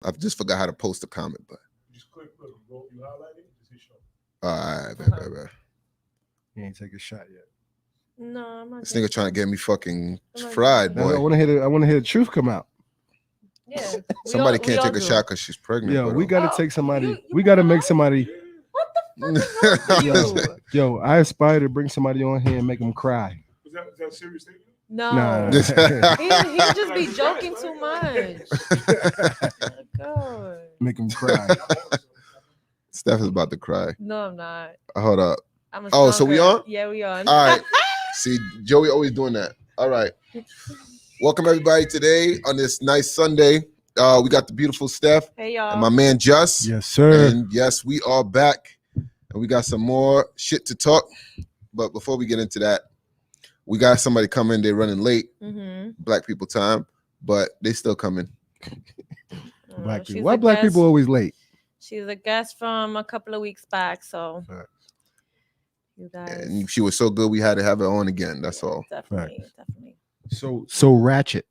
I just forgot how to post a comment, but. Just click, look, you highlight it, just hit show. All right, bet. He ain't take a shot yet. No, I'm not. This nigga trying to get me fucking I'm not fried, getting I boy. want to hear the truth come out. Yeah. Somebody can't take a shot because she's pregnant. Yo, we gotta Oh, take somebody. you We gotta make somebody. What the fuck is wrong with you? Yo, I aspire to bring somebody on here and make them cry. Is that a serious statement? No. Nah. He just be joking too much. Oh, God. Make them cry. Steph is about to cry. No, I'm not. Hold up. I'm a Oh, so we stalker. on? Yeah, we on. All right. See, Joey always doing that. All right. Welcome everybody today on this nice Sunday. We got the beautiful Steph Hey, y'all. and my man Just. Yes, sir. And yes, we are back. And we got some more shit to talk. But before we get into that, we got somebody coming. They're running late. Mm-hmm. Black people time. But they still coming. Black She's people. Why a black guest. people always late? She's a guest from a couple of weeks back, so Fact. you guys And she was so good we had to have her on again. That's all. definitely. So ratchet.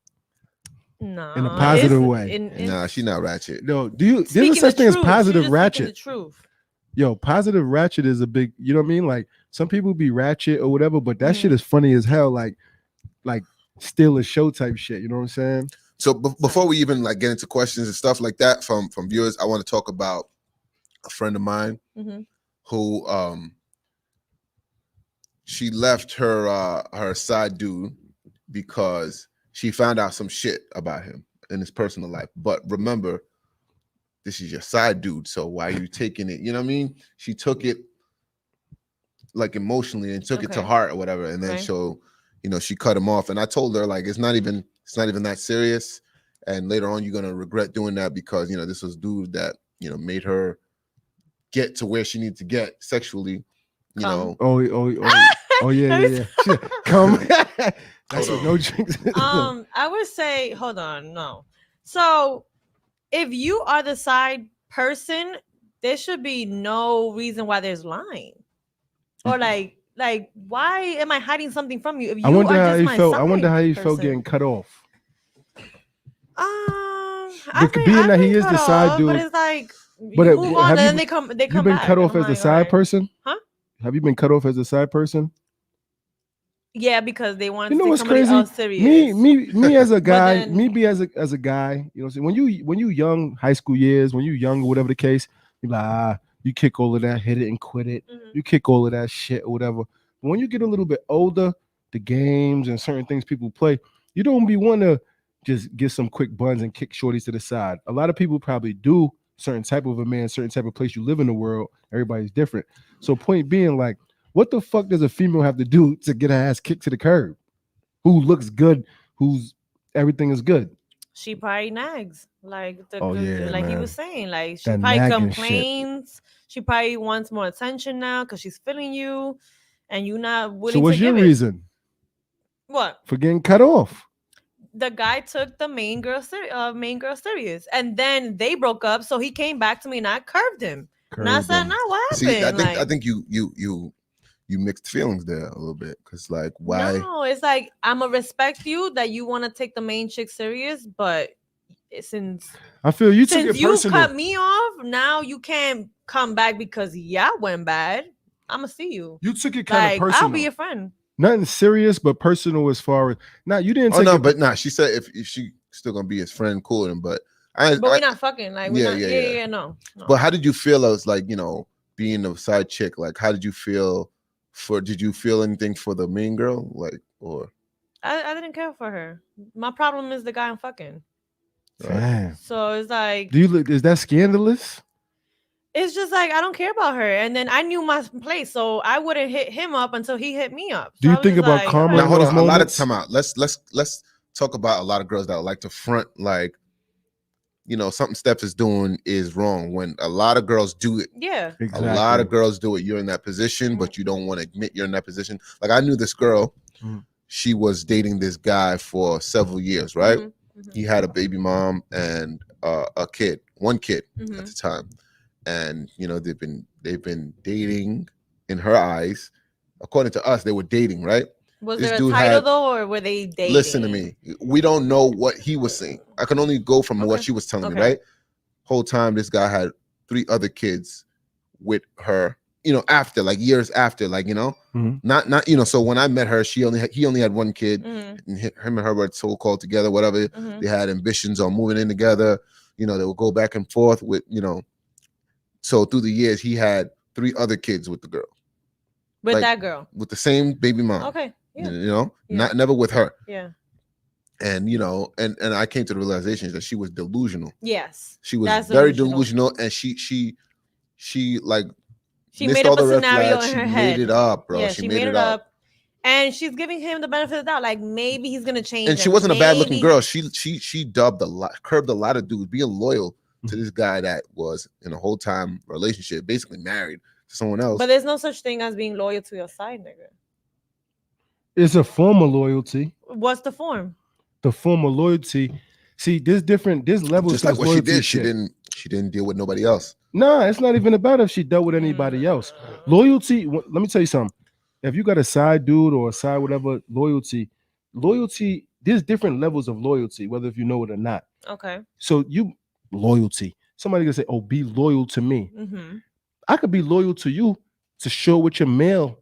No, In a positive way. Nah, she not ratchet. No, there's a such thing as positive ratchet. The truth. Yo, positive ratchet is a big, you know what I mean? Like some people be ratchet or whatever, but that Mhm. shit is funny as hell. Like steal a show type shit. You know what I'm saying? So before we even like get into questions and stuff like that from viewers, I want to talk about a friend of mine Mm-hmm. who she left her side dude because she found out some shit about him in his personal life. But remember, this is your side dude, so why are you taking it? You know what I mean? She took it like emotionally and took it to Okay. heart or whatever, and then Okay. so she cut him off. And I told her like it's not even that serious. And later on, you're gonna regret doing that because this was dude that made her get to where she needed to get sexually. Oh yeah. Come. That's Hold what no drinks. I would say, hold on, no. So if you are the side person, there should be no reason why there's lying. Or like why am I hiding something from you? If you I wonder are how just you my felt. side I wonder how you felt person. getting cut off. Being that he is the side dude, but it's like but you move on, have and then you- they come You've been back. cut off I'm as the like, side alright. person? Huh? Have you been cut off as a side person? Yeah, because they want You know to take what's somebody crazy? else serious. Me as a guy, then- me be as a guy, you know what I'm saying? When you young, high school years, when you young or whatever the case, you're like, you kick all of that, hit it and quit it. Mhm. You kick all of that shit or whatever. But when you get a little bit older, the games and certain things people play, you don't be want to just get some quick buns and kick shorties to the side. A lot of people probably do certain type of a man, certain type of place you live in the world. Everybody's different. So point being, like, what the fuck does a female have to do to get her ass kicked to the curb? Who looks good? Who's everything is good? She probably nags, like Oh, yeah, like he man. was saying, like she That probably nagging shit. complains. She probably wants more attention now because she's feeling you, and you're not willing So what's to your give reason it. What? for getting cut off? The guy took the main girl serious, and then they broke up. So he came back to me, and I curved him. And I said, "No, what happened?" See, I Like, think you mixed feelings there a little bit because like why? No, it's like I'm gonna respect you that you want to take the main chick serious, but since I feel you took it you personal. cut me off, now you can't come back because yeah, went bad. I'm gonna see you. You took it kind Like of personal. I'll be your friend. Nothing serious, but personal as far as you didn't Oh take no, it. but she said if she still gonna be his friend, cool with him. But But we're not fucking. Like we're Yeah, not. yeah, Yeah, no. But how did you feel as like being a side chick? Like how did you feel? Did you feel anything for the main girl? Like or I didn't care for her. My problem is the guy I'm fucking. Damn. So it's like Is that scandalous? it's just like I don't care about her. And then I knew my place, so I wouldn't hit him up until he hit me up. Do So you I was think just about like, karma? now alright. hold on, a lot of moments? time out. Let's talk about a lot of girls that like to front like something Steph is doing is wrong when a lot of girls do it. Yeah. Exactly. A lot of girls do it. You're in that position, but you don't want to admit you're in that position. Like I knew this girl, she was dating this guy for several years, right? Mhm, mhm, He had a baby mom and one kid at mhm. the time, and they've been dating in her eyes. According to us, they were dating, right? Was This there a dude title had- though, or were they dating? Listen to me. We don't know what he was saying. I can only go from what Okay. she was telling me, Okay. right? whole time this guy had 3 other kids with her, you know, after, like, years after, like, you know, Mhm. not you know. So when I met her, he only had 1 kid, Mhm, and him and her were so-called together, whatever. mhm. They had ambitions on moving in together. You know, they would go back and forth with, you know. So through the years, he had 3 other kids with the girl, With like, that girl. with the same baby mom. Okay. Yeah. You know, Yeah. never with her. Yeah. And you know, and I came to the realization that she was delusional. Yes. She was That's very delusional. delusional, and she like She missed made all up a the red scenario flags. in She her made head. it up, bro. Yeah, she she made it up. And she's giving him the benefit of the doubt. Like maybe he's gonna change. And she him. wasn't a bad looking Maybe- girl. She curbed a lot of dudes being loyal to this guy that was in a whole time relationship, basically married to someone else. But there's no such thing as being loyal to your side nigga. It's a form of loyalty. What's the form? The form of loyalty. See, there's levels Just to like this what she loyalty did, shit. she didn't deal with nobody else. Nah, it's not even about if she dealt with anybody else. Loyalty, let me tell you something. If you got a side dude or a side whatever, loyalty, there's different levels of loyalty, whether if you know it or not. Okay. So loyalty. Somebody gonna say, "Oh, be loyal to me." Mm-hmm. I could be loyal to you to show what your mail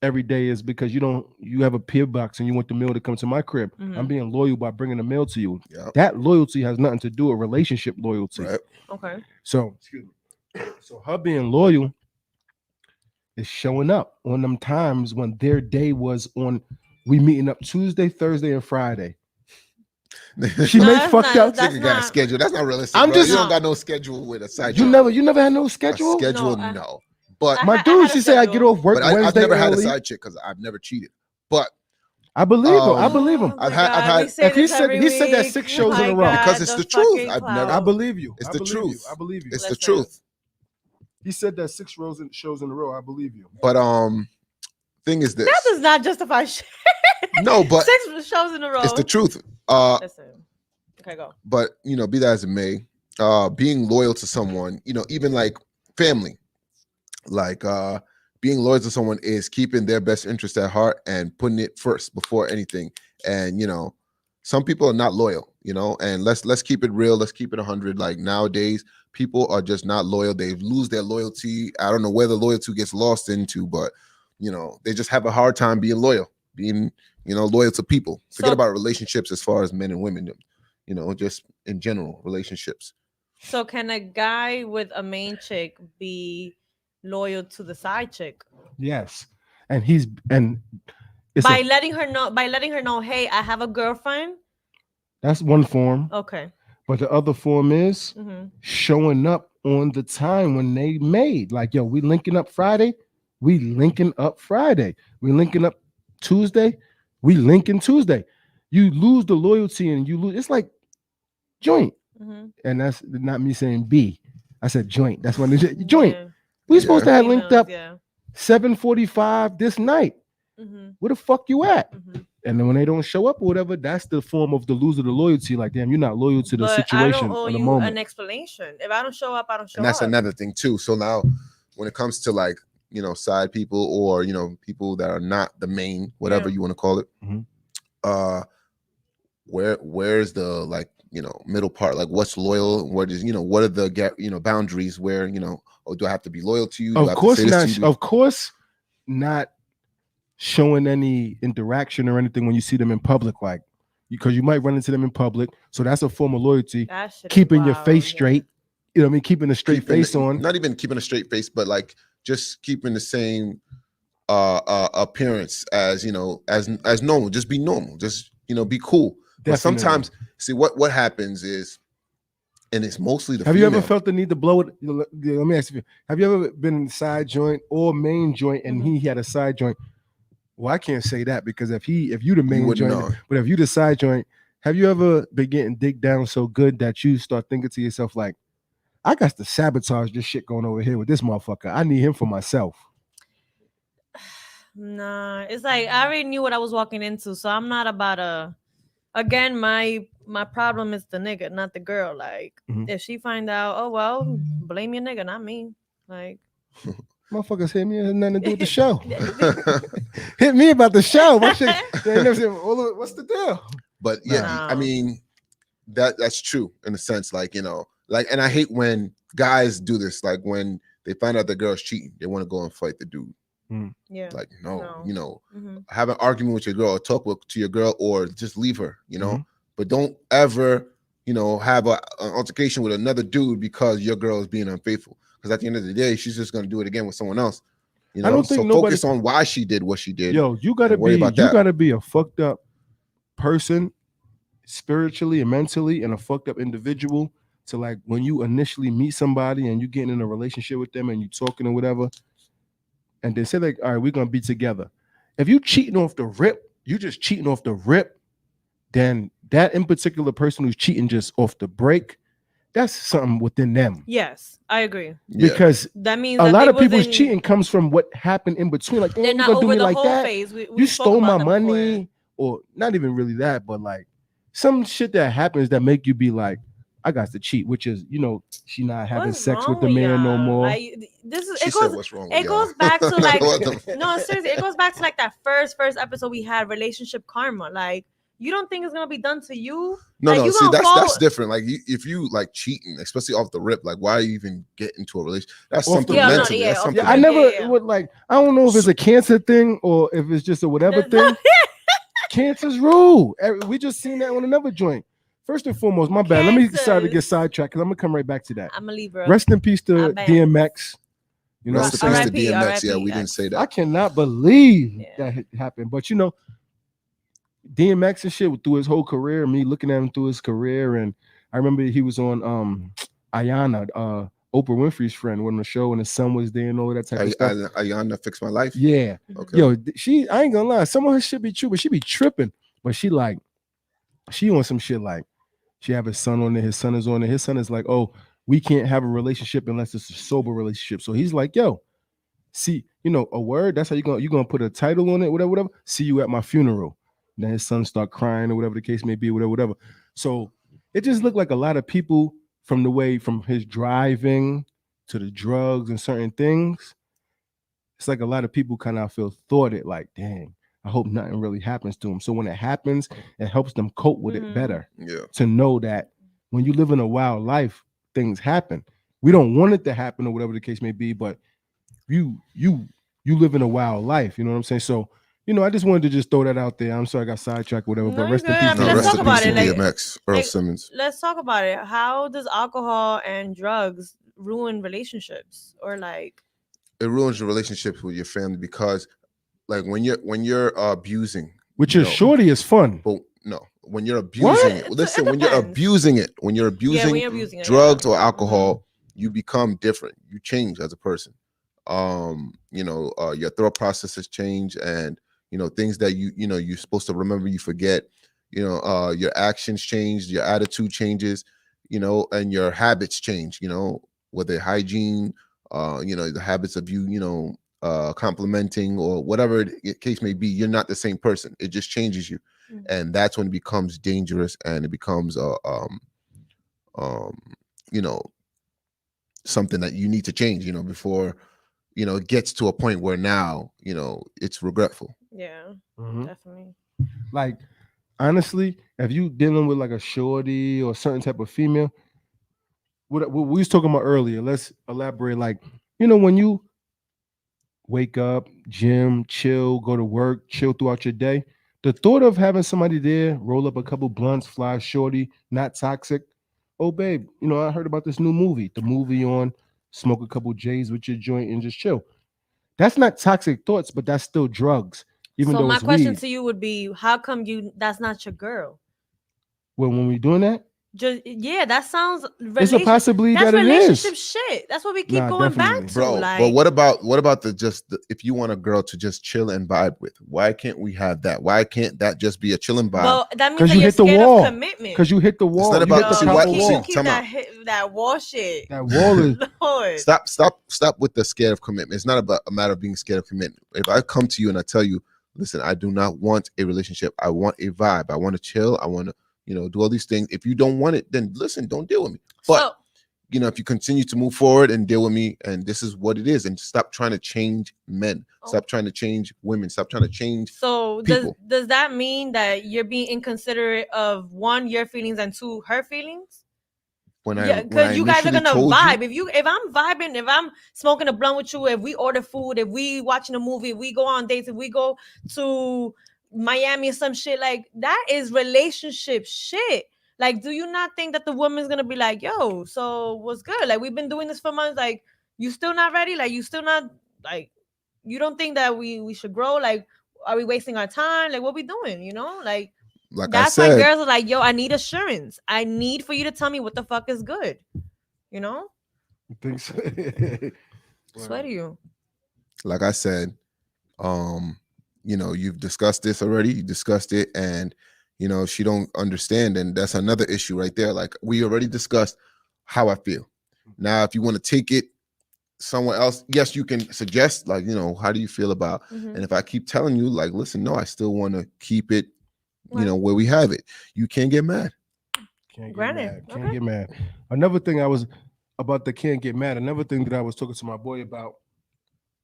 every day is because you have a PO box and you want the mail to come to my crib. Mhm. I'm being loyal by bringing the mail to you. Yeah. That loyalty has nothing to do with relationship loyalty. Right. Okay. So, excuse me. So her being loyal is showing up on them times when their day was on. We meeting up Tuesday, Thursday, and Friday. She No, may that's fucked not- up. that's Nigga got a not- schedule. That's not realistic. I'm bro. just- You don't got no schedule with a side You chick. never had no A schedule. schedule, No, no. But I My had dude, a she said I get schedule. off work but I've Wednesday never had a early. side chick because I've never cheated. But I believe him. I Um, believe him. Oh my I've had- God, we say if he this said- every he said that week. 6 shows Oh in a my row. Because it's the truth. fucking I've clout. never- I believe you. It's I the believe you. truth. I believe you. it's the Listen. truth. He said that 6 shows in a row. I believe you. But thing is this. That does not justify shit. No, but 6 shows in a row. it's the truth. Listen. Okay, go. But you know, be that as it may, being loyal to someone, you know, even like family, like being loyal to someone is keeping their best interest at heart and putting it first before anything. And you know, some people are not loyal, you know, and let's keep it real. Let's keep it 100. Like nowadays, people are just not loyal. They lose their loyalty. I don't know where the loyalty gets lost into, but you know, they just have a hard time being loyal, being, you know, loyal to people. Forget So- about relationships as far as men and women, you know, just in general relationships. So can a guy with a main chick be loyal to the side chick Yes, and it's by letting her know, hey, I have a girlfriend? that's one form. Okay. But the other form is Mm-hmm. showing up on the time when they made. Like, yo, we linking up Friday. We linking up Friday. We linking up Tuesday. We linking Tuesday. You lose the loyalty and you lose. It's like joint. Mm-hmm. And that's not me saying B. I said joint. That's when it's joint. Yeah. We supposed to have linked Females, up Yeah. 7:45 this night. Mm-hmm. Where the fuck you at? Mm-hmm. And then when they don't show up or whatever, that's the form of the loser, the loyalty. Like, damn, you're not loyal to the But I situation don't owe or the you moment. an explanation. If I don't show up, I don't show And that's up. another thing too. So now when it comes to like, you know, side people or, you know, people that are not the main, whatever Yeah. you want to call it, Mhm. where's the, like, you know, middle part? Like what's loyal? What is, you know, what are the you know, boundaries where, you know, oh, do I have to be loyal to you? Do I Of have to course say this not. to you? Of course not showing any interaction or anything when you see them in public, like because you might run into them in public. So that's a form of loyalty. That shit is Keeping your wild, face yeah. straight. You know what I mean? Keeping a straight Keeping- face on. Not even keeping a straight face, but like just keeping the same appearance as, you know, as normal. Just be normal. Just, you know, be cool. But Definitely. sometimes, see what happens is, and it's mostly the Have you ever female. felt the need to blow it? Let me ask you. Have you ever been in side joint or main joint and Mhm. he had a side joint? Well, I can't say that because if you the main wouldn't joint, know. but if you the side joint, have you ever been getting digged down so good that you start thinking to yourself like, I got to sabotage this shit going over here with this motherfucker. I need him for myself. Nah, it's like I already knew what I was walking into, so I'm not about to. Again, my problem is the nigga, not the girl. Like, Mhm. if she find out, oh well, blame your nigga, not me. Like, Motherfuckers hit me. It has nothing to do with the show. Hit me about the show. My shit, they never said, what's the deal? But yeah, Nah. I mean, that's true in a sense. Like, you know, Like, and I hate when guys do this. Like when they find out the girl's cheating, they want to go and fight the dude. Yeah. Like, No. you know, Mhm. have an argument with your girl, or talk to your girl, or just leave her, you know. Mhm. But don't ever, you know, have an altercation with another dude because your girl is being unfaithful. Because at the end of the day, she's just gonna do it again with someone else. You know, I don't think so nobody- focus on why she did what she did. Yo, you gotta worry be about you that. gotta be a fucked up person spiritually and mentally, and a fucked up individual to, like, when you initially meet somebody and you getting in a relationship with them and you talking or whatever, and they say like, all right, we're gonna be together. If you cheating off the rip, you just cheating off the rip, then that in particular person who's cheating just off the break, that's something within them. Yes, I agree. Yeah. Because That means a that lot they of people's wasn't- cheating comes from what happened in between. Like, They're you not gonna do over me the like whole that? phase. We You spoke stole my about them before. money, or not even really that, but like some shit that happens that make you be like, I got to cheat, which is, you know, she not having What's sex with wrong the man no y'all? more. Like, this is She it said, goes. "What's wrong with It y'all?" goes back to like What the- no, seriously, it goes back to like that first episode we had, relationship karma. Like, you don't think it's gonna be done to you? No, Like, no. you See, gonna that's fall- different. Like, if you like cheating, especially off the rip, like, why you even get into a relationship? That's Off something the- Yeah, no, mentally. yeah, That's off something. Yeah, I Yeah, never yeah. would like. I don't know if it's a cancer thing or if it's just a whatever thing. Cancer's rule. We just seen that on another joint. First and foremost, my bad. Let me decide to get Cancers. sidetracked because I'm gonna come right back to that. I'm a Libra. Rest in peace to I bet. DMX. You know what I'm Rest in saying? peace to R.I.P., DMX. Yeah, R.I.P., we didn't say I that. cannot believe Yeah. that happened. But you know, DMX and shit through his whole career, me looking at him through his career, and I remember he was on Ayana, Oprah Winfrey's friend, on the show, and his son was there and all of that type of stuff. Ayana fixed my life. Yeah. Okay. Yo, I ain't gonna lie, some of her shit be true, but she be tripping. But she on some shit like she have his son on there, his son is on there. His son is like, oh, we can't have a relationship unless it's a sober relationship. So he's like, yo, see, you know, a word, that's how you gonna put a title on it, whatever. See you at my funeral. Then his son start crying or whatever the case may be, whatever. So it just looked like a lot of people from his driving to the drugs and certain things. It's like a lot of people kind of feel thwarted, like, dang, I hope nothing really happens to him. So when it happens, it helps them cope with it better. Yeah. To know that when you live in a wild life, things happen. We don't want it to happen or whatever the case may be, but you live in a wild life. You know what I'm saying? So, you know, I just wanted to just throw that out there. I'm sorry I got sidetracked, whatever. No, But you're rest in good. peace. I mean, No, let's rest talk in about peace it, to like- DMX, Earl like- Simmons. Let's talk about it. How does alcohol and drugs ruin relationships, or like? It ruins your relationships with your family because, like, when you're abusing, With you your know, shorty is fun. but no, when you're abusing it, It listen, when you're depends. abusing it, when you're Yeah, abusing when you're abusing it, drugs yeah. or alcohol, you become different. You change as a person. You know, your thought processes change, and you know, things that you know you're supposed to remember, you forget. You know, your actions change, your attitude changes, you know, and your habits change, you know, whether hygiene, you know, the habits of you know, complimenting or whatever the case may be. You're not the same person. It just changes you. Mhm. And that's when it becomes dangerous, and it becomes you know, something that you need to change, you know, before, you know, it gets to a point where now, you know, it's regretful. Yeah, Mhm. definitely. Like, honestly, if you dealing with like a shorty or certain type of female, what we was talking about earlier, let's elaborate. Like, you know, when you wake up, gym, chill, go to work, chill throughout your day, the thought of having somebody there, roll up a couple blunts, fly shorty, not toxic. Oh, babe, you know, I heard about this new movie. The movie on, smoke a couple J's with your joint and just chill. That's not toxic thoughts, but that's still drugs. Even So though my it's question weed. to you would be, how come that's not your girl? When we doing that, Just yeah, that sounds. it's a possibility That's that it relationship is. shit. That's what we keep Nah, going definitely. back to. Bro, like, but what about if you want a girl to just chill and vibe with, why can't we have that? Why can't that just be a chilling vibe? Well, that means 'Cause that you you're hit the scared wall. of commitment. Because you hit the wall. not You about- hit the see, proper what- wall. keep time that out. that wall shit. That wall is Lord. Stop with the scared of commitment. It's not about a matter of being scared of commitment. If I come to you and I tell you, listen, I do not want a relationship. I want a vibe. I want to chill. I want to, you know, do all these things. If you don't want it, then listen, don't deal with me. But So, you know, if you continue to move forward and deal with me, and this is what it is, and stop trying to change men, stop trying to change women, stop trying to change. so people. does that mean that you're being inconsiderate of, one, your feelings, and two, her feelings? when Yeah, when because you guys are initially gonna told vibe. you, If I'm vibing, if I'm smoking a blunt with you, if we order food, if we watching a movie, if we go on dates, if we go to Miami or some shit, like that is relationship shit. Like, do you not think that the woman's gonna be like, yo, so what's good? Like, we've been doing this for months. Like, you still not ready? Like, you still not like, you don't think that we should grow? Like, are we wasting our time? Like, what we doing? You know, like like I that's why said, girls are like, yo, I need assurance. I need for you to tell me what the fuck is good. You know? Think so? Swear to you. like I said, you know, you've discussed this already. You discussed it, and you know she don't understand, and that's another issue right there. Like we already discussed how I feel. Now, if you want to take it somewhere else, yes, you can suggest, like, you know, how do you feel about? Mhm. And if I keep telling you, like, listen, no, I still want to keep it, you Right. know, where we have it. You can't get mad. Can't get Granted, mad. Can't okay. get mad. Another thing I was about the can't get mad. Another thing that I was talking to my boy about,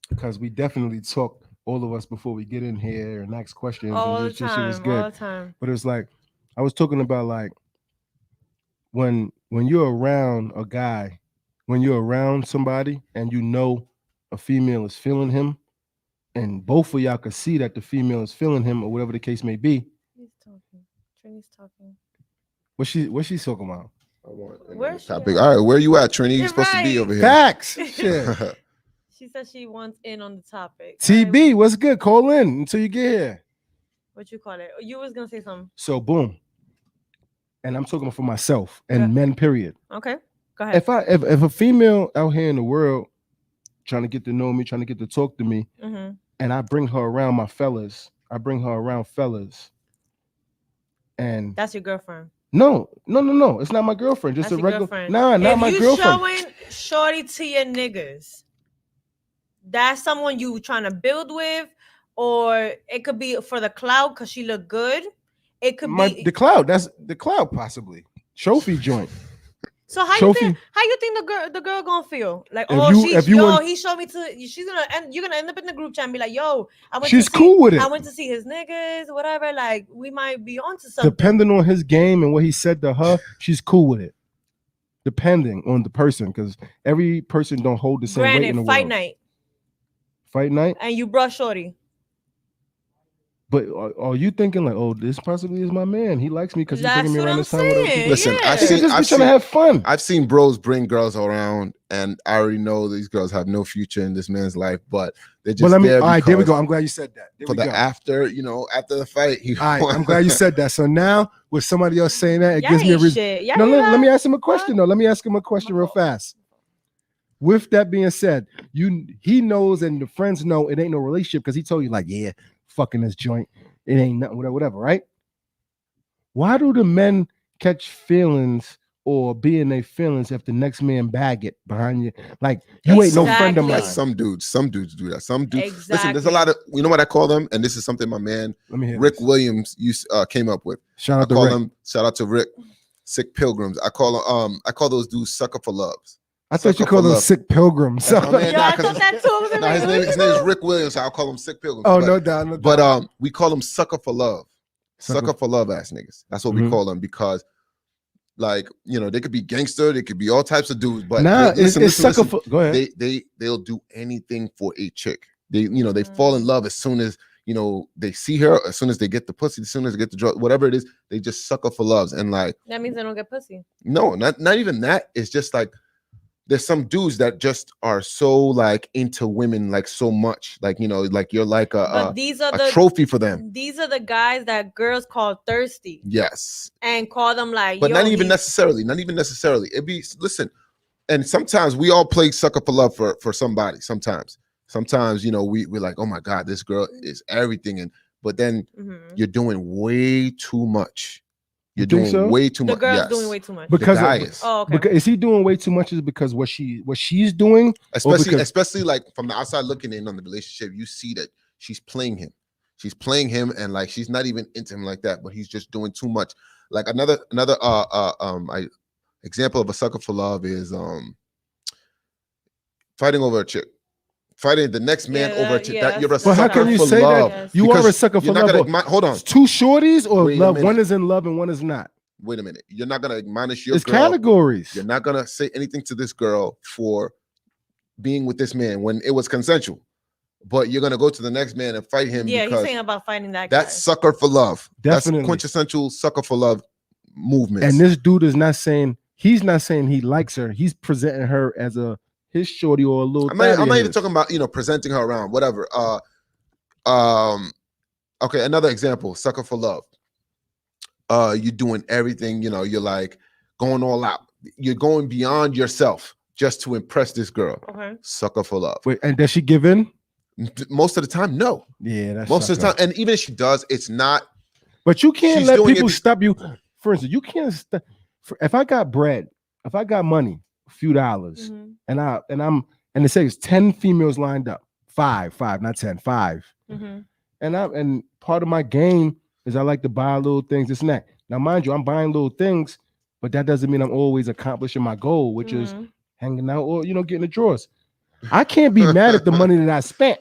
because we definitely talk, all of us, before we get in here and ask questions. All and the this shit was time. good. All the time. But it was like I was talking about, like, when you're around a guy, when you're around somebody and you know a female is feeling him, and both of y'all could see that the female is feeling him, or whatever the case may be. He's talking. Trini's talking. What's she talking about? I want Where's she topic. at? All right, where you at, Trini? You're You're supposed to be right. over here. Facts. Shit. She said she wants in on the topic. TB, what's good? Call in until you get here. What you call it? You was gonna say something. So boom. And I'm talking for myself and Yeah. men, period. Okay. Go ahead. If a female out here in the world trying to get to know me, trying to get to talk to me, Mm-hmm. and I bring her around my fellas, and That's your girlfriend. no, it's not my girlfriend. Just That's a your regular. girlfriend. Nah, not If my you girlfriend. showing shorty to your niggas, that's someone you trying to build with, or it could be for the clout because she look good. It could be. The cloud. That's the cloud, possibly. Trophy joint. So how Trophy. you think the girl gonna feel? Like, If oh, you- if you want- he showed me to. She's gonna and you're gonna end up in the group chat and be like, yo, I went. She's to see, cool with it. I went to see his niggas, whatever. Like, we might be onto something. Depending on his game and what he said to her, she's cool with it. Depending on the person, because every person don't hold the same weight in the Granted, fight world. night, Fight night. and you brush shorty. But are you thinking like, oh, this possibly is my man? He likes me because he's That's taking me what around I'm this time. with other saying. people. Listen, Yeah. I've Nigga, seen, just be I've trying to seen, have fun. I've seen bros bring girls around, and I already know these girls have no future in this man's life, but they're just But let me. there All right, there we because go. I'm glad you said that. There for we the go. after, you know, after the fight. All right, I'm glad you said that. So now, with somebody else saying that, it Y'all gives me a ain't reason. shit. Y'all No, hear let me that? ask him a question though. Let me ask him a question real fast. With that being said, he knows and the friends know it ain't no relationship because he told you like, yeah, fucking this joint, it ain't nothing, whatever, right? Why do the men catch feelings or be in their feelings if the next man bag it behind you? Like you ain't no friend of mine. That's some dudes. Some dudes do that. Some dudes. Listen, there's Exactly. a lot of, you know what I call them, and this is something my man Let me hear Rick this. Williams came up with. Shout I out to call Rick. them. Shout out to Rick. Sick pilgrims. I call those dudes sucker for loves. I thought you Sucker called for them love. sick pilgrims. That's my man. Yo, Nah, I 'cause thought that too. I was No, like, his name is Rick Williams. So I'll call him sick pilgrims. Oh, but, no doubt, no doubt. But we call them sucker for love. Sucker- Sucker for love ass niggas. That's what we Mhm. call them because, like, you know, they could be gangster, they could be all types of dudes, but nah, they- listen, it's sucker listen. for. Go ahead. They'll do anything for a chick. They fall in love as soon as they see her, as soon as they get the pussy, as soon as they get the drug, whatever it is, they just sucker for loves. And like, that means they don't get pussy. no, not even that. It's just like there's some dudes that just are so like into women, like so much, like like you're like But these are a the trophy for them. These are the guys that girls call thirsty Yes, and call them like. but yo, not even he's- necessarily. Not even necessarily. It be listen, and sometimes we all play sucker for love for somebody. Sometimes we're like, oh my god, this girl is everything, but then Mhm. you're doing way too much. You're You think doing so? way too The much. girl's Yes. doing way too much. Because the guy of- is. Oh, okay. Because is he doing way too much? Is because what she's doing, especially because- especially like from the outside looking in on the relationship, you see that she's playing him and like she's not even into him like that, but he's just doing too much. Like another example of a sucker for love is fighting over a chick, fighting the next man Yeah, over a chick. yeah, that you're a that's- But how sucker can you for say love. that? You are Because a sucker for you're not love. gonna hold on. It's two shorties or Wait a love. minute. One is in love and one is not. wait a minute. You're not gonna admonish your It's girl. categories. You're not gonna say anything to this girl for being with this man when it was consensual, but you're gonna go to the next man and fight him Yeah, he's because saying about fighting that that's guy. sucker for love. Definitely. That's quintessential sucker for love movements. And this dude is not saying he's not saying he likes her. He's presenting her as his shorty or a little. I'm not even talking about presenting her around, whatever. Okay, another example, sucker for love. You're doing everything, you're like going all out. You're going beyond yourself just to impress this girl. Okay. Sucker for love. Wait, and does she give in? Most of the time, no. Yeah, that's Most of the sucker. time, and even if she does, it's not. But you can't She's let doing people it- stop you. For instance, you can't. If I got bread, if I got money, a few dollars, Mhm, and it says 10 females lined up, five, not 10, 5. mhm. And part of my game is I like to buy little things, this and that. Now, mind you, I'm buying little things, but that doesn't mean I'm always accomplishing my goal, which is Mhm. hanging out or getting the drawers. I can't be mad at the money that I spent.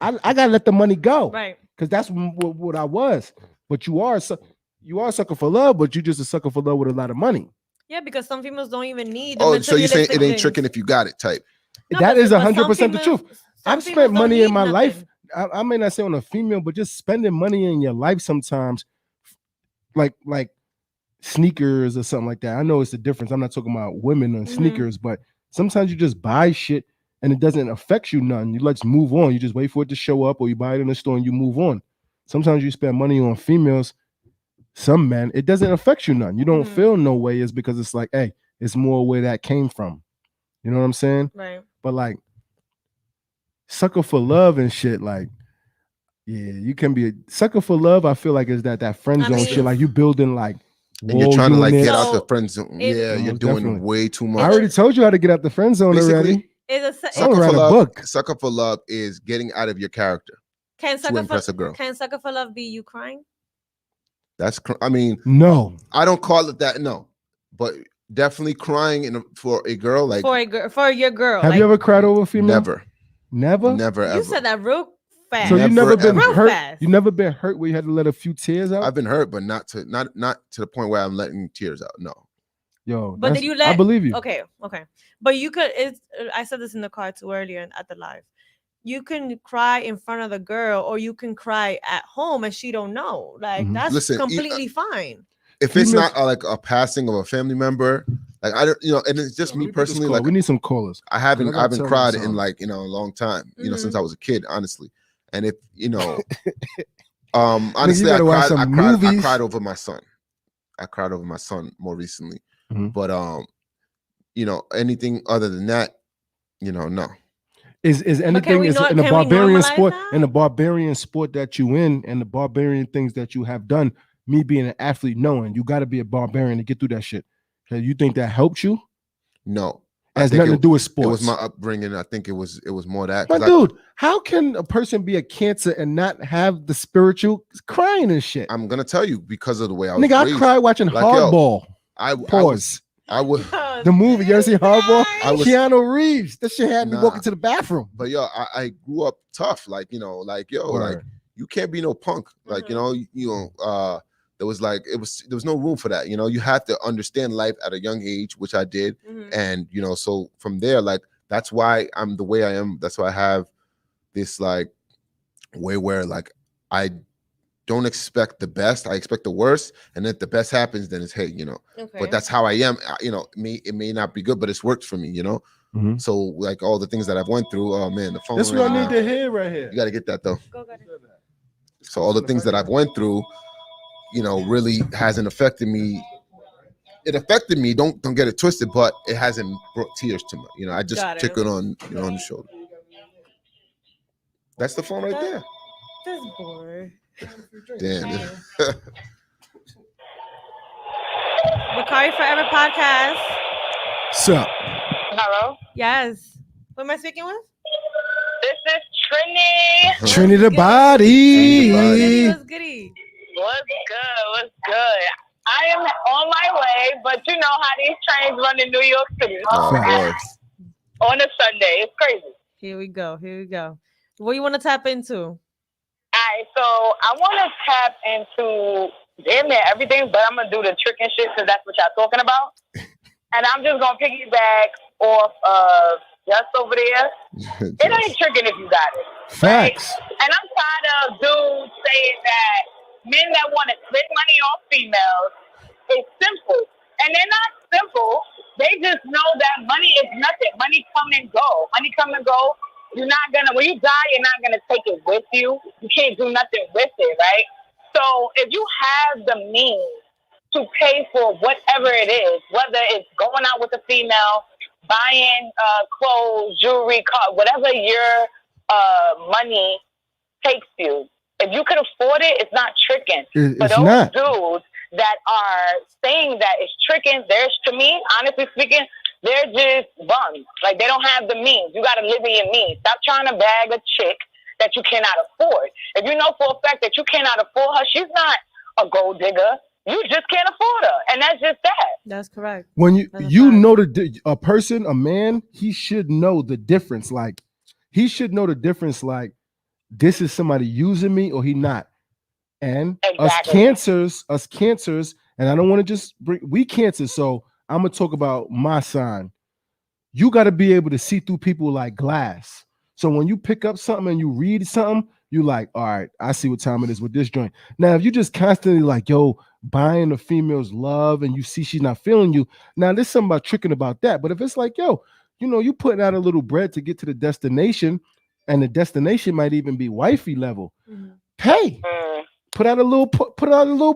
I gotta let the money go, Right. because that's what I was. But you are a sucker for love, but you just a sucker for love with a lot of money. Yeah, because some females don't even need. The Oh, so you're saying it materialistic ain't things. tricking if you got it type. No, That but- is but 100% the some truth. females- I've some spent females don't money in need my life. nothing. I may not say on a female, but just spending money in your life sometimes, like sneakers or something like that. I know it's a difference. I'm not talking about women and Mhm. sneakers, but sometimes you just buy shit and it doesn't affect you none. You let's move on. You just wait for it to show up, or you buy it in the store and you move on. Sometimes you spend money on females, some men, it doesn't affect you none. You don't Mhm. feel no way. It's because it's like, hey, it's more where that came from. You know what I'm saying? Right. But like sucker for love and shit, like, yeah, you can be a sucker for love. I feel like is that friend I zone mean- shit. Like you building like, And you're trying to like units. get out So, the friend zone. if- Yeah, you're Most doing definitely. way too I much. already told you how to get out the friend zone Basically, already. Is a I'll Sucker write for a love. book. Sucker for love is getting out of your character can to sucker impress for a girl. can sucker for love be you crying? I mean, No, I don't call it that. No, but definitely crying for a girl like For a girl, for your girl. have like, you ever cried over a female? never, Never. ever. You said that real fast. So you never Never, been ever. Real hurt. fast. You never been hurt where you had to let a few tears out. I've been hurt, but not to the point where I'm letting tears out. No, Yo, But did that's- you I let- believe you. Okay. But you could. It's. I said this in the car too earlier at the live. You can cry in front of the girl, or you can cry at home, and she don't know. Like Mhm. that's Listen, completely fine. if it's Females- not like a passing of a family member, like I don't, and it's just Let me put this personally. call. Like we need some callers. I haven't gotta tell them cried in something. like a long time, since Mhm. I was a kid, honestly. And if honestly, gotta watch some I movies. cried over my son. I cried over my son more recently, Mhm. but anything other than that, no. Is anything we is not- in the can we barbarian normalize sport that? in the barbarian sport that you in and the barbarian things that you have done? Me being an athlete, knowing you got to be a barbarian to get through that shit. Okay, you think that helped you? No, It has think nothing to do with It sports. was my upbringing. I think it was more that. My 'cause dude, how can a person be a cancer and not have the spiritual crying and shit? I'm gonna tell you because of the way I was Nigga, I raised. cried watching Like, yo, Hardball. I was Pause. I would, The movie, you ever seen Hardball? I was- Keanu Reeves. That shit had me Nah. walking to the bathroom. but yo, I grew up tough. Like like Word. you can't be no punk. Like there was there was no room for that. You have to understand life at a young age, which I did. Mhm. And so from there, like that's why I'm the way I am. That's why I have this like way where like I don't expect the best, I expect the worst, and if the best happens, then it's hey, Okay. but that's how I am. It may not be good, but it's worked for me, Mhm. So like all the things that I've went through, oh man, the phone That's what I ringing need now. to hear right here. You got to get that though. Go get it. So all the things that I've went through, really hasn't affected me. It affected me. Don't get it twisted, but it hasn't brought tears to me. I just Got it. took it on the shoulder. That's the phone right there. This boy. Damn. Bakari Forever podcast. Sup? Hello, Yes. Who am I speaking with? this is Trini. Trinity the body. Body. What's goody? What's good? What's good? I am on my way, but you know how these trains run in New York City Oh, Facts. boy. on a Sunday. It's crazy. Here we go. What you want to tap into? All right, so I want to tap into damn near everything, but I'm gonna do the trick and shit because that's what y'all talking about. And I'm just gonna piggyback off of just over there. It ain't tricking if you got it. Facts. And I'm tired of dudes saying that men that want to split money on females is simple. And they're not simple. They just know that money is nothing. Money come and go. Money come and go. You're not gonna, when you die, you're not gonna take it with you. You can't do nothing with it, right? So if you have the means to pay for whatever it is, whether it's going out with a female, buying clothes, jewelry, car, whatever your money takes you, if you could afford it, it's not tricking. For It's those not. dudes that are saying that it's tricking, to me, honestly speaking, they're just bums. Like, they don't have the means. You got to live in your means. Stop trying to bag a chick that you cannot afford. If you know for a fact that you cannot afford her, she's not a gold digger. You just can't afford her. And that's just that. That's correct. When you That's a you fact. know a person, a man, he should know the difference. Like, he should know the difference. Like, this is somebody using me or he not. And Exactly. us cancers, and I don't want to just we cancers. So I'm gonna talk about my sign. You got to be able to see through people like glass. So when you pick up something and you read something, you like, all right, I see what time it is with this joint. Now, if you just constantly like, yo, buying a female's love and you see she's not feeling you, now there's something about tricking about that. But if it's like, yo, you know, you putting out a little bread to get to the destination, and the destination might even be wifey level, pay. Put out a little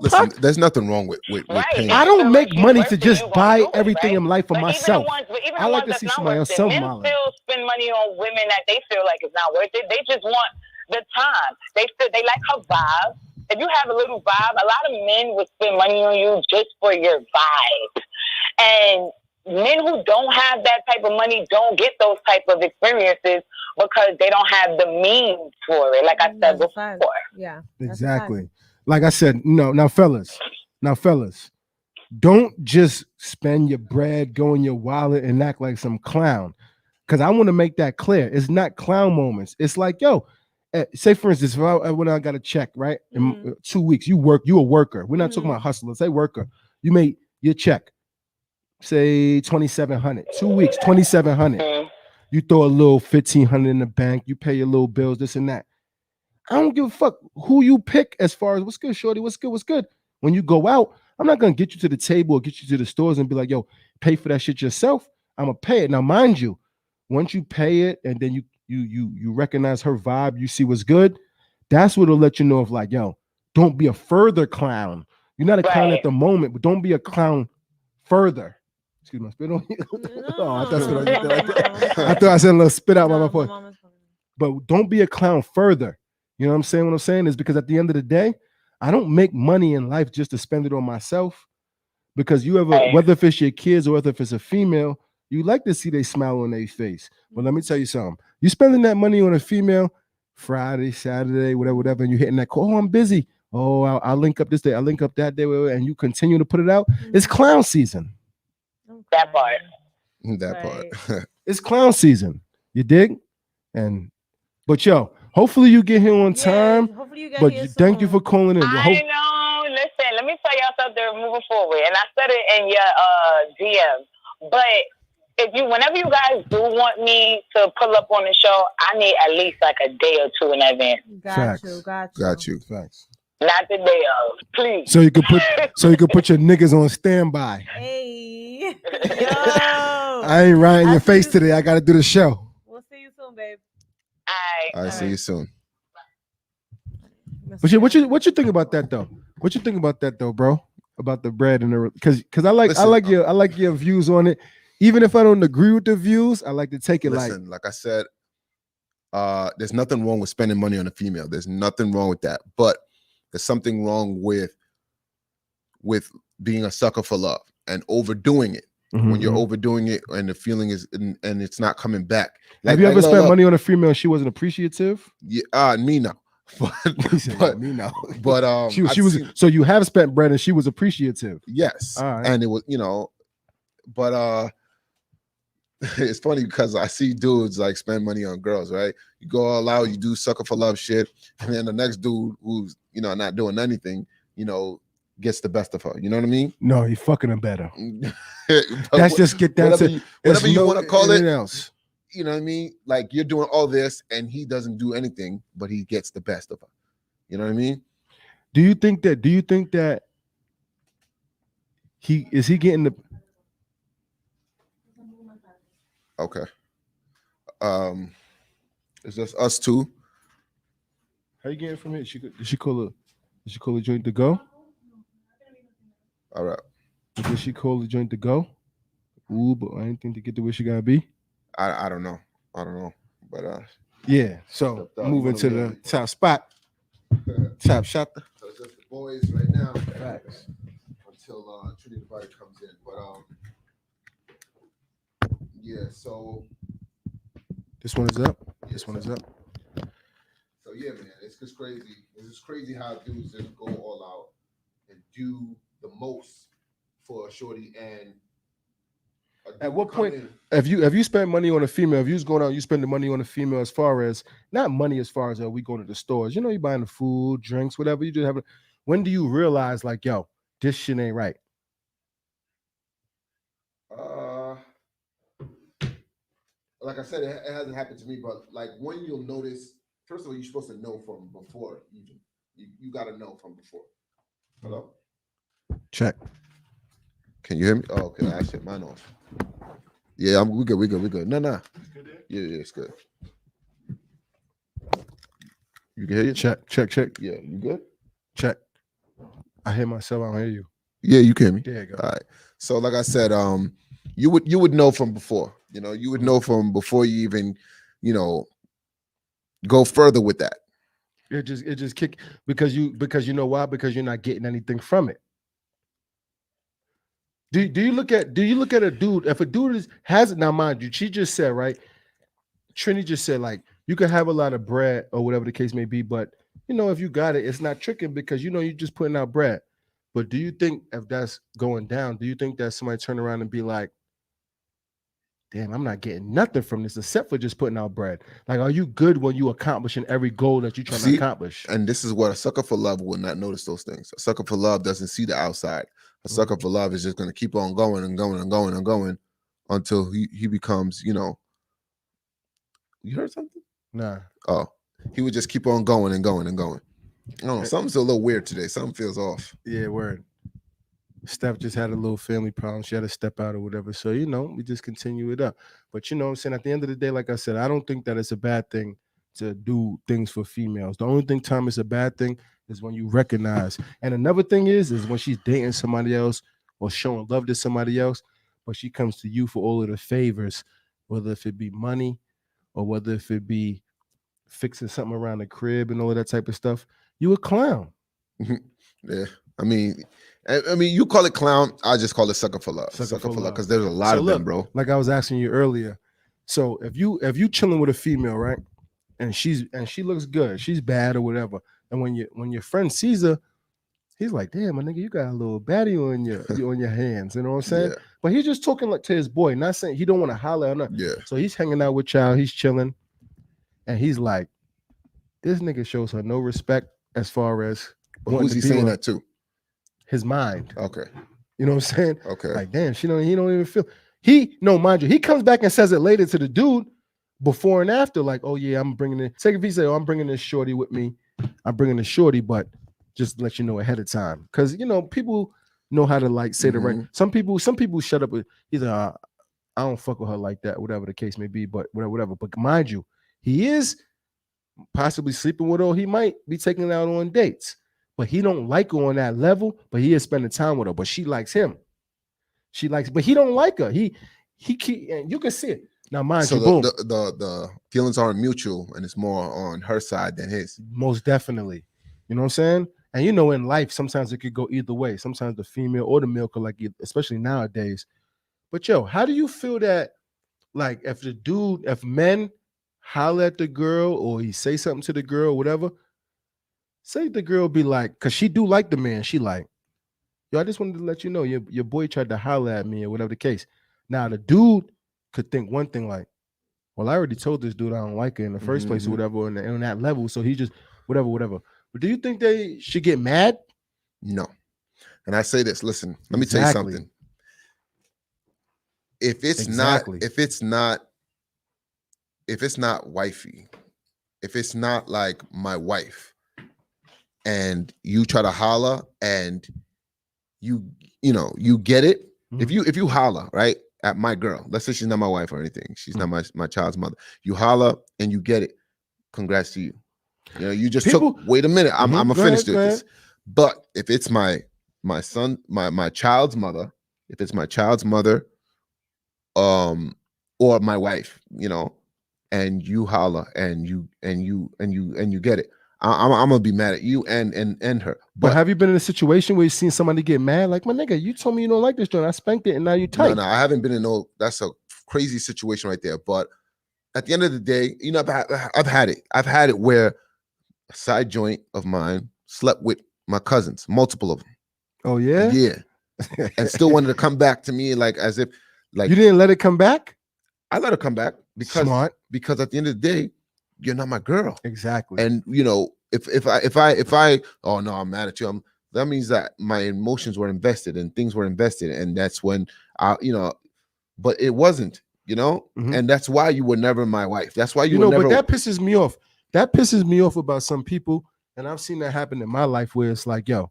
Listen, pocket. there's nothing wrong with Right. paying. I don't Feel make like she's money worth to it, just you gonna buy do it, everything right? in life for But myself. Even I the like ones to that's see not somebody worth else it, men self-modeling. still spend money on women that they feel like is not worth it. They just want the time. They like her vibe. If you have a little vibe, a lot of men would spend money on you just for your vibe. And men who don't have that type of money don't get those type of experiences because they don't have the means for it. Like I said That's a fact. before. Yeah. that's a fact. Exactly. Like I said, no, now fellas, don't just spend your bread, go in your wallet, and act like some clown. Because I want to make that clear. It's not clown moments. It's like, yo, say for instance, when I got a check, right? In 2 weeks, you a worker. We're not talking about hustler. Say worker. You made your check, say 2,700. 2 weeks, 2,700. You throw a little 1,500 in the bank. You pay your little bills, this and that. I don't give a fuck who you pick as far as what's good, shorty, what's good. When you go out, I'm not gonna get you to the table or get you to the stores and be like, yo, pay for that shit yourself. I'm gonna pay it. Now, mind you, once you pay it and then you recognize her vibe, you see what's good, that's what'll let you know if like, yo, don't be a further clown. You're not a clown at the moment, but don't be a clown further. Excuse me, spit on you. Oh, I thought I said a little spit out by my point. But don't be a clown further. You know what I'm saying? What I'm saying is because at the end of the day, I don't make money in life just to spend it on myself. Because you ever, whether if it's your kids or whether if it's a female, you like to see they smile on their face. But let me tell you something. You spending that money on a female Friday, Saturday, whatever, and you're hitting that call. Oh, I'm busy. Oh, I'll link up this day. I'll link up that day. And you continue to put it out. It's clown season. That part. That part. It's clown season. You dig? But yo, hopefully you get here on time. Hopefully you get But here thank you soon. for calling in. I know. Listen, let me tell y'all something moving forward. And I said it in your DM. But whenever you guys do want me to pull up on the show, I need at least like a day or two in advance. Got you. Facts. Not the day of, please. So you could put your niggas on standby. Hey. Yo. I ain't riding your face today. I gotta do the show. We'll see you soon, babe. I see you soon. But what you think about that though? What you think about that though, bro? About the bread and the because I like your views on it. Even if I don't agree with the views, I like to take it like I said, there's nothing wrong with spending money on a female. There's nothing wrong with that. But there's something wrong with being a sucker for love and overdoing it. When you're overdoing it and the feeling is and it's not coming back. Have you ever spent money on a female and she wasn't appreciative? Yeah, me no. But me no. But she was so you have spent bread and she was appreciative. Yes. All right. And it was, but it's funny because I see dudes like spend money on girls, right? You go all out, you do sucker for love shit, and then the next dude who's not doing anything, gets the best of her. You know what I mean? No, he fucking her better. But That's just get down whatever to you, whatever there's you no want to call it. anything else. You know what I mean? Like you're doing all this and he doesn't do anything, but he gets the best of her. You know what I mean? Do you think that he getting the Okay. It's just us two. how you getting from here? Did she call a joint to go? All right. Did she call the joint to go? Ooh, but I didn't think to get to where she gotta be. I don't know. But Yeah. So Stepped out, moving to wanna the be- top spot. Top shot. so it's just the boys right now Facts. until Trinity Body comes in. But yeah, so This one is up. This one is up. So yeah, man, it's just crazy. It's just crazy how dudes just go all out and do the most for a shorty. And a At dude what come point- in- If you spend money on a female, if you was going out, you spend the money on a female as far as not money as far as we going to the stores. You know, you buying the food, drinks, whatever. You just have. When do you realize like, yo, this shit ain't right? Like I said, it hasn't happened to me, but like when you'll notice, first of all, you're supposed to know from before. You got to know from before. Hello? Check. Can you hear me? Oh, okay. I shut mine off. Yeah, we good. We good. No. Yeah, it's good. You can hear you? Check. Yeah, you good? Check. I hear myself. I don't hear you. Yeah, you can hear me. There you go. All right. So like I said, you would know from before. You know, you would know from before you even, go further with that. It just kick because you know why? Because you're not getting anything from it. Do you look at a dude? If a dude has it now, mind you, she just said, right? Trini just said, like, you can have a lot of bread or whatever the case may be, but if you got it, it's not tricking because you're just putting out bread. But do you think if that's going down, do you think that somebody turn around and be like, damn, I'm not getting nothing from this except for just putting out bread? Like, are you good when you accomplishing every goal that you're trying to accomplish? And this is what a sucker for love will not notice those things. A sucker for love doesn't see the outside. A sucker for love is just going to keep on going and going and going and going until he becomes, you heard something? Nah. Oh, he would just keep on going and going and going. I don't know. Something's a little weird today. Something feels off. Yeah, word. Steph just had a little family problem. She had to step out or whatever. So, we just continue it up. But what I'm saying? At the end of the day, like I said, I don't think that it's a bad thing to do things for females. The only thing, Tom, is a bad thing is when you recognize. And another thing is when she's dating somebody else or showing love to somebody else, but she comes to you for all of the favors, whether if it be money or whether if it be fixing something around the crib and all of that type of stuff, you a clown. Yeah. I mean, you call it clown. I just call it sucker for love. Sucker for love. Because there's a lot of them, bro. Like I was asking you earlier. So if you chilling with a female, right? And she looks good, she's bad or whatever. And when your friend sees her, he's like, damn, my nigga, you got a little baddie on your hands. You know what I'm saying? Yeah. But he's just talking like to his boy, not saying he don't want to holler or nothing. Yeah. So he's hanging out with y'all, he's chilling, and he's like, this nigga shows her no respect as far as But wanting who's he to be saying with that to? his mind. Okay. You know what I'm saying? Okay. Like, damn, he don't even feel. Mind you, he comes back and says it later to the dude before and after, like, oh yeah, I'm bringing it. Second, if he say, oh, I'm bringing this shorty with me, I'm bringing this shorty, but just to let you know ahead of time, because people know how to like say the right. Some people shut up with either I don't fuck with her like that, whatever the case may be, but whatever. But mind you, he is possibly sleeping with her. Or he might be taking her out on dates, but he don't like her on that level. But he is spending time with her. But she likes him. But he don't like her. He and you can see it. Now, mind you, boom. The feelings aren't mutual, and it's more on her side than his. Most definitely. You know what I'm saying? And in life, sometimes it could go either way. Sometimes the female or the male could like it, especially nowadays. But how do you feel that, like, if men holler at the girl or he say something to the girl, whatever, say the girl be like, because she do like the man, she like, yo, I just wanted to let you know your boy tried to holler at me or whatever the case. Now the dude could think one thing like, well, I already told this dude I don't like her in the first place or whatever on that level, so he just whatever. But do you think they should get mad? No. And I say this, listen, let me tell Exactly. you something. If it's Exactly. not, if it's not wifey, if it's not like my wife, and you try to holler and you get it. If you holler, right, at my girl, let's say she's not my wife or anything, she's not my child's mother. You holler and you get it. Congrats to you. You know, you just took. Wait a minute, I'm gonna finish this. But if it's my son, my child's mother, if it's my child's mother, or my wife, you know, and you holler and you get it, I'm gonna be mad at you and her. But have you been in a situation where you've seen somebody get mad? Like, my nigga, you told me you don't like this joint. I spanked it and now you tight. No, I haven't been in no. That's a crazy situation right there. But at the end of the day, you know, I've had it. I've had it where a side joint of mine slept with my cousins, multiple of them. Oh yeah, yeah, and still wanted to come back to me like as if like you didn't let it come back. I let her come back because Smart. Because at the end of the day, you're not my girl. Exactly. And you know, if I oh no, I'm mad at you. That means that my emotions were invested and things were invested, and that's when but it wasn't, you know, and that's why you were never my wife. That's why you were never. But that pisses me off. That pisses me off about some people, and I've seen that happen in my life where it's like, yo,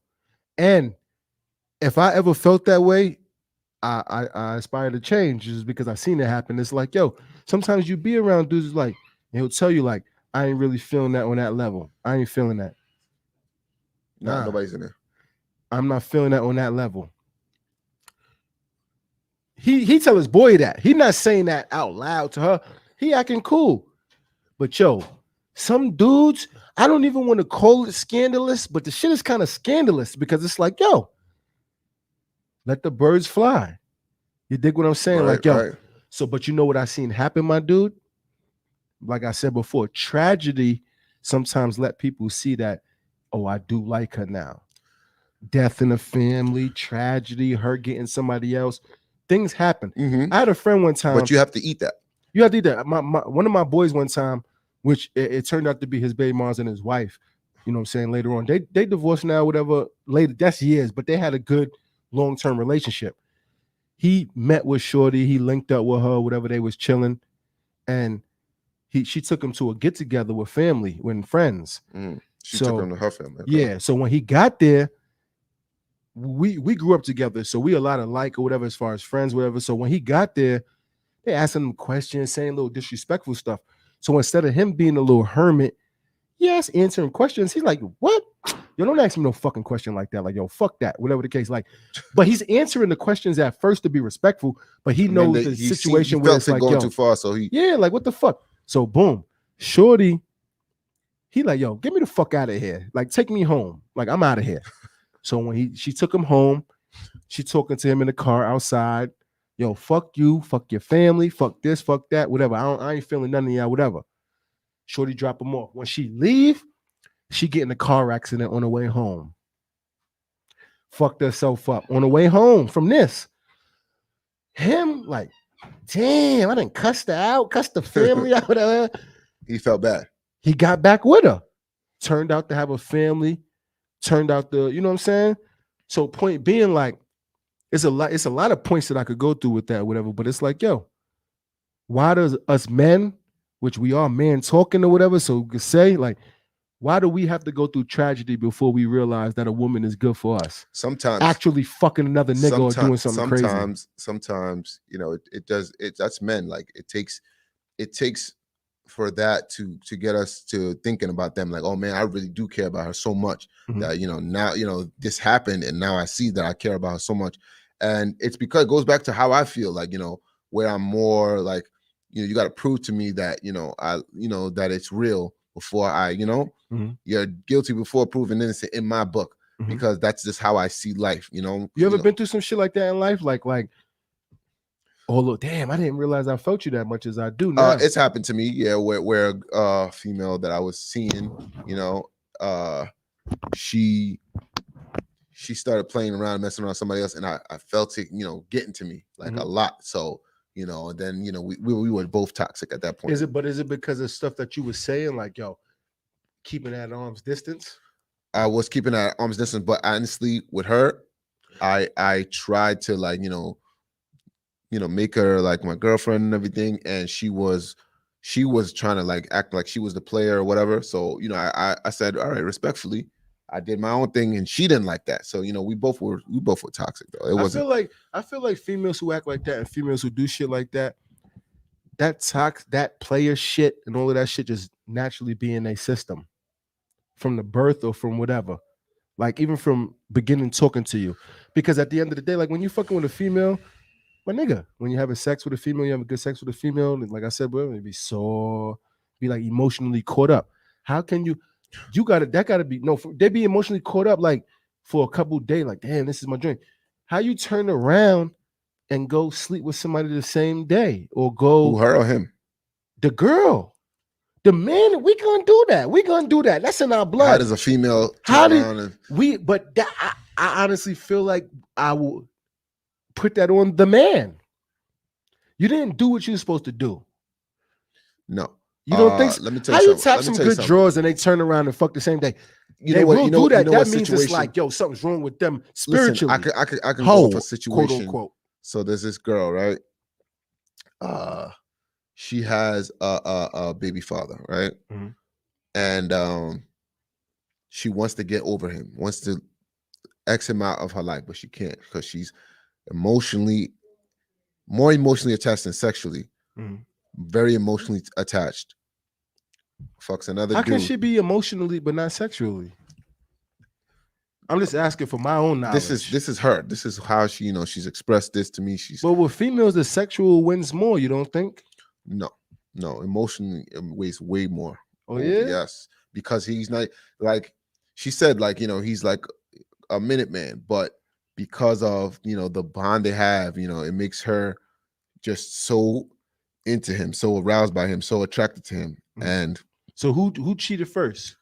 and if I ever felt that way, I aspire to change just because I've seen it happen. It's like, yo, sometimes you be around dudes like, and he'll tell you like, I ain't really feeling that on that level. I ain't feeling that. Nah, nobody's in there. I'm not feeling that on that level. He tell his boy that. He not saying that out loud to her. He acting cool. But yo, some dudes, I don't even want to call it scandalous, but the shit is kind of scandalous because it's like, yo, let the birds fly. You dig what I'm saying? Right, like, yo. right. So, but you know what I seen happen, my dude? Like I said before, tragedy sometimes let people see that, oh, I do like her now. Death in the family, tragedy, her getting somebody else. Things happen. I had a friend one time. But you have to eat that. You have to eat that. One of my boys one time, which it turned out to be his baby moms and his wife. You know what I'm saying? Later on, they divorced now, whatever. Later, that's years, but they had a good long-term relationship. He met with Shorty, he linked up with her, whatever, they was chilling, and she took him to a get-together with family, with friends. She took him to her family. Okay. Yeah. So when he got there, we grew up together, so we a lot alike or whatever as far as friends, whatever. So when he got there, they asking him questions, saying little disrespectful stuff. So instead of him being a little hermit, yes, answering questions, he's like, what? Yo, don't ask me no fucking question like that. Like, yo, fuck that, whatever the case. Like, but he's answering the questions at first to be respectful, but he knows the situation where it's like, going yo, too far, so like, what the fuck? So boom, Shorty, he like, yo, get me the fuck out of here. Like, take me home. Like, I'm out of here. So when she took him home, she talking to him in the car outside. Yo, fuck you, fuck your family, fuck this, fuck that, whatever. I ain't feeling none of y'all, whatever. Shorty drop him off. When she leave, she get in a car accident on the way home. Fucked herself up on the way home from this. Him like, damn, I didn't cuss her out, cuss the family out, whatever. He felt bad. He got back with her. Turned out to have a family. Turned out to, you know what I'm saying? So point being, like, it's a lot of points that I could go through with that, whatever. But it's like, yo, why does us men, which we are men talking or whatever, so we could say, like, why do we have to go through tragedy before we realize that a woman is good for us? Sometimes actually fucking another nigga or doing something crazy. Sometimes, you know, that's men. Like it takes for that to get us to thinking about them, like, oh man, I really do care about her so much that, you know, now, you know, this happened and now I see that I care about her so much. And it's because it goes back to how I feel, like, you know, where I'm more like, you know, you got to prove to me that, you know, that it's real before I, you know, you're guilty before proven innocent in my book, because that's just how I see life, you know. You ever been through some shit like that in life? Like, oh, look, damn, I didn't realize I felt you that much as I do now. It's happened to me, yeah, where a female that I was seeing, you know, she started playing around, messing around with somebody else, and I felt it, you know, getting to me like a lot. So, you know, and then, you know, we were both toxic at that point. Is it because of stuff that you were saying, like, yo, keeping at arm's distance? I was keeping at arm's distance, but honestly, with her, I tried to like make her like my girlfriend and everything, and she was trying to like act like she was the player or whatever. So I said, all right, respectfully, I did my own thing, and she didn't like that. So we both were toxic though. It wasn't. I feel like females who act like that and females who do shit like that, that player shit and all of that shit just naturally be in their system from the birth or from whatever. Like even from beginning talking to you. Because at the end of the day, like when you fucking with a female, my nigga, when you're having sex with a female, you have a good sex with a female, and like I said, bro, it be sore, be like emotionally caught up. How can you gotta be they be emotionally caught up like for a couple days, like damn, this is my dream. How you turn around and go sleep with somebody the same day or go Who, her or him? the girl, the man? We gonna do that. That's in our blood. How does a female How turn did around and we? But that, I honestly feel like I will put that on the man. You didn't do what you were supposed to do. no? You don't think so? Let me tell How you you something. tap Let me some tell you good something. drawers and they turn around and fuck the same day? You They know what? will You know, do that. you know That what means situation? it's like, yo, something's wrong with them Listen, spiritually. I can Ho, go off a quote situation. unquote. So there's this girl, right? She has a baby father, right? Mhm. And she wants to get over him, wants to X him out of her life, but she can't because she's more emotionally attached than sexually. Mhm. Very emotionally attached. Fucks another How dude. can she be emotionally but not sexually? I'm just asking for my own knowledge. This is her. This is how she, she's expressed this to me. She's But with females, the sexual wins more. You don't think? no, emotionally it weighs way more. Oh yeah. Yes, because he's not like she said, like he's like a minute man, but because of the bond they have, it makes her just so into him, so aroused by him, so attracted to him. Mhm. And So who cheated first?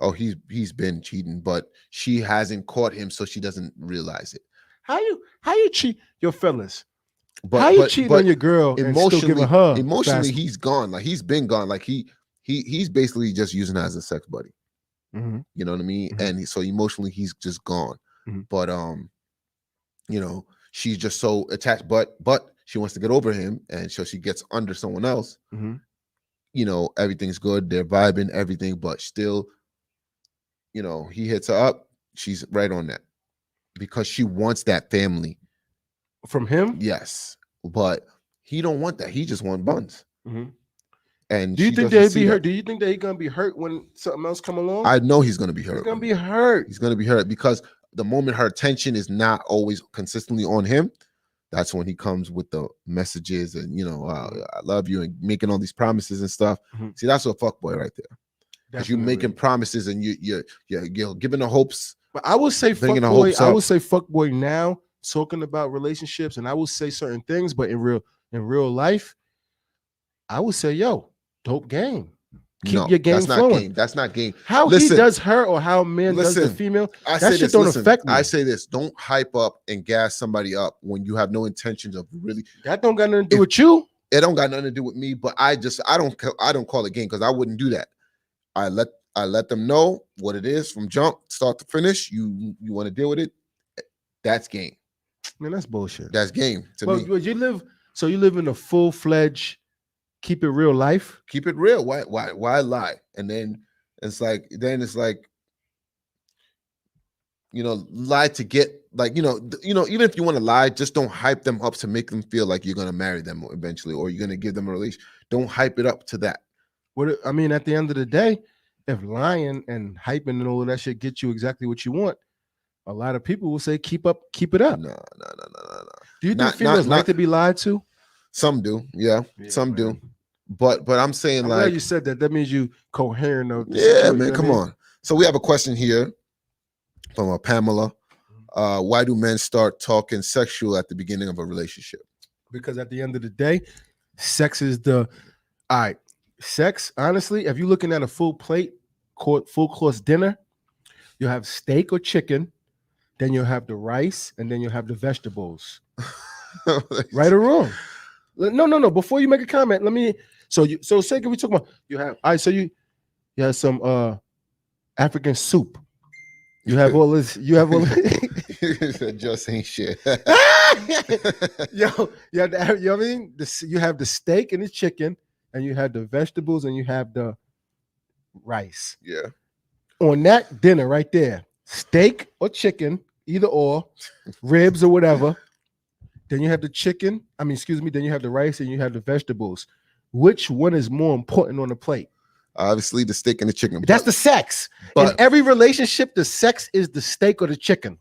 oh, he's been cheating, but she hasn't caught him, so she doesn't realize it. How you cheat your fellas? But How you cheating on your girl and still giving her emotionally, fast- he's gone. Like he's been gone. Like he's basically just using her as a sex buddy. Mhm. You know what I mean? Mhm. And so emotionally, he's just gone. Mhm. But she's just so attached. But she wants to get over him, and so she gets under someone else. Mhm. Everything's good. They're vibing, everything, but still, he hits her up. She's right on that because she wants that family. From him? Yes, but he don't want that. He just wants buns. Mhm. And Do you she think doesn't they'd see be that. hurt? Do you think that he's gonna be hurt when something else come along? I know he's gonna be hurt. He's gonna be hurt. He's gonna be hurt because the moment her attention is not always consistently on him, that's when he comes with the messages and I love you and making all these promises and stuff. Mhm. See, that's a fuckboy right there. Because you're Definitely. making promises and you're giving the hopes. But I would say Bringing the fuckboy. hopes I up. would say fuckboy now, talking about relationships, and I would say certain things, but in real life, I would say, yo, dope game. Keep No, your game that's not flowing. game. That's not game. How Listen, he does her or how a man does the listen, female, I that say shit this. don't Listen, affect me. I say this. Don't hype up and gas somebody up when you have no intentions of really. That don't got nothing to do If- with you. It don't got nothing to do with me. But I don't call it game because I wouldn't do that. I let them know what it is from jump, start to finish. You want to deal with it. That's game. Man, that's bullshit. That's game to Well, me. you live in a full-fledged, keep it real life. Keep it real. Why lie? And then it's like lie to get like even if you want to lie, just don't hype them up to make them feel like you're gonna marry them eventually or you're gonna give them a relation. Don't hype it up to that. I mean, at the end of the day, if lying and hyping and all of that shit get you exactly what you want, a lot of people will say keep it up. No. Do you think Not- females not- like to be lied to? Some do, yeah. Some do. man. But I'm saying I'm like, glad you said that. That means you coherent of the yeah, situation, man, you know come what I mean? on. So we have a question here from Pamela. Why do men start talking sexual at the beginning of a relationship? Because at the end of the day, sex is all right. Sex, honestly, if you're looking at a full plate, full course dinner, you'll have steak or chicken, then you'll have the rice, and then you'll have the vegetables. Right or wrong? No. Before you make a comment, let me. So say we talk about you have. All right, so you have some African soup. You have all this. You have all. Said just ain't shit. Yo, you have the, you know what I mean? You have the steak and the chicken, and you have the vegetables, and you have the rice. Yeah. On that dinner right there, steak or chicken, either or, ribs or whatever. Then you have the chicken. I mean, excuse me. Then you have the rice and you have the vegetables. Which one is more important on the plate? Obviously, the steak and the chicken. That's the sex. In but every relationship, the sex is the steak or the chicken,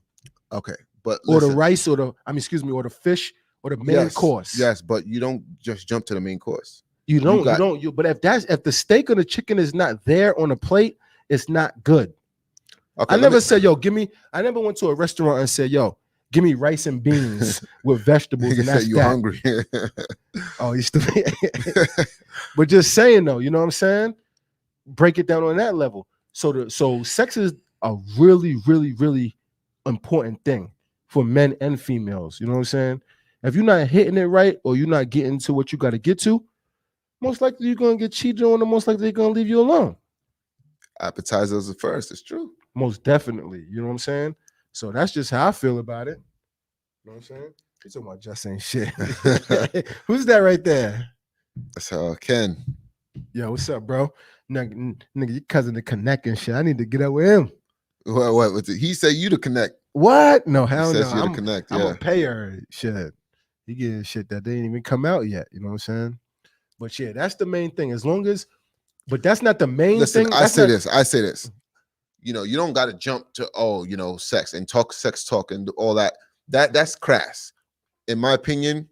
okay. But or the listen, rice, or the or the fish, or the main course. Yes, but you don't just jump to the main course. You don't. But if the steak or the chicken is not there on the plate, it's not good. Okay. I never said, yo, give me. I never went to a restaurant and said, yo, give me rice and beans with vegetables. And that's you that. hungry. Oh, you stupid. But just saying though, you know what I'm saying? Break it down on that level. So sex is a really, really, really important thing for men and females. You know what I'm saying? If you're not hitting it right, or you're not getting to what you got to get to, most likely you're gonna get cheated on, and most likely they're gonna leave you alone. Appetizers are first. It's true. Most definitely. You know what I'm saying? So that's just how I feel about it. You know what I'm saying? He's talking about just ain't shit. Who's that right there? That's Ken. Yo, what's up, bro? Nigga, your cousin to connect and shit. I need to get up with him. What? He said you to connect. What? No, He hell no. says you to connect. I'm Yeah. gonna pay her shit. He getting shit that they ain't even come out yet. You know what I'm saying? But yeah, that's the main thing. As long as, but that's not the main Listen, thing. I say this. You know, you don't got to jump to sex and sex talk and all that. That's crass. In my opinion,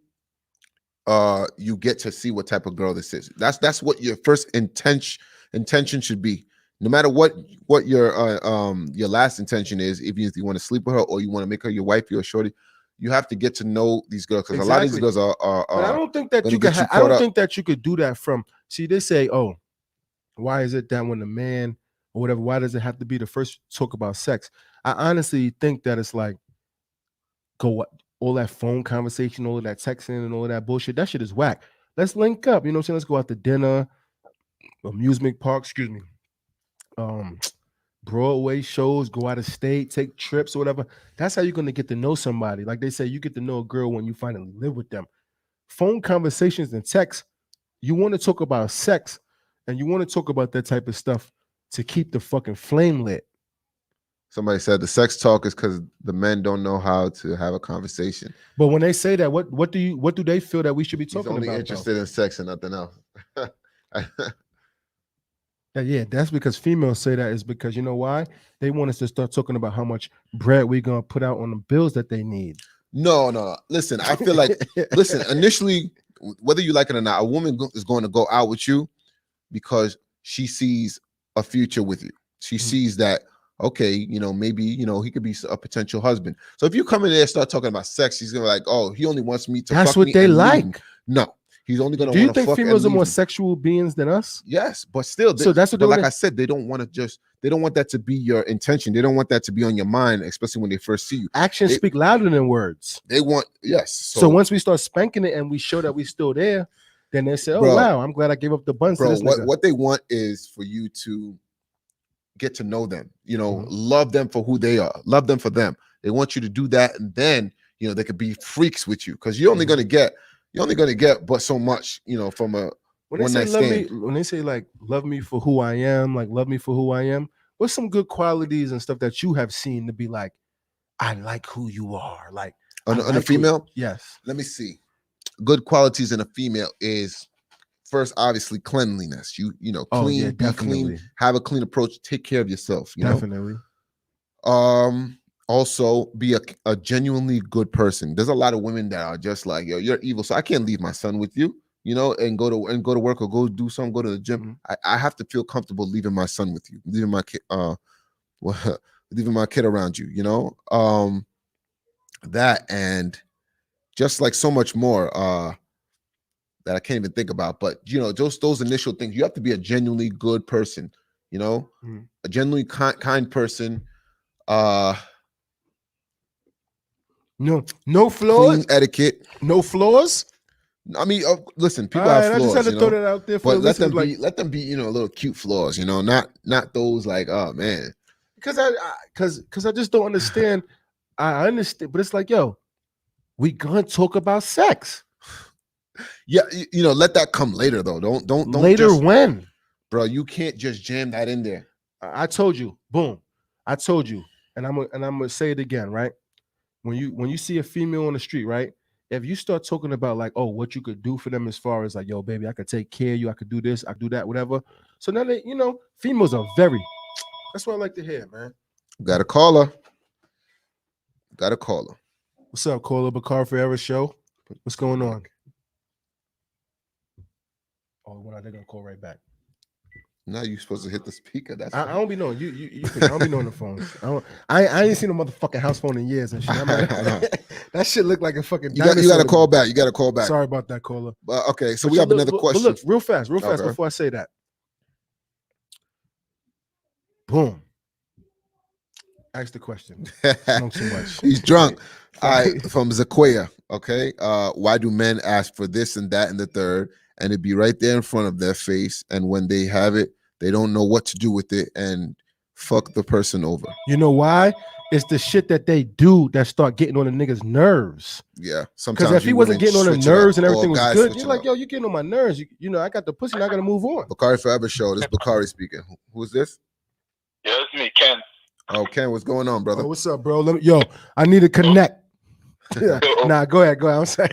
you get to see what type of girl this is. That's what your first intention should be. No matter what your last intention is, if you want to sleep with her or you want to make her your wife, your shorty, you have to get to know these girls, because a lot of these girls are But I don't think that gonna you get could. you I don't caught up. think that you could do that from. See, they say, "Oh, why is it that when the man or whatever, why does it have to be the first talk about sex?" I honestly think that it's like, all that phone conversation, all of that texting, and all of that bullshit. That shit is whack. Let's link up. You know what I'm saying? Let's go out to dinner, amusement park. Excuse me. Broadway shows, go out of state, take trips or whatever. That's how you're going to get to know somebody. Like they say, you get to know a girl when you finally live with them. Phone conversations and text, you want to talk about sex and you want to talk about that type of stuff to keep the fucking flame lit. Somebody said the sex talk is because the men don't know how to have a conversation. But when they say that, what do they feel that we should be He's talking only about? interested in sex and nothing else. Yeah, that's because females say that is because you know why? They want us to start talking about how much bread we're gonna put out on the bills that they need. No. Listen, I feel like initially, whether you like it or not, a woman is going to go out with you because she sees a future with you. She sees that, okay, maybe, he could be a potential husband. So if you come in there and start talking about sex, she's gonna be like, oh, he only wants me to That's fuck what me they and leave like. me. No, he's only gonna. Do you wanna think fuck females are and more leave me. sexual beings than us? Yes, but still, So that's what but they like wanna- I said, they don't want to they don't want that to be your intention. They don't want that to be on your mind, especially when they first see you. Actions speak louder than words. They want, yes. So once we start spanking it and we show that we still there, then they say, "Oh Bro, wow, I'm glad I gave up the buns." bro, to this nigga. what they want is for you to get to know them. Mhm. Love them for who they are. Love them for them. They want you to do that, and then they could be freaks with you, because you're only gonna get but so much, from a When they one say night love me, stand. when they say like love me for who I am, like love me for who I am, what's some good qualities and stuff that you have seen to be like, I like who you are, like On I a like who- female, Yes. let me see. Good qualities in a female is first, obviously, cleanliness. You clean, Oh, yeah, be clean, definitely. have a clean approach, take care of yourself. Definitely. Also be a genuinely good person. There's a lot of women that are just like, yo, you're evil, so I can't leave my son with you, and go to work or go do something, go to the gym. I have to feel comfortable leaving my son with you, leaving my kid, leaving my kid around you. That, and just like so much more that I can't even think about. But just those initial things. You have to be a genuinely good person. A genuinely kind person. No flaws. Clean etiquette. No flaws. I mean, listen, people All have right, flaws. I just had to throw that out there for But let them listeners, be, let them be, little cute flaws. Not those like, oh man. because I just don't understand. I understand, but it's like, yo, we gonna talk about sex. Yeah, you know, let that come later though. Don't Later just, when? bro. You can't just jam that in there. I told you, boom. I told you, and I'm gonna say it again, right? When you see a female on the street, right? If you start talking about like, oh, what you could do for them as far as like, yo, baby, I could take care of you, I could do this, I could do that, whatever. So now they, females are very. That's what I like to hear, man. Got a caller. Got a caller. What's up, Caller Bakar Forever Show? What's going on? Oh, well, they're gonna call right back. Now you're supposed to hit the speaker. That's I don't be knowing you. I don't be knowing the phones. I ain't seen a motherfucking house phone in years and shit. That shit look like a fucking. You got to call back. You got to call back. Sorry about that, caller. Okay, so But we have another look, question. But look, real fast Okay. before I say that. Boom. Ask the question. Smoke too much. He's drunk. All right, from Zaquia. Okay. Why do men ask for this and that and the third? And it'd be right there in front of their face. And when they have it, they don't know what to do with it and fuck the person over. You know why? It's the shit that they do that start getting on the niggas' nerves. Yeah. Sometimes Because if he wasn't getting on the switch it up, nerves and or everything was guys good, switch you're it like, up. yo, you're getting on my nerves. You know, I got the pussy and I gotta move on. Bakari Forever Show. This is Bakari speaking. Who's this? Yeah, it's me, Ken. Oh, Ken, what's going on, brother? Oh, what's up, bro? I need to connect. Nah, go ahead. I'm sorry.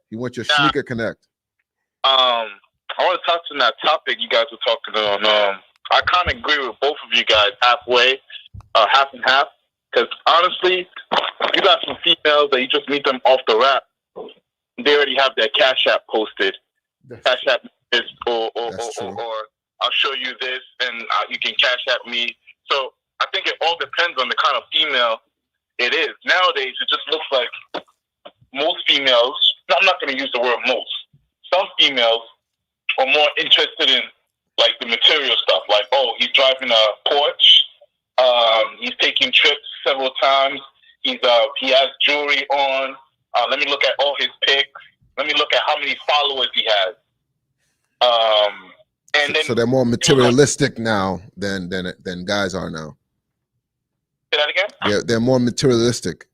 You want your sneaker connect? I want to touch on that topic you guys were talking on. I kind of agree with both of you guys halfway, half and half. Because honestly, you got some females that you just meet them off the rap. They already have their Cash App posted. Cash App is or I'll show you this and you can Cash App me. So I think it all depends on the kind of female it is. Nowadays, it just looks like most females. I'm not going to use the word most. Some females are more interested in like the material stuff, like, oh, he's driving a Porsche, he's taking trips several times, he has jewelry on. Let me look at all his pics. Let me look at how many followers he has. And then So they're more materialistic now than guys are now. say that again. They're more materialistic.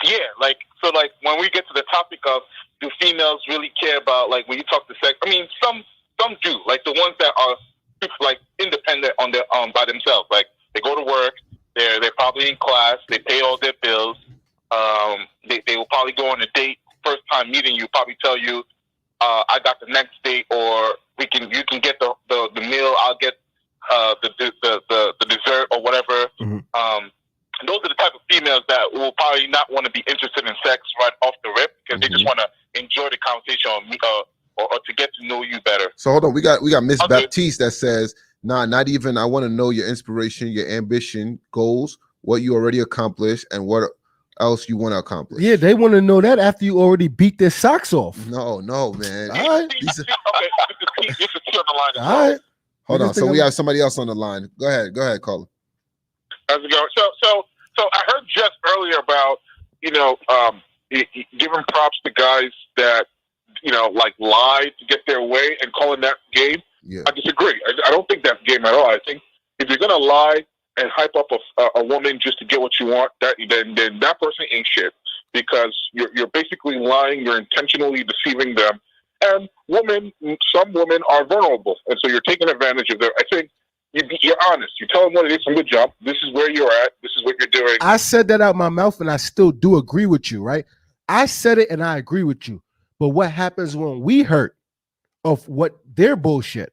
Yeah, like when we get to the topic of do females really care about like when you talk to sex? I mean, some do, like the ones that are like independent on their by themselves. Like they go to work, they're probably in class, they pay all their bills. They will probably go on a date. First time meeting you, probably tell you, I got the next date, or you can get the meal, I'll get the dessert or whatever. Mm-hmm. Those are the type of females that will probably not want to be interested in sex right off the rip because they just want to enjoy the conversation or to get to know you better. So hold on, we got Miss Okay. Baptiste that says, nah, not even. I want to know your inspiration, your ambition, goals, what you already accomplished, and what else you want to accomplish. Yeah, they want to know that after you already beat their socks off. No, man. All right. Okay, this is T on the line as All well. right. Hold You on. just So think we I'm- have somebody else on the line. Go ahead, caller. How's it going? So I heard just earlier about, giving props to guys that, like lie to get their way and calling that game. Yeah. I disagree. I don't think that's game at all. I think if you're going to lie and hype up a woman just to get what you want, then that person ain't shit because you're basically lying. You're intentionally deceiving them. And some women are vulnerable. And so you're taking advantage of them. I think you're honest. You tell them what it is from the jump. This is where you're at. This is what you're doing. I said that out my mouth, and I still do agree with you, right? I said it, and I agree with you. But what happens when we hurt of what their bullshit?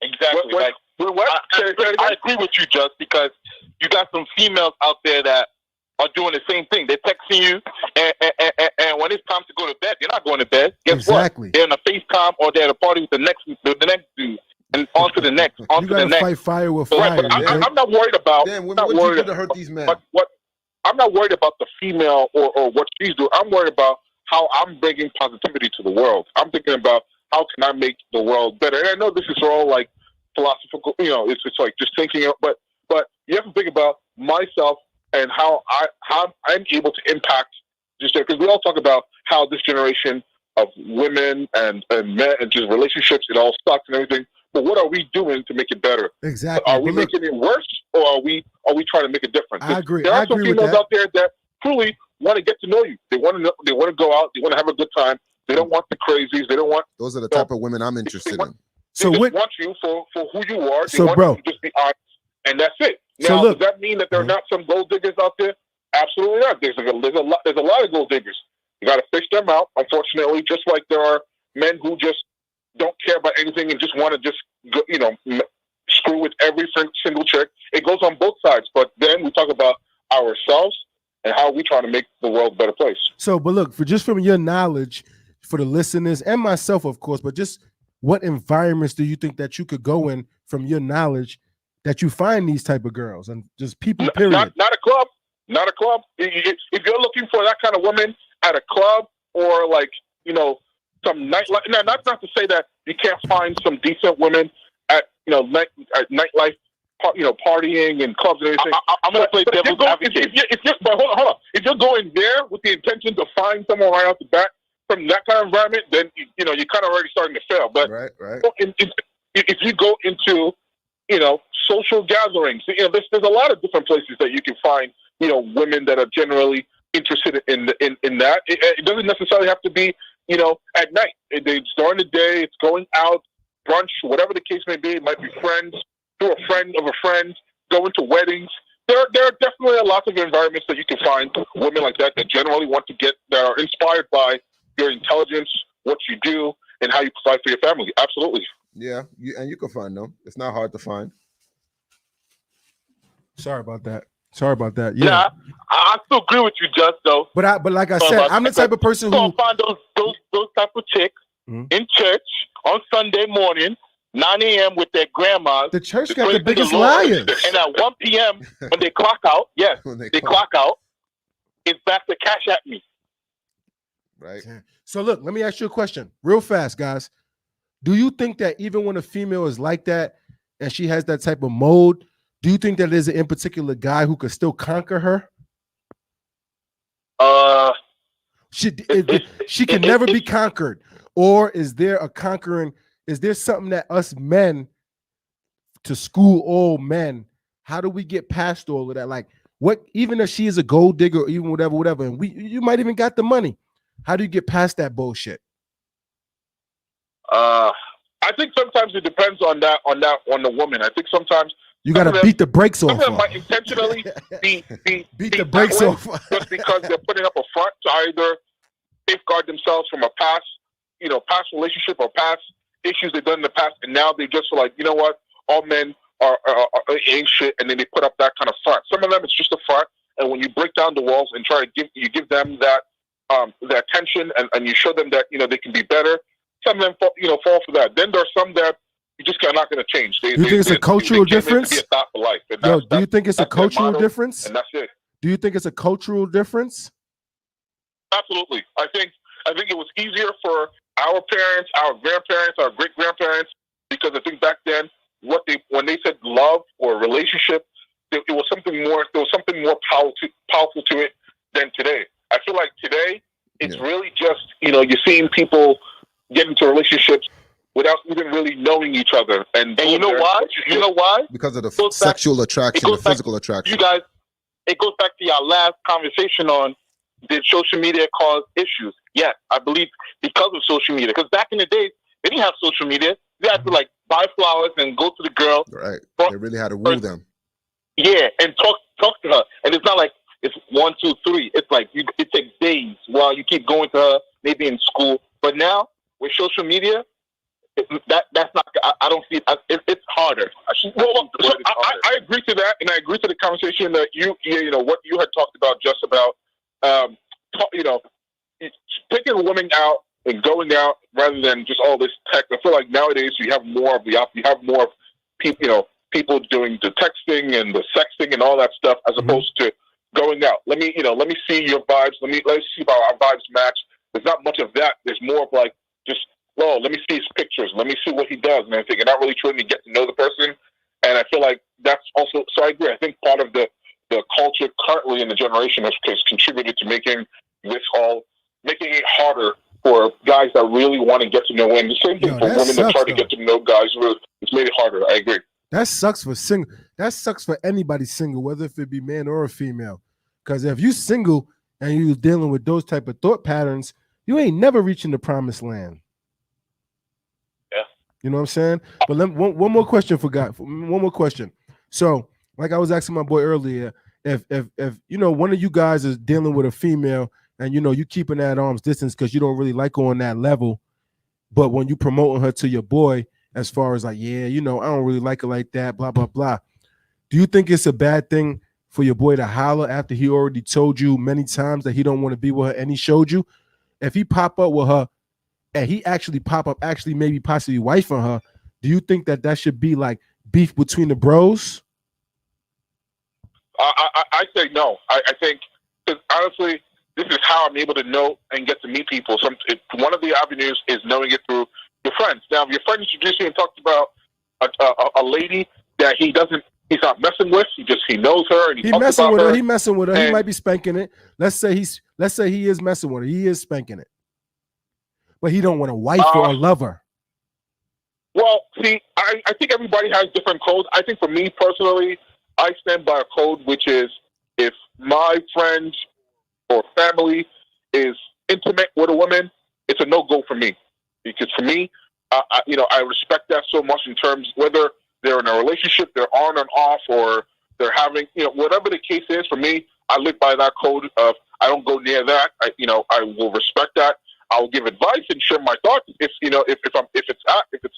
Exactly. I agree with you, Just, because you got some females out there that are doing the same thing. They're texting you, and when it's time to go to bed, they're not going to bed. Guess Exactly. what? They're in a FaceTime or they're at a party with the next dude, and on to the next, on You to the gotta next. fight fire with Right, fire. but man. I'm not worried about. Damn, I'm not what you worried do to hurt these men? What I'm not worried about the female or what she's doing. I'm worried about how I'm bringing positivity to the world. I'm thinking about how can I make the world better. And I know this is all like philosophical, it's like just thinking, but you have to think about myself and how I'm able to impact just because we all talk about how this generation of women and men and just relationships, it all sucks and everything. but what are we doing to make it better? Exactly. Are we But look, making it worse, or are we trying to make a difference? I agree. There I are some agree with females that. out there that truly want to get to know you. They want to know, they want to go out. They want to have a good time. They don't want the crazies. They don't want. Those are the type of women I'm interested in. They So just what? want you for who you are. They So, want bro. you to just be honest, and that's it. So Now, look. does that mean that there are Mhm. not some gold diggers out there? Absolutely not. There's a lot of gold diggers. You got to fish them out. Unfortunately, just like there are men who just don't care about anything and just want to just go, screw with every single chick. It goes on both sides. But then we talk about ourselves and how we try to make the world a better place. So, but look, from your knowledge, for the listeners and myself, of course, but just what environments do you think that you could go in from your knowledge that you find these type of girls and just people? Period. Not a club. Not a club. If you're looking for that kind of woman at a club or some nightlife, not to say that you can't find some decent women at nightlife, partying and clubs and everything. I'm going to play devil's advocate. But hold on. If you're going there with the intention to find someone right off the bat from that kind of environment, then you're kind of already starting to fail. But Right. if you go into social gatherings, there's a lot of different places that you can find women that are generally interested in that. It doesn't necessarily have to be at night. It's during the day. It's going out, brunch, whatever the case may be. It might be friends, through a friend of a friend, going to weddings. There are definitely a lot of environments that you can find women like that generally want to that are inspired by your intelligence, what you do, and how you provide for your family. Absolutely. Yeah, you can find them. It's not hard to find. Sorry about that. Yeah. Yeah, I still agree with you, Just though. But like I said, I'm the type of person You're who gonna find those type of chicks Mhm. in church on Sunday morning, 9 a.m. with their grandmas. the church to got praise the biggest Lord. liars. And at 1 p.m. when they clock out, yes, When they they clock. clock out. It's back to cash at me. Right. So look, let me ask you a question real fast, guys. Do you think that even when a female is like that and she has that type of mode, do you think that there's an in particular guy who could still conquer her? She can never be conquered. Or is there a conquering? Is there something that us men to school all men? How do we get past all of that? Like, what? Even if she is a gold digger, or even whatever, and you might even got the money. How do you get past that bullshit? I think sometimes it depends on the woman. I think sometimes You got to beat the brakes off. some of them her. might intentionally be Beat the that brakes way off. just because they're putting up a front to either safeguard themselves from a past relationship or past issues they've done in the past, and now they just like, you know what, all men are ain't shit, and then they put up that kind of front. Some of them it's just a front, and when you break down the walls and try to give them that attention and you show them that they can be better. Some of them fall for that. Then there are some that you just are not going to change. You think it's a cultural difference? Be a thought for life. And Yo, do you think it's a that's their cultural motto, difference? and that's it. Do you think it's a cultural difference? Absolutely. I think it was easier for our parents, our grandparents, our great grandparents, because I think back then when they said love or relationship, it was something more. There was something more powerful to it than today. I feel like today it's really just you're seeing people get into relationships without even really knowing each other. And you know why? You know why? Because of the goes back- sexual attraction, the goes back- physical attraction. You guys, it goes back to your last conversation on did social media cause issues? Yes, I believe because of social media. Because back in the days, they didn't have social media. They had to buy flowers and go to the girl. Right. They really had to woo them. Yeah, and talk to her. And it's not like it's 1, 2, 3. It's like it takes days while you keep going to her, maybe in school. But now with social media, that's not. I don't see it. It's harder. I agree to that, and I agree to the conversation that what you had talked about, just about picking a woman out and going out rather than just all this text. I feel like nowadays you have more of people doing the texting and the sexting and all that stuff as opposed to going out. Let me see your vibes. Let's see how our vibes match. There's not much of that. There's more of let me see his pictures. Let me see what he does and everything. You're not really trying to get to know the person. And I feel like that's also, so I agree. I think part of the culture currently in the generation has contributed to making it harder for guys that really want to get to know women. The same thing for women that try to get to know guys. It's just made it harder. I agree. That sucks for single. That sucks for anybody single, whether if it be man or a female. Because if you single and you dealing with those type of thought patterns, you ain't never reaching the promised land. Yeah. You know what I'm saying? But one more question one more question. So, like I was asking my boy earlier, if you know one of you guys is dealing with a female and you know you keeping that arm's distance because you don't really like her on that level, but when you promoting her to your boy, as far as like, yeah, you know, I don't really like her like that, blah, blah, blah. Do you think it's a bad thing for your boy to holler after he already told you many times that he don't want to be with her and he showed you? If he pop up with her and he actually pop up, actually maybe possibly wifing her, do you think that should be like beef between the bros? I say no. I think, because honestly, this is how I'm able to know and get to meet people. One of the avenues is knowing it through your friends. Now, if your friend introduced you and talked about a lady that he's not messing with, he knows her and he talks messing about with her. He messing with her. And he might be spanking it. Let's say he is messing with her. He is spanking it, but he don't want a wife or a lover. Well, see, I think everybody has different codes. I think for me personally, I stand by a code, which is if my friend or family is intimate with a woman, it's a no-go for me. Because for me, I respect that so much in terms whether they're in a relationship, they're on and off, or they're having, whatever the case is. For me, I live by that code of I don't go near that. I will respect that. I will give advice and share my thoughts if it's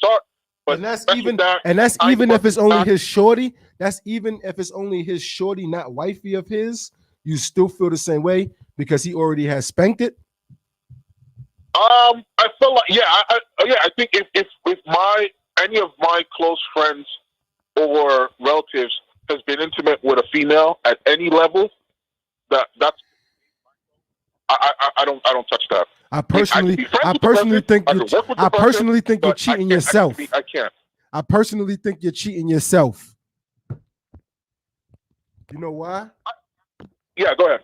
not. But that's even if it's only his shorty. That's even if it's only his shorty, not wifey of his. You still feel the same way because he already has spanked it. I feel like I think if any of my close friends or relatives has been intimate with a female at any level, I don't touch that. I personally think you're cheating yourself. I can't. I personally think you're cheating yourself. You know why? Yeah, go ahead.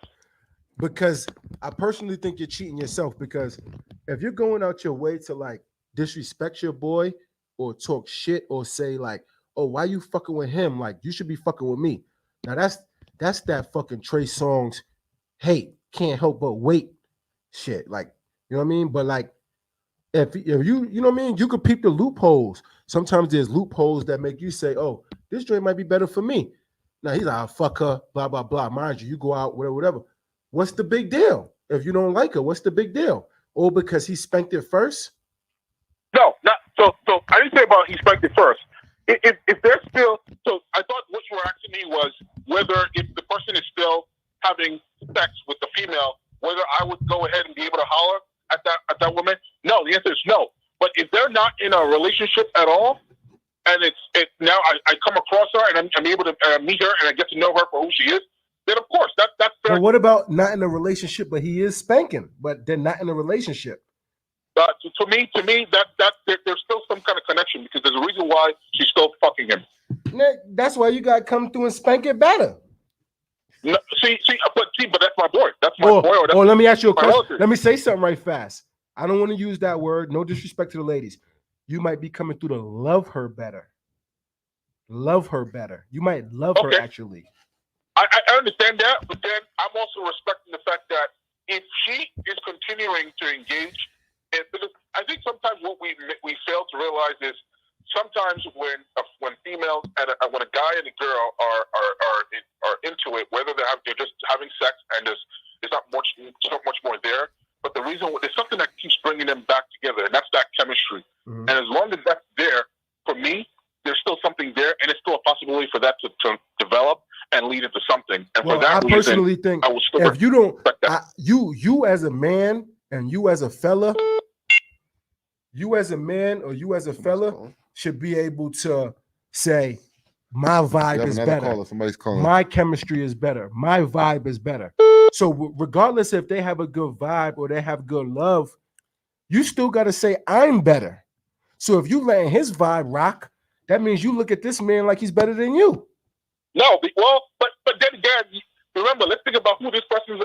Because I personally think you're cheating yourself, because if you're going out your way to like disrespect your boy or talk shit or say like, oh, why you fucking with him? Like, you should be fucking with me. Now that's that fucking Trey Songz hate, can't help but wait shit. Like, you know what I mean? But like, if you know what I mean, you could peep the loopholes. Sometimes there's loopholes that make you say, oh, this joint might be better for me. Now he's like, oh, fuck her, blah, blah, blah. Mind you go out, whatever. What's the big deal? If you don't like her, what's the big deal? Or because he spanked it first? No, not so. So I didn't say about he spanked it first. If they're still, so I thought what you were asking me was whether if the person is still having sex with the female, whether I would go ahead and be able to holler at that woman. No, the answer is no. But if they're not in a relationship at all, and now I come across her and I'm able to meet her and I get to know her for who she is, then of course that's fair. But what about not in a relationship, but he is spanking, but they're not in a relationship? To me, that there's still some kind of connection because there's a reason why she's still fucking him. That's why you gotta come through and spank it better. No, but that's my boy. That's my boy. Oh, let me ask you a question. Let me say something right fast. I don't want to use that word. No disrespect to the ladies. You might be coming through to love her better. Love her better. You might love her actually. I understand that, but then I'm also respecting the fact that if she is continuing to engage, because I think sometimes what we fail to realize is sometimes when females and when a guy and a girl are into it, whether they're just having sex and there's not much more there, but the reason there's something that keeps bringing them back together, and that's that chemistry. Mm-hmm. And as long as that's there, for me, there's still something there, and it's still a possibility for that to develop and lead into something. And for that I personally think if you don't, you as a man and you as a fella, you as a man or you as a fella should be able to say, my vibe is better. Somebody's calling. My chemistry is better. My vibe is better. So regardless if they have a good vibe or they have good love, you still got to say, I'm better. So if you letting his vibe rock, that means you look at this man like he's better than you. No, well, but then again, remember, let's think about who this person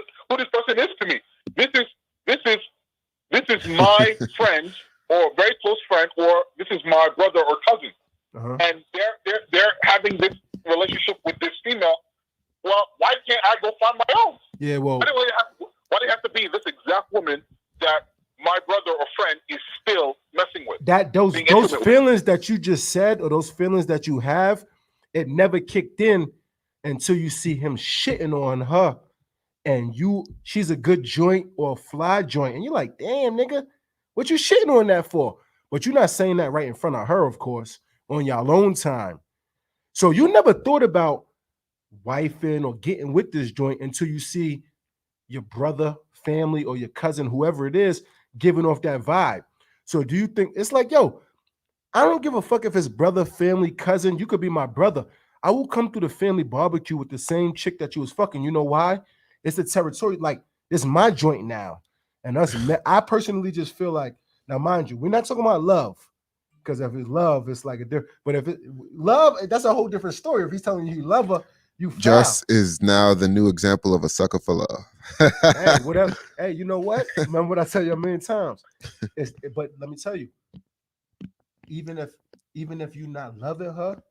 is to me. This is my friend or very close friend, or this is my brother or cousin. Uh-huh. Yeah, well, Why do you have to be this exact woman that my brother or friend is still messing with? that those Being those intimate with. feelings that you just said, or those feelings that you have, it never kicked in until you see him shitting on her, and she's a good joint or a fly joint, and you're like, damn, nigga, what you shitting on that for? But you're not saying that right in front of her, of course, on your own time. So you never thought about wifing or getting with this joint until you see your brother, family, or your cousin, whoever it is, giving off that vibe. So do you think it's like, yo, I don't give a fuck if it's brother, family, cousin. You could be my brother. I will come through the family barbecue with the same chick that you was fucking. You know why? It's the territory. Like, it's my joint now. And I personally just feel like, now mind you, we're not talking about love. Because if it's love, it's like a different. But if it love, that's a whole different story. If he's telling you love her, you foul. Just is now the new example of a sucker for love. Hey, whatever. Hey, you know what? Remember what I tell you a million times. But let me tell you, even if you're not loving her,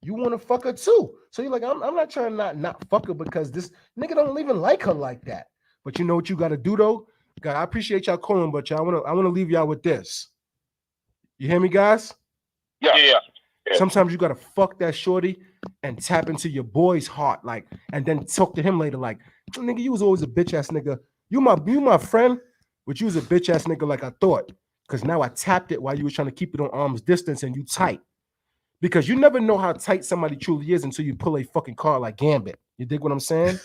you want to fuck her too. So you're like, I'm not trying to not fuck her because this nigga don't even like her like that. But you know what you got to do though? God, I appreciate y'all calling, but I want to leave y'all with this. You hear me, guys? Yeah. Sometimes you gotta fuck that shorty and tap into your boy's heart, like, and then talk to him later, like, nigga, you was always a bitch ass nigga. You my friend, but you was a bitch ass nigga like I thought. Because now I tapped it while you was trying to keep it on arm's distance and you tight. Because you never know how tight somebody truly is until you pull a fucking card like Gambit. You dig what I'm saying?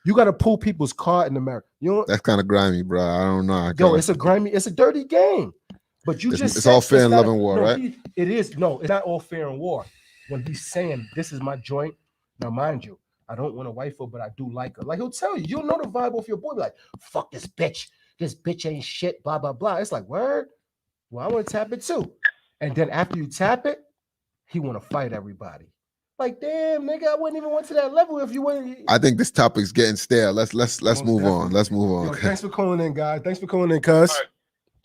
You gotta pull people's card in America. You know, That's kind of grimy, bro. I don't know. it's a dirty game. But it's all fair in love and war, right? It is. No, it's not all fair in war. When he's saying, this is my joint, now mind you, I don't want to wife her, but I do like her. Like, he'll tell you, you'll know the vibe of your boy. Like, fuck this bitch. This bitch ain't shit, blah, blah, blah. It's like, word? Well, I want to tap it too. And then after you tap it, he want to fight everybody. Like, damn, nigga, I wouldn't even went to that level if you wouldn't. I think this topic's getting stale. Let's move definitely. on. Let's move on. Yo, thanks for calling in, guys. Thanks for calling in, cuz.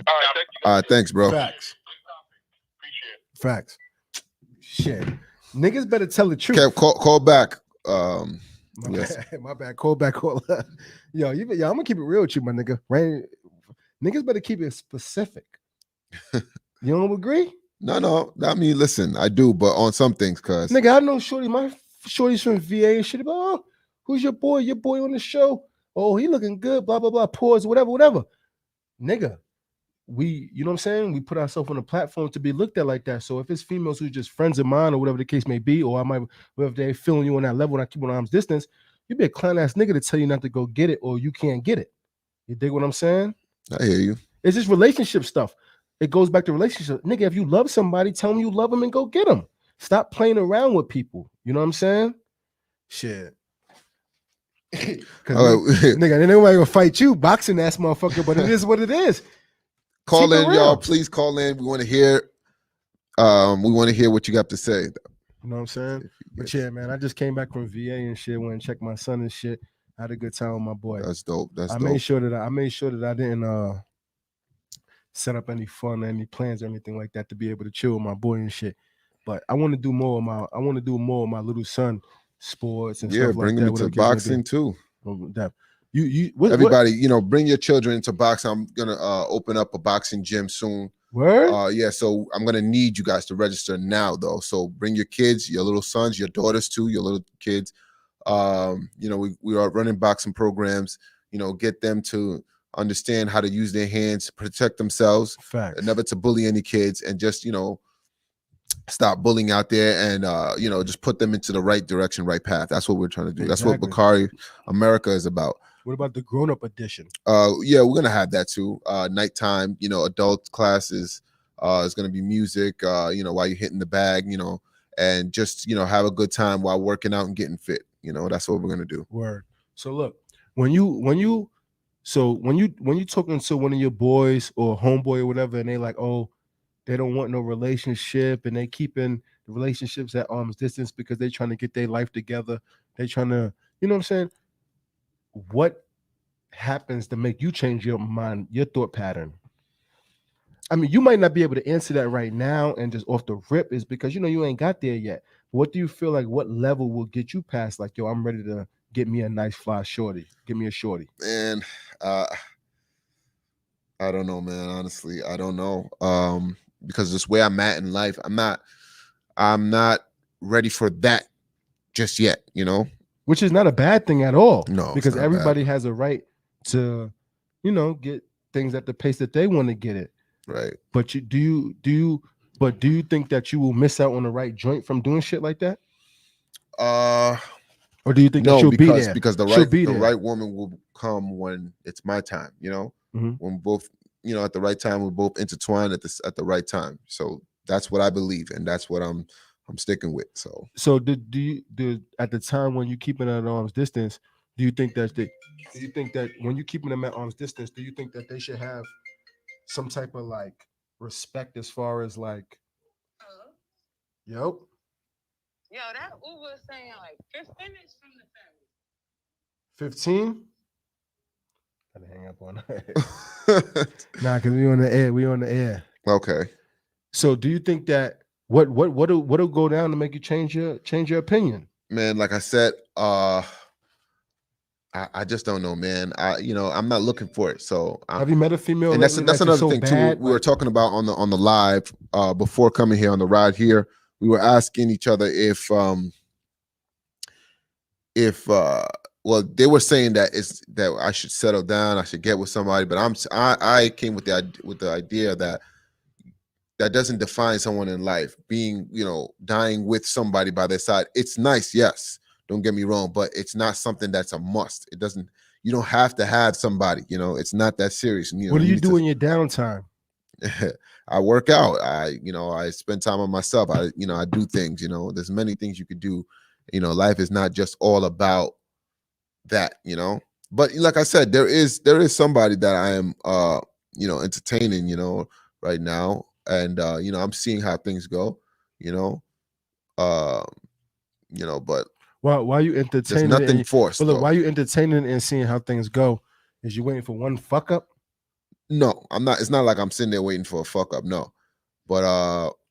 All right, thank you. All right, thanks, bro. Facts. Appreciate it. Facts. Shit. Niggas better tell the truth. Okay, call back. My Yes. bad. My bad. Call back. Yo, I'm gonna keep it real with you, my nigga. Right? Niggas better keep it specific. You don't agree? No. I mean, listen, I do, but on some things, cuz. Nigga, I know shorty. My shorty's from VA and shit. Oh, who's your boy? Your boy on the show? Oh, he looking good. Blah blah blah. Pause. Whatever. Nigga, you know what I'm saying? We put ourselves on a platform to be looked at like that. So if it's females who's just friends of mine or whatever the case may be, or if they're feeling you on that level and I keep on arm's distance, you be a clown ass nigga to tell you not to go get it or you can't get it. You dig what I'm saying? I hear you. It's just relationship stuff. It goes back to relationship. Nigga, if you love somebody, tell them you love them and go get them. Stop playing around with people. You know what I'm saying? Shit. Nigga, then nobody gonna fight you, boxing ass motherfucker, but it is what it is. Call Keep it in, real. y'all. Please call in. We want to hear. We want to hear what you got to say. You know what I'm saying? But yeah, man, I just came back from VA and shit. Went and checked my son and shit. I had a good time with my boy. That's dope. I made sure that I didn't set up any fun, any plans or anything like that to be able to chill with my boy and shit. But I want to do more of my little son sports and stuff bring like him that. into boxing too. Everybody, bring your children into boxing. I'm gonna open up a boxing gym soon. Word? So I'm gonna need you guys to register now, though. So bring your kids, your little sons, your daughters too, your little kids. We are running boxing programs. Get them to understand how to use their hands, protect themselves, Facts. never to bully any kids, and just stop bullying out there and just put them into the right direction, right path. That's what we're trying to do. Exactly. That's what Bakari America is about. What about the grown-up edition? We're gonna have that too. Nighttime, adult classes. It's gonna be music. While you're hitting the bag, and just have a good time while working out and getting fit. That's what we're gonna do. Word. So look, when you talking to one of your boys or homeboy or whatever, and they like, oh, they don't want no relationship, and they keeping the relationships at arm's distance because they trying to get their life together. They trying to, you know what I'm saying? What happens to make you change your mind, your thought pattern? I mean, you might not be able to answer that right now and just off the rip is because you ain't got there yet. What do you feel like? What level will get you past? Like, yo, I'm ready to get me a nice fly shorty. Get me a shorty. And I don't know, man. Honestly, I don't know. Because this way I'm at in life, I'm not ready for that just yet, you know? Which is not a bad thing at all. No, it's because not bad. everybody has a right to, get things at the pace that they want to get it. Right. But do you think that you will miss out on the right joint from doing shit like that? Or do you think that No, she'll be because there? because the She'll right be the there. right woman will come when it's my time, you know? Mhm. When both, at the right time, we're both intertwined at the right time. So that's what I believe, and that's what I'm sticking with. So do you at the time when you keeping it at arm's distance, do you think that when you keeping them at arm's distance, do you think that they should have some type of like respect as far as like, Yo, that Uber is saying like 15 minutes from the ferry. 15? Gotta hang up on her. Nah, because we on the air. Okay. So do you think that what'll go down to make you change your opinion? Man, like I said, I just don't know, man. I'm not looking for it. So Have you met a female? and that's lately another so thing bad? too. We were talking about on the live before coming here on the ride here. We were asking each other if well, they were saying that I should settle down, I should get with somebody, but I came with the idea that doesn't define someone in life. Being, dying with somebody by their side, it's nice, yes, don't get me wrong, but it's not something that's a must. You don't have to have somebody, it's not that serious. What do you do in your downtime? I work out. I spend time on myself. I do things. There's many things you could do. Life is not just all about that. But like I said, there is somebody that I am entertaining. Right now, and I'm seeing how things go. But Why you there's entertaining? nothing forced. But look, though. why you entertaining and seeing how things go? Is you waiting for one fuck up? No, I'm not. It's not like I'm sitting there waiting for a fuck up. No, but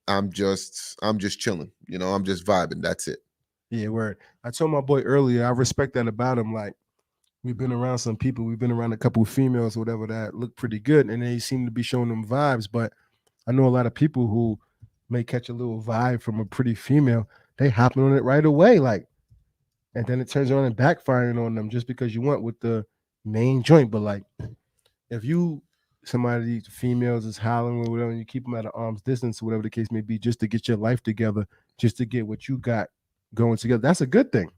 I'm just chilling. I'm just vibing. That's it. Yeah, word. I told my boy earlier, I respect that about him. Like, we've been around some people, we've been around a couple of females, or whatever, that look pretty good, and they seem to be showing them vibes. But I know a lot of people who may catch a little vibe from a pretty female, they hopping on it right away, like, and then it turns around and backfiring on them just because you went with the main joint. But like, if somebody, females is hollering or whatever, and you keep them at an arm's distance or whatever the case may be, just to get your life together, just to get what you got going together, that's a good thing.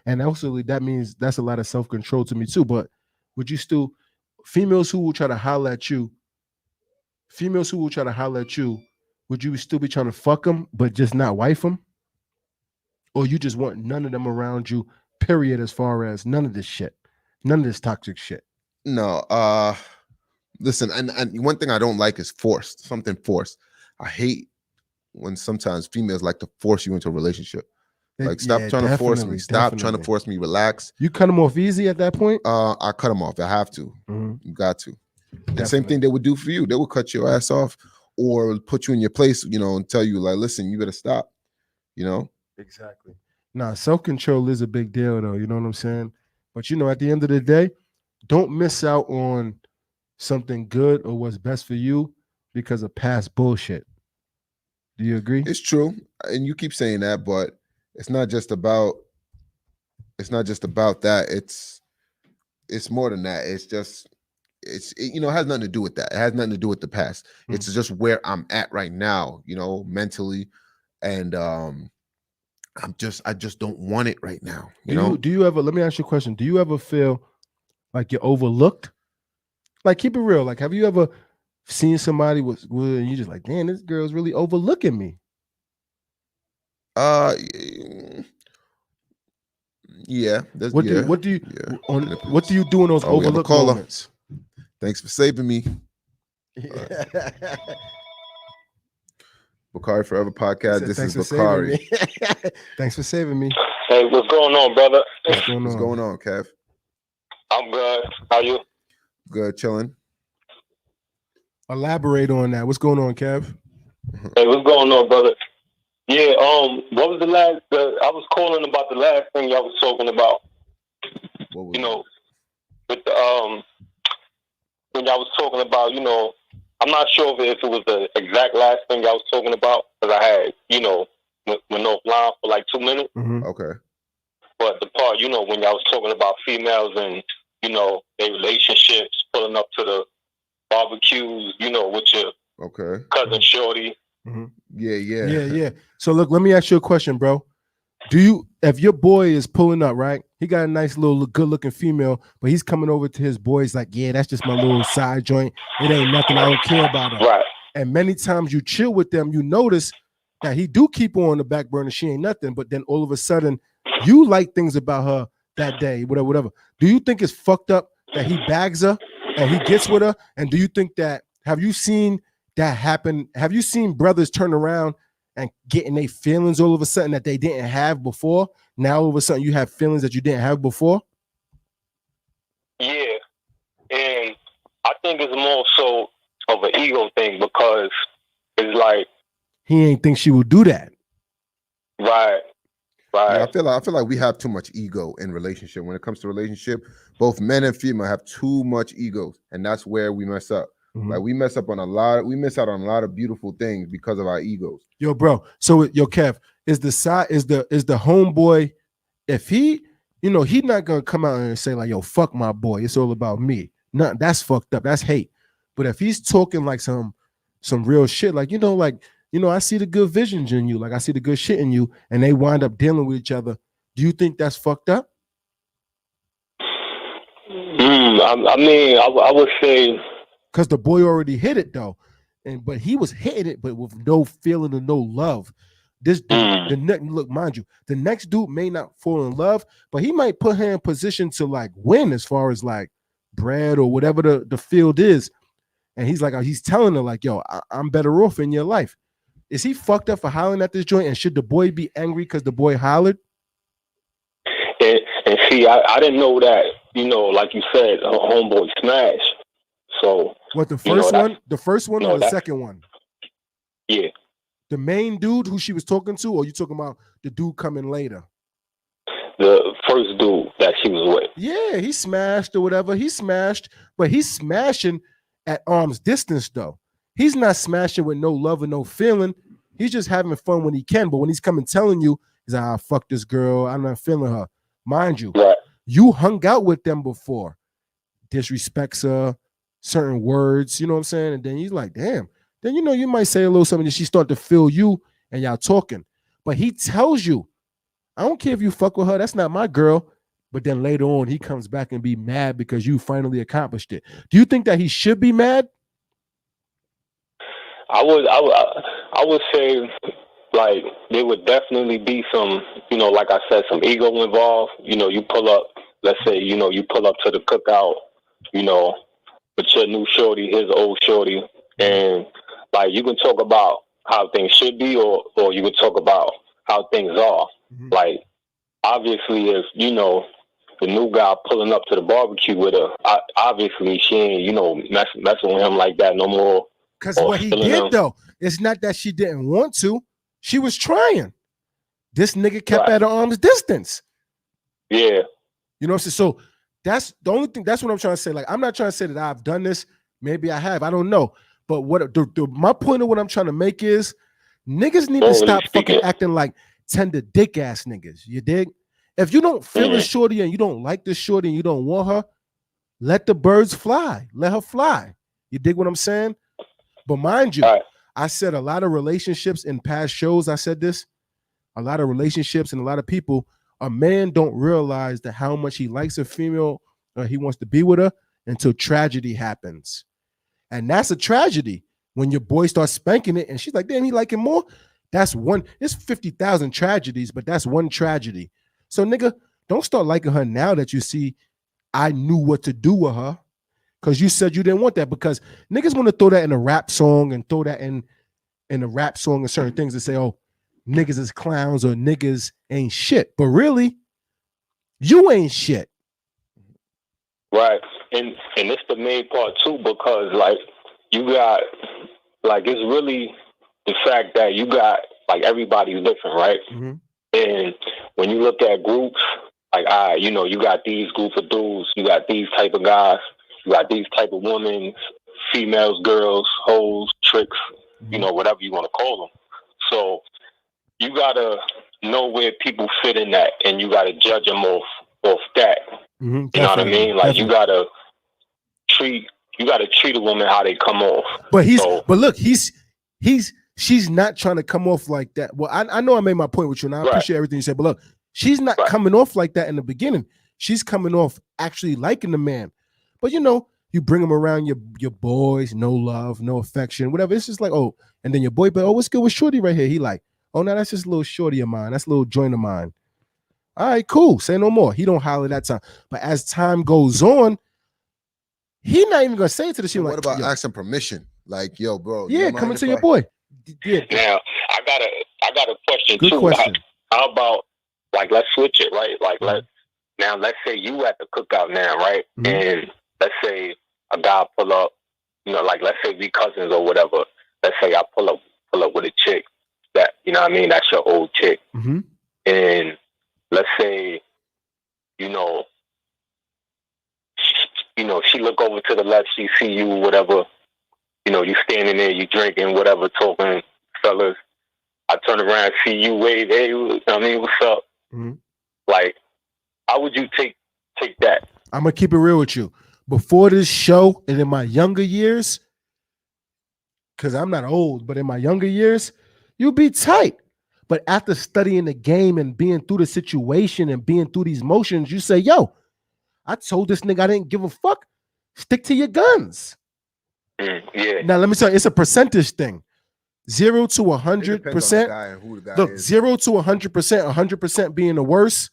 And also that means that's a lot of self-control to me too. But would you still, females who will try to holler at you, would you still be trying to fuck them but just not wife them? Or you just want none of them around you, period, as far as none of this shit, none of this toxic shit? No, listen, and one thing I don't like is something forced. I hate when sometimes females like to force you into a relationship. Like, stop trying to force me. Stop trying to force me. Relax. You cut them off easy at that point? I cut them off. I have to. You got to. Definitely. And same thing they would do for you. They would cut your ass off or put you in your place, and tell you, like, listen, you better stop. Exactly. Nah, self-control is a big deal, though. You know what I'm saying? But, at the end of the day, don't miss out on something good or what's best for you because of past bullshit. Do you agree? It's true. And you keep saying that, but it's not just about that. It's more than that. It has nothing to do with that. It has nothing to do with the past. It's just where I'm at right now, mentally. And I just don't want it right now. Do you ever, let me ask you a question. Do you ever feel like you're overlooked? Like, keep it real. Like, have you ever seen somebody and you just like, damn, this girl's really overlooking me? Yeah. What do you do in those overlooked moments? Thanks for saving me. Bakari Forever Podcast. This is Bakari. Thanks for saving me. Hey, what's going on, brother? What's going on? What's going on, Kev? I'm good. How you? Good, chilling. Elaborate on that. What's going on, Kev? Hey, what's going on, brother? Yeah, what was the last? I was calling about the last thing y'all was talking about. What was you know, with the when y'all was talking about, you know, I'm not sure if it was the exact last thing y'all was talking about, because I had, you know, went offline for like 2 minutes. Mhm. Okay. But the part, you know, when y'all was talking about females and, you know, their relationships, pulling up to the barbecues, you know, with your Okay. cousin Shorty. Yeah. So look, let me ask you a question, bro. Do you, if your boy is pulling up, right? He got a nice little good looking female, but he's coming over to his boys like, yeah, that's just my little side joint. It ain't nothing. I don't care about her. Right. And many times you chill with them, you notice that he do keep her on the back burner. She ain't nothing. But then all of a sudden, you like things about her that day, whatever. Do you think it's fucked up that he bags her and he gets with her? And do you think that, have you seen that happen? Have you seen brothers turn around and getting their feelings all of a sudden that they didn't have before? Now all of a sudden you have feelings that you didn't have before? Yeah. And I think it's more so of an ego thing, because it's like, He ain't think she would do that. right. Yeah, I feel like we have too much ego in relationship. When it comes to relationship, both men and female have too much egos, and that's where we mess up. Mhm. Like we miss out on a lot of beautiful things because of our egos. Yo, bro. So yo, Kev, is the homeboy, if he, you know, he not gonna come out and say like, yo, fuck my boy, it's all about me. No, that's fucked up. That's hate. But if he's talking like some real shit, like, you know, I see the good visions in you, like I see the good shit in you, and they wind up dealing with each other. Do you think that's fucked up? I mean, I would say, Because the boy already hit it though, but he was hitting it, but with no feeling or no love. This dude, look, mind you, the next dude may not fall in love, but he might put her in position to like win as far as like bread or whatever the field is. And he's telling her like, yo, I'm better off in your life. Is he fucked up for hollering at this joint? And should the boy be angry because the boy hollered? and see, I didn't know that, you know, like you said, homeboy smash. So What, the you know, first one? The first one no, or the that- second one? yeah, The main dude who she was talking to, or you talking about the dude coming later? the first dude that she was with. Yeah, he smashed or whatever. He smashed, but he's smashing at arm's distance, though. He's not smashing with no love and no feeling. He's just having fun when he can. But when he's coming telling you, he's like, fuck this girl, I'm not feeling her. Mind you, Right. you hung out with them before. Disrespects her, certain words, you know what I'm saying? And then he's like, damn. Then, you know, you might say a little something that she start to feel you and y'all talking. But he tells you, I don't care if you fuck with her, that's not my girl. But then later on, he comes back and be mad because you finally accomplished it. Do you think that he should be mad? I would say, like, there would definitely be some, you know, like I said, some ego involved. You know, you pull up, let's say, you know, you pull up to the cookout, you know, with your new shorty, his old shorty, and like you can talk about how things should be, or you can talk about how things are. Mhm. Like, obviously, if you know the new guy pulling up to the barbecue with her, obviously she ain't, you know, messing with him like that no more. Because Or what he feeling did, them. though, it's not that she didn't want to. She was trying. This nigga kept Right. at arm's distance. Yeah, You know what I'm saying? So that's the only thing. That's what I'm trying to say. Like, I'm not trying to say that I've done this. Maybe I have. I don't know. But what my point of what I'm trying to make is niggas need to Totally stop fucking speaking. acting like tender dick ass niggas. You dig? If you don't feel a Mhm. shorty and you don't like this shorty and you don't want her, let the birds fly. Let her fly. You dig what I'm saying? But mind you, Right. I said a lot of relationships in past shows. I said this. A lot of relationships and a lot of people, a man don't realize that how much he likes a female or he wants to be with her until tragedy happens. And that's a tragedy when your boy starts spanking it and she's like, damn, he like it more. That's one, it's 50,000 tragedies, but that's one tragedy. So nigga, don't start liking her now that you see I knew what to do with her. Because you said you didn't want that, because niggas want to throw that in a rap song and throw that in a rap song and certain things and say, oh, niggas is clowns or niggas ain't shit. But really, you ain't shit. right. And it's the main part too, because like you got, like, it's really the fact that you got, like, everybody's different, right? Mm-hmm. And when you look at groups, Like, all right, you know, you got these group of dudes, you got these type of guys, you got these type of women, females, girls, hoes, tricks, you know, whatever you want to call them. So you gotta know where people fit in that, and you gotta judge them off that. Mhm, You know what I definitely, mean? Like definitely. you gotta treat a woman how they come off. But So- but look, she's not trying to come off like that. Well, I know I made my point with you, and I Right. appreciate everything you said. But look, she's not Right. coming off like that in the beginning. She's coming off actually liking the man. But you know, you bring him around your boys, no love, no affection, whatever. It's just like, oh, and then your boy, but oh, what's good with Shorty right here? He like, oh, no, that's just a little shorty of mine. That's a little joint of mine. All right, cool. Say no more. He don't holler that time. But as time goes on, he not even gonna say it to the shit. What Like, about yo, asking permission? Like, yo, bro. you yeah, mind coming if to your I- boy. Yeah, Now, I got a question good too. question. How about, like, let's switch it, right? Like, let's say you at the cookout now, right? Mhm. And let's say a guy pull up, you know, like, let's say we cousins or whatever. Let's say I pull up with a chick that, you know what I mean, that's your old chick. Mm-hmm. And let's say, she look over to the left, she see you, whatever, you standing there, you drinking, whatever, talking, fellas. I turn around, see you, wave, hey, I mean, what's up? Mm-hmm. Like, how would you take that? I'm gonna keep it real with you. Before this show and in my younger years, because I'm not old, but in my younger years, you'd be tight. But after studying the game and being through the situation and being through these motions, you say, yo, I told this nigga I didn't give a fuck. Stick to your guns. Yeah. Now, let me tell you, it's a percentage thing. 0 to It depends on the 100%. guy and who the guy Look, is. 0 to 100%, 100% being the worst.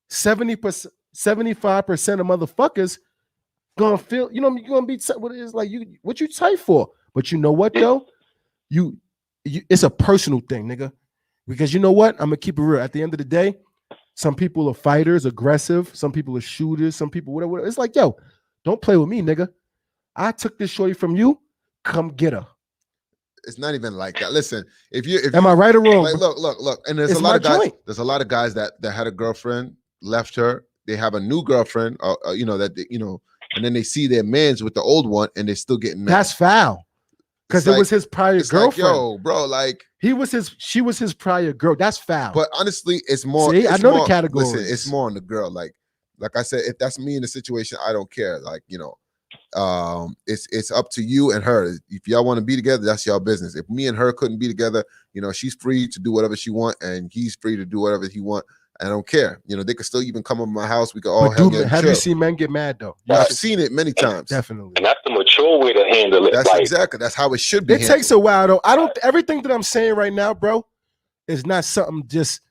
70%, 75% of motherfuckers gonna feel, you're gonna be what it is like what you tight for. But you know what though? You it's a personal thing, nigga. Because you know what? I'm gonna keep it real. At the end of the day, some people are fighters, aggressive, some people are shooters, some people whatever. It's like, yo, don't play with me, nigga. I took this shorty from you. Come get her. It's not even like that. Listen, if Am I right or wrong? like, look, and there's It's a lot my of guys. joint. There's a lot of guys that had a girlfriend, left her. They have a new girlfriend, and then they see their mans with the old one, and they're still getting mad. That's foul. Because It's it was his prior It's like, girlfriend. yo, bro, like. She was his prior girl. That's foul. But honestly, it's more. See, I it's know the more, categories. Listen, it's more on the girl. Like I said, if that's me in the situation, I don't care. Like, it's up to you and her. If y'all want to be together, that's y'all business. If me and her couldn't be together, she's free to do whatever she want, and he's free to do whatever he want. I don't care. They could still even come over my house. We could all But hang out and have you chill. seen men get mad though? I've seen it many times. Definitely. And that's the mature way to handle it. That's how it should be. It takes a while though. Everything that I'm saying right now, bro, is not something just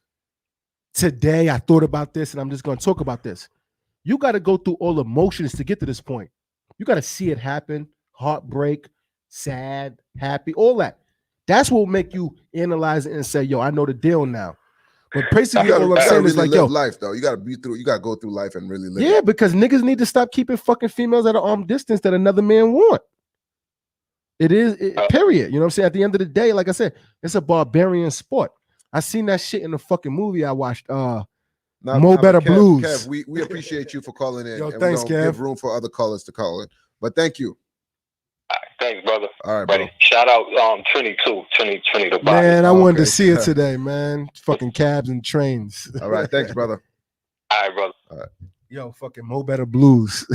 today I thought about this and I'm just going to talk about this. You got to go through all the motions to get to this point. You got to see it happen, heartbreak, sad, happy, all that. That's what will make you analyze it and say, yo, I know the deal now. But basically, all I'm saying is like, yo, life though. You gotta go through life and really live. yeah, because niggas need to stop keeping fucking females at an arm distance that another man want. Period. You know what I'm saying? At the end of the day, like I said, it's a barbarian sport. I seen that shit in the fucking movie I watched. Mo Better Blues. Kev, we appreciate you for calling in. Yo, and thanks, we don't give Kev. room for other callers to call in. But thank you. Thanks, brother. All right, bro. Buddy. Shout out Trini too. Trini the body. Man, I wanted to Okay. see it today, man. Fucking cabs and trains. All right, thanks, brother. All right, brother. Yo, fucking Mo Better Blues.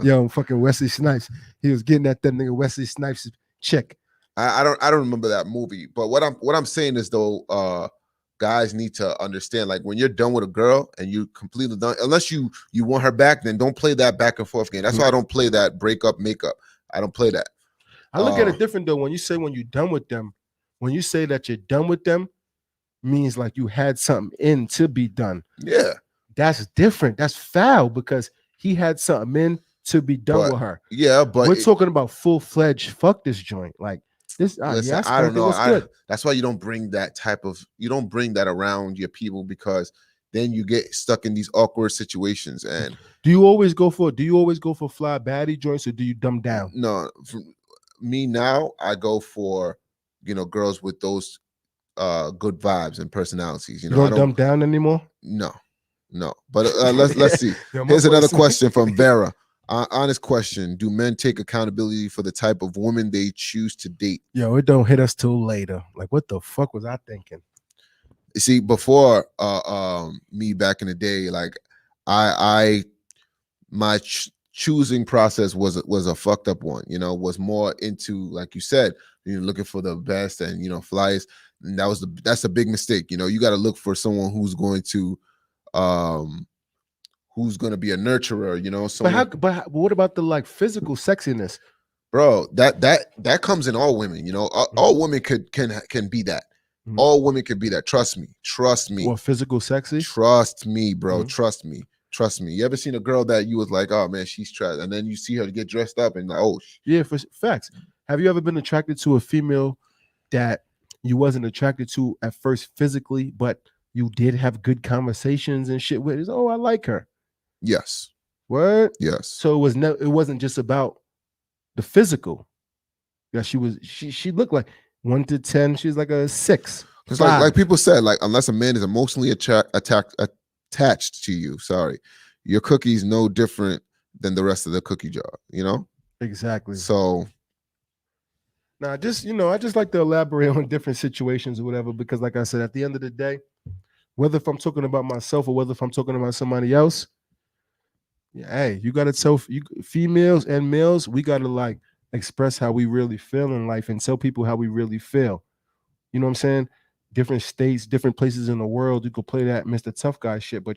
Yo, fucking Wesley Snipes. He was getting at that nigga Wesley Snipes chick. I don't remember that movie, but what I'm saying is though, guys need to understand, like when you're done with a girl and you completely done, unless you want her back, then don't play that back and forth game. That's why I don't play that breakup makeup. I don't play that. I look at it different though. When you say when you're done with them, when you say that you're done with them, means like you had something in to be done. Yeah, that's different. That's foul because he had something in to be done with her. Yeah, but we're talking about full-fledged fuck this joint. Like this, listen, I don't know. That's why you don't bring that around your people, because then you get stuck in these awkward situations. And do you always go for fly baddie joints, or do you dumb down? No, me now, I go for girls with those good vibes and personalities. You don't dumb down anymore? No, No. But let's see. Yo, my Here's boy another said- question from Vera. Honest question: do men take accountability for the type of woman they choose to date? Yo, it don't hit us till later. Like, what the fuck was I thinking? You see, before me back in the day, like my choosing process was a fucked up one. You know, was more into, like you said, looking for the best and flyest. And that's a big mistake. You got to look for someone who's going to be a nurturer. Someone, But what about the like physical sexiness? bro, that comes in all women. All women can be that. Mhm. All women can be that. Trust me. Or physical sexy? Trust me, bro. Mhm. Trust me. You ever seen a girl that you was like, oh man, she's trash, and then you see her get dressed up and like, oh, Yeah, for facts. Have you ever been attracted to a female that you wasn't attracted to at first physically, but you did have good conversations and shit with? Oh, I like her. yes, What? yes. So it wasn't just about the physical. Yeah, she looked like 1 to 10. She's like a 6. Because 5. like people said, like unless a man is emotionally attached to you, your cookie's no different than the rest of the cookie jar. Exactly. So Now, I just like to elaborate on different situations or whatever, because like I said, at the end of the day, whether if I'm talking about myself or whether if I'm talking about somebody else, yeah, hey, you gotta tell females and males, we gotta like express how we really feel in life and tell people how we really feel. You know what I'm saying? Different states, different places in the world, you could play that Mr. Tough Guy shit. But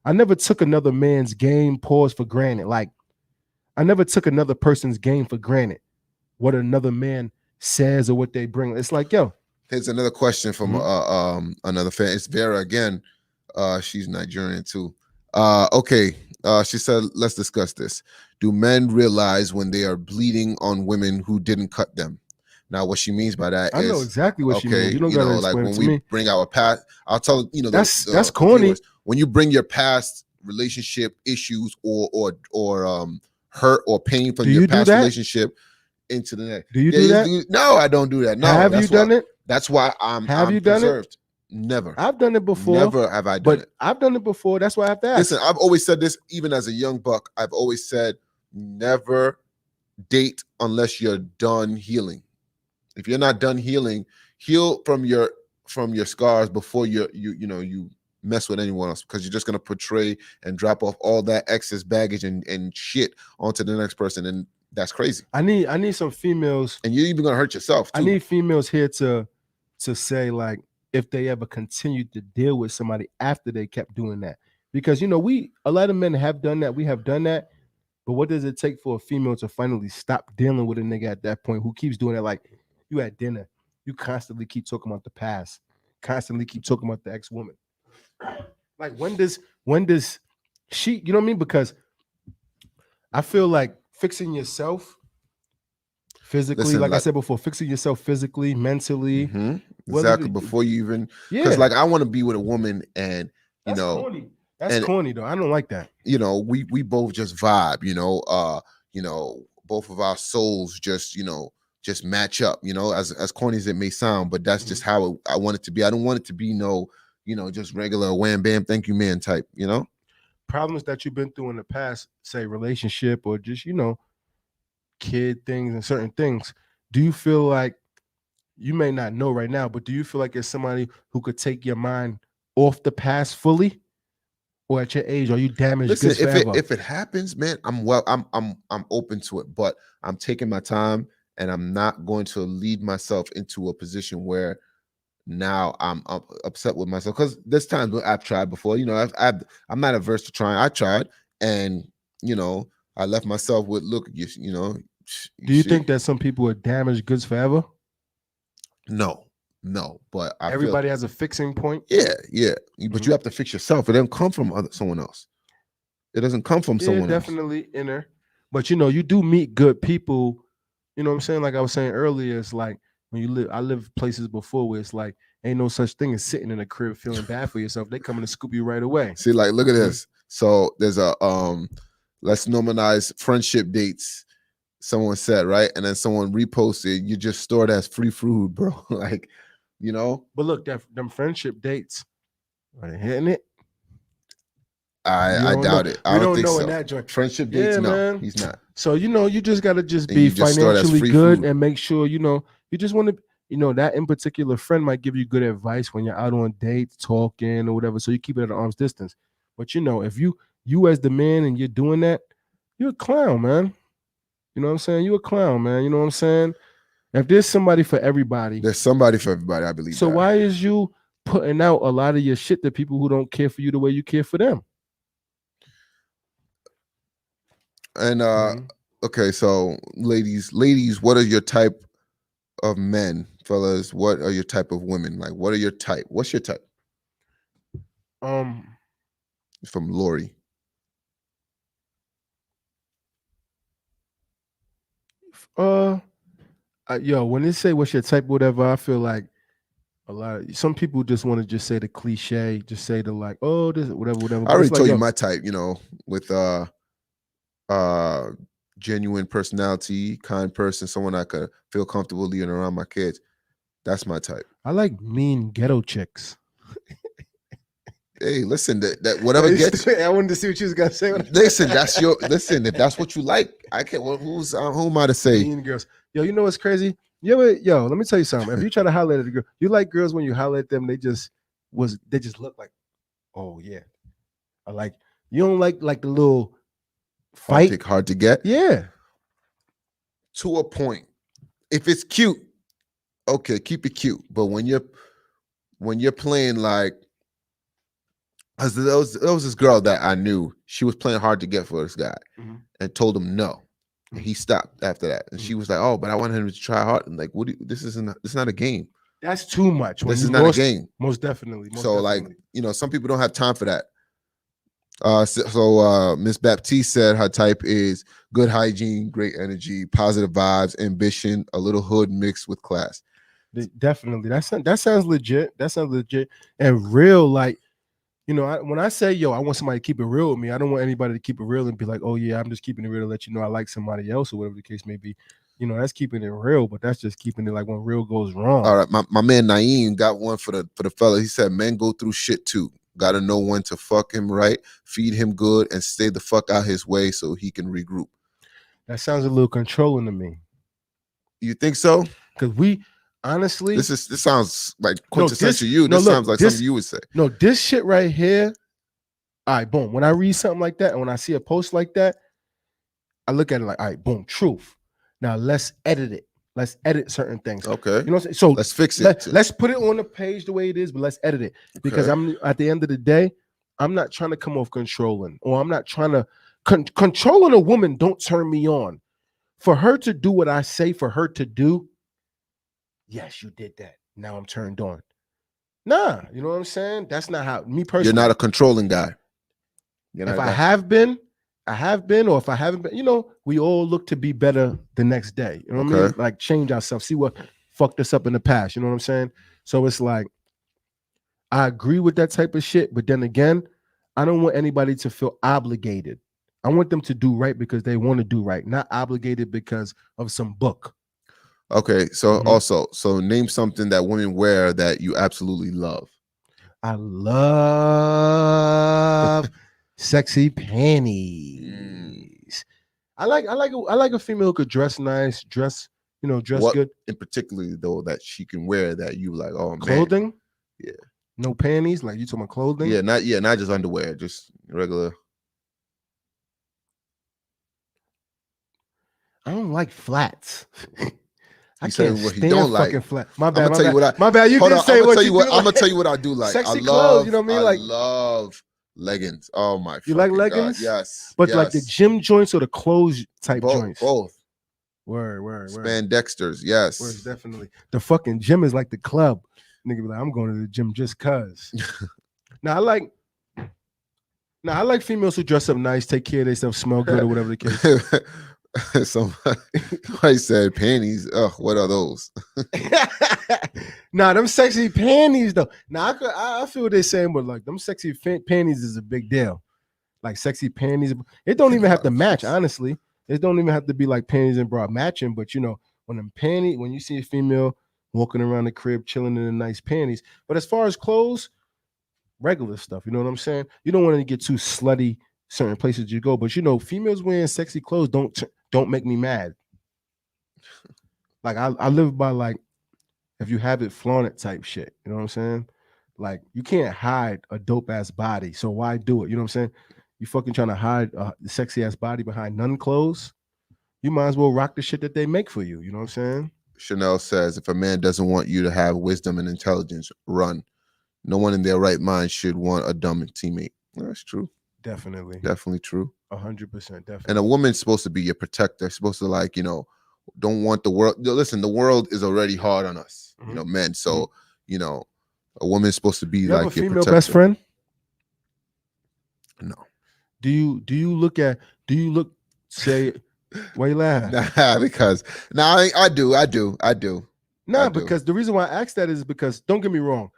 I never took another man's game pause for granted. Like, I never took another person's game for granted. What another man says or what they bring. It's like, yo. here's another question from another fan. It's Vera again. She's Nigerian too. Okay. She said, let's discuss this. Do men realize when they are bleeding on women who didn't cut them? Now, what she means by that I is, know exactly what she means. You don't gotta like explain when it to we me. bring our past, I'll tell That's corny. viewers, when you bring your past relationship issues or hurt or pain from Do your you do past that? relationship into the next. Do you do that? No, I don't do that. No, Have you that's done why, it? That's why I'm You done it? preserved. Never. I've done it before. Never have I done But it. I've done it before. That's why I have to ask. Listen, I've always said this, even as a young buck. I've always said, never date unless you're done healing. If you're not done healing, heal from your scars before you mess with anyone else, because you're just gonna portray and drop off all that excess baggage and shit onto the next person, and that's crazy. I need some females, and you're even gonna hurt yourself too. I need females here to say, like, if they ever continued to deal with somebody after they kept doing that, because a lot of men have done that. We have done that, but what does it take for a female to finally stop dealing with a nigga at that point who keeps doing it? Like, you at dinner, you constantly keep talking about the past, constantly keep talking about the ex-woman. Like, when does she, you know what I mean? Because I feel like fixing yourself physically, Listen, like I said before, fixing yourself physically, mentally. whether Exactly. you- Before you even, Yeah, because like I want to be with a woman, and that's corny. That's and- corny though. I don't like that. we both just vibe. Both of our souls just match up. As corny as it may sound, but that's just how I want it to be. I don't want it to be just regular wham bam thank you man type. Problems that you've been through in the past, say relationship or just kid things and certain things. Do you feel like, you may not know right now, but do you feel like it's somebody who could take your mind off the past fully? Or at your age, are you damaged Listen, goods forever? if it happens, man, I'm open to it, but I'm taking my time, and I'm not going to lead myself into a position where now I'm upset with myself, because there's times where I've tried before. I'm not averse to trying. I tried, and I left myself with look. Do you think that some people are damaged goods forever? No, but I Everybody has a fixing point. yeah, but you have to fix yourself. It doesn't come from someone else. It doesn't come from someone else. Definitely inner. But you do meet good people. You know what I'm saying? Like I was saying earlier, it's like when I lived places before where it's like ain't no such thing as sitting in a crib feeling bad for yourself. They coming to scoop you right away. See, like, look at this. So there's a let's normalize friendship dates. Someone said, right, and then someone reposted, you just stored as free food, bro. Like, But look, them friendship dates, are they hitting it? I don't doubt know. it. I We don't don't think know so. in that joint. Friendship Yeah, dates, no, man. he's not. So you just gotta just And be you just saw that's financially free good food. and make sure you just want to that in particular friend might give you good advice when you're out on dates, talking or whatever. So you keep it at arm's distance. But if you as the man and you're doing that, you're a clown, man. You know what I'm saying? You're a clown, man. You know what I'm saying? If there's somebody for everybody, There's somebody for everybody, I believe. so that. why is you putting out a lot of your shit to people who don't care for you the way you care for them? And Mhm. okay, so ladies, what are your type of men? Fellas, what are your type of women? Like, what are your type? What's your type? From Lori. When they say what's your type, whatever, I feel like some people just want to just say the cliche, just say the like, oh, this whatever. I already told you my my type, with genuine personality, kind person, someone I could feel comfortable leaving around my kids. That's my type. I like mean ghetto chicks. Hey, listen, that whatever gets I wanted to see what you was gonna say. listen, if that's what you like, I can't. Who am I to say? Mean girls. Yo, you know what's crazy? Let me tell you something. If you try to holler at a girl, you like girls when you holler at them, they just look like, oh yeah. I like you don't like the little fight. Hard to get. Yeah. To a point. If it's cute, okay, keep it cute. But when you're playing like, as there was this girl that I knew, she was playing hard to get for this guy, and told him no. And he stopped after that, and she was like, "Oh, but I wanted him to try hard." And like, this is not a game. That's too much. This is not a game. Most definitely. Like, some people don't have time for that. So Miss Baptiste said her type is good hygiene, great energy, positive vibes, ambition, a little hood mixed with class. Definitely. That sounds legit. That sounds legit and real. Like, when I say, I want somebody to keep it real with me, I don't want anybody to keep it real and be like, oh yeah, I'm just keeping it real to let you know I like somebody else or whatever the case may be. That's keeping it real, but that's just keeping it like when real goes wrong. All right, my man Naeem got one for the fella. He said men go through shit too. Got to know when to fuck him right, feed him good, and stay the fuck out his way so he can regroup. That sounds a little controlling to me. You think so? Because we honestly, this sounds like quintessential you. This sounds like something you would say. No, this shit right here. All right, boom. When I read something like that, and when I see a post like that, I look at it like, all right, boom, truth. Now let's edit it. Let's edit certain things. Okay. You know what I'm saying? So let's fix it. Let's put it on the page the way it is, but let's edit it. Because I'm at the end of the day, I'm not trying to come off controlling, or I'm not trying to controlling a woman. Don't turn me on. For her to do what I say for her to do, yes, you did that. Now I'm turned on. Nah, you know what I'm saying? That's not how me personally. You're not a controlling guy. If I have been, or if I haven't been, we all look to be better the next day. You know what I mean? Like change ourselves, see what fucked us up in the past. You know what I'm saying? So it's like, I agree with that type of shit, but then again, I don't want anybody to feel obligated. I want them to do right because they want to do right, not obligated because of some book. Okay, so also, name something that women wear that you absolutely love. I love sexy panties. I like a female who could dress nice, dress What good. In particular though that she can wear that you like, oh man. Clothing? Yeah. No panties, like you talking about clothing? Yeah, not just underwear, just regular. I don't like flats. I said can't what he stand don't like. fucking flat. My bad. I'm gonna tell you what my bad. You didn't say what you do. I'm gonna tell you what I do like. Sexy I love, clothes, you know what I mean? Like, love leggings. Oh my! You like fucking leggings? God. Yes. But yes. like the gym joints or the clothes type joints. Both. Word. Spandexters. Yes. Word, definitely. The fucking gym is like the club. Nigga be like, I'm going to the gym just cause. Now I like females who dress up nice, take care of themselves, smell good, or whatever the case. Somebody said panties. Ugh, what are those? Nah, them sexy panties though. Now I feel what they're saying, but like them sexy panties is a big deal. Like sexy panties, it don't even have to match. Honestly, it don't even have to be like panties and bra matching. But when you see a female walking around the crib chilling in the nice panties. But as far as clothes, regular stuff. You know what I'm saying? You don't want to get too slutty certain places you go, but you know, females wearing sexy clothes don't make me mad. Like I live by like, if you have it, flaunt it type shit. You know what I'm saying? Like you can't hide a dope ass body, so why do it? You know what I'm saying? You fucking trying to hide a sexy ass body behind none clothes. You might as well rock the shit that they make for you. You know what I'm saying? Chanel says, if a man doesn't want you to have wisdom and intelligence, run. No one in their right mind should want a dumb teammate. That's true. Definitely. Definitely true. 100%. Definitely. And a woman's supposed to be your protector. Supposed to, like, you know, don't want the world. Listen, the world is already hard on us, you know, men. So, you know, a woman's supposed to be you like have a your female protector. best friend? No. Do you look say why you laugh? Nah, because I do. Nah, I do. because the reason why I asked that is because, don't get me wrong,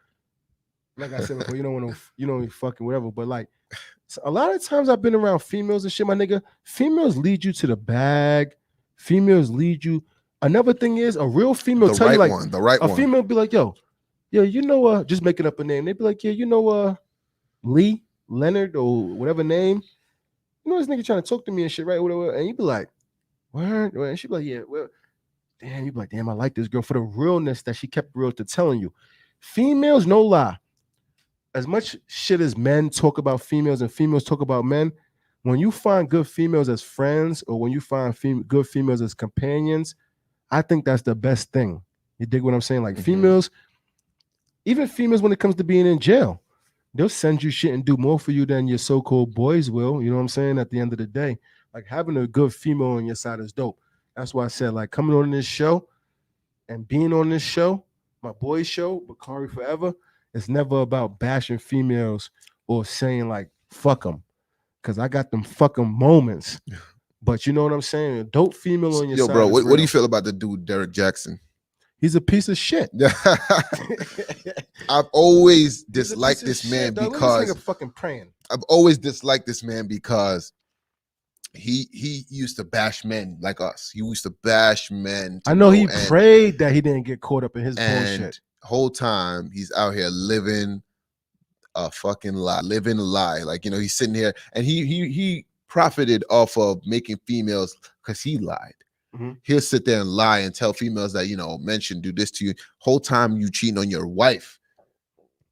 like I said before, you don't want to, you know, fucking whatever, but like a lot of times I've been around females and shit, my nigga. Females lead you to the bag. Females lead you. Another thing is, a real female The tell right you like one. The right a one. female be like, yo, you know, just making up a name. They be like, yeah, you know, Lee Leonard or whatever name. You know, this nigga trying to talk to me and shit, right? Whatever. And you be like, word? And she be like, yeah, well, damn. You be like, damn, I like this girl for the realness that she kept real to telling you. Females, no lie. As much shit as men talk about females and females talk about men, when you find good females as friends or when you find good females as companions, I think that's the best thing. You dig what I'm saying? Like females, even females when it comes to being in jail, they'll send you shit and do more for you than your so-called boys will. You know what I'm saying? At the end of the day, like having a good female on your side is dope. That's why I said, like, coming on this show and being on this show, my boy's show, Bakari Forever, it's never about bashing females or saying like, fuck them. Because I got them fucking moments. But you know what I'm saying? A dope female on your Yo, side. bro, is what do real. you feel about the dude, Derek Jackson? He's a piece of shit. I've always He's a disliked piece of this man shit, dog. Look at because this nigga fucking praying. I've always disliked this man because he used to bash men like us. He used to bash men. I know he no end. prayed that he didn't get caught up in his And bullshit. whole time he's out here living a fucking lie, living a lie. Like, you know, he's sitting here and he profited off of making females because he lied. Mhm. He'll sit there and lie and tell females that, you know, men should do this to you. Whole time you cheating on your wife.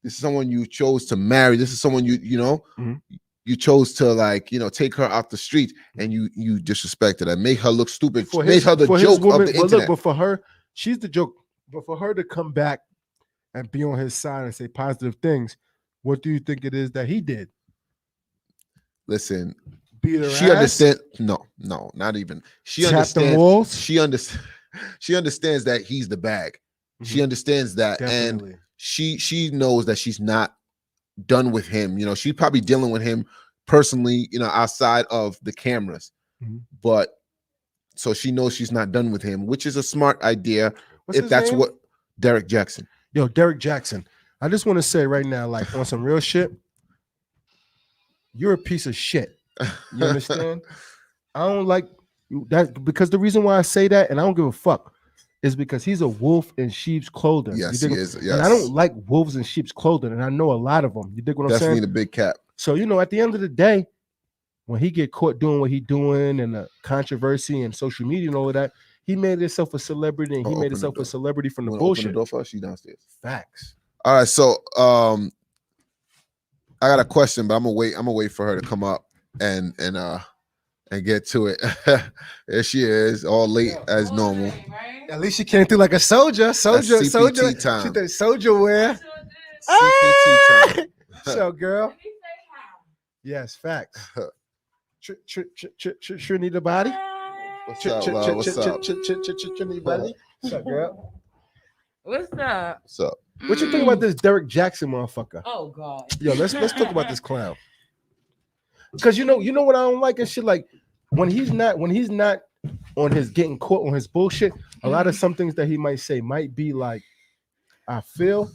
This is someone you chose to marry. This is someone you know, Mhm. you chose to, like, you know, take her off the street and you disrespected her, make her look stupid, For made her the for his joke woman, of the but internet. look, but for her, she's the joke. But for her to come back and be on his side and say positive things, what do you think it is that he did? Listen, Beat her she ass? understand. No, not even. She Tap them understands. walls? She understands. She understands that he's the bag. She Mhm. understands that, Definitely. and she knows that she's not done with him. You know, she's probably dealing with him personally, you know, outside of the cameras. Mhm. But so she knows she's not done with him, which is a smart idea. What's if his that's name? what Derek Jackson. Yo, Derek Jackson. I just want to say right now, like on some real shit, you're a piece of shit. You understand? I don't like that because the reason why I say that, and I don't give a fuck, is because he's a wolf in sheep's clothing. You Yes, dig he what- is. And I Yes. don't like wolves in sheep's clothing, and I know a lot of them. You dig what I'm Definitely saying? the big cap. So, you know, at the end of the day, when he get caught doing what he doing and the controversy and social media and all of that, he made himself a celebrity and he Oh, made open the himself a door. celebrity from the Wanna open the bullshit. door for us? She downstairs. Facts. All right, so I got a question, but I'm gonna wait for her to come up and get to it. There she is, all late as normal. At least she came through like a soldier. Soldier. CPT time. She did soldier wear. CPT time. So, girl. Yes, facts. Trinity body. What's up, love? What's up? Trinity body. What's up, girl? What's up? What's up? What you think about this Derek Jackson motherfucker? Oh God. Yo, let's talk about this clown. Because you know what I don't like and shit. Like when he's not on his getting caught on his bullshit, a lot of some things that he might say might be like, I feel,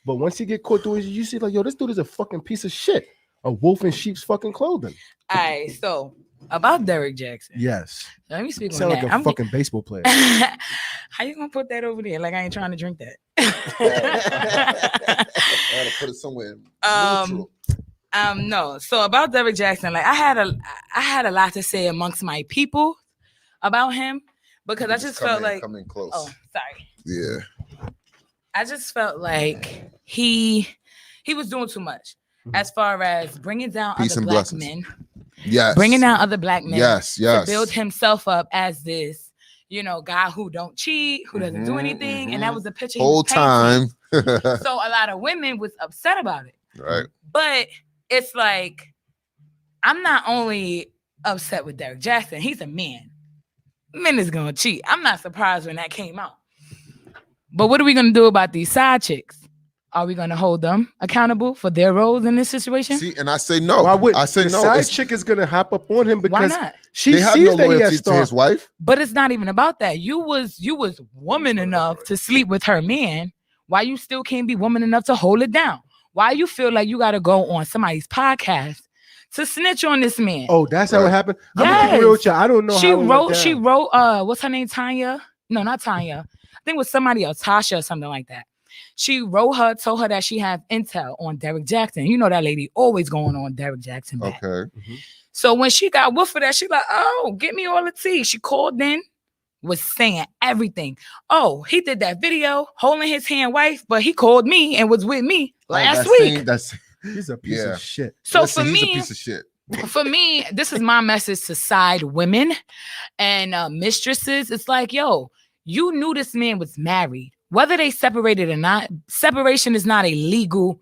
but once he get caught doing it, you see like, yo, this dude is a fucking piece of shit. A wolf in sheep's fucking clothing. All right. So about Derek Jackson. Yes. Let me speak on Sound that. like a fucking baseball player. How you gonna put that over there? Like I ain't trying to drink that. to put it somewhere Um, neutral. No. So about Derrick Jackson, like I had a lot to say amongst my people about him because I just felt like come in close. oh sorry. Yeah. I just felt like he was doing too much as far as bringing down Peace other and black blessings. men, Yes. bringing down other black men Yes. to build himself up as this, guy who don't cheat, who doesn't do Mhm, anything, and that mhm. was the picture Whole he was painting. time. So a lot of women was upset about it, Right. but it's like I'm not only upset with Derrick Jackson; he's a man. Men is gonna cheat. I'm not surprised when that came out. But what are we gonna do about these side chicks? Are we gonna hold them accountable for their roles in this situation? See, and I say no. Why would I say the no. side It's- chick is gonna hop up on him Why because not? she they have sees no that he loyalty has to his star. wife. But it's not even about that. You was woman enough to sleep with her man. Why you still can't be woman enough to hold it down? Why you feel like you gotta go on somebody's podcast to snitch on this man? Oh, that's how it Right. happened. I'm gonna be real with you. I don't know she how it went wrote. She down. wrote. What's her name? Tanya? No, not Tanya. I think it was somebody else, Tasha or something like that. She wrote her, told her that she had intel on Derrick Jackson. You know that lady always going on Derrick Jackson back. Okay. So when she got whooped for that, she like, oh, get me all the tea. She called in, was saying everything. Oh, he did that video holding his hand wife, but he called me and was with me last week. He's a piece Yeah. of shit. So Listen, for he's me, a piece of shit. for me, this is my message to side women and mistresses. It's like, yo, you knew this man was married. Whether they separated or not, separation is not a legal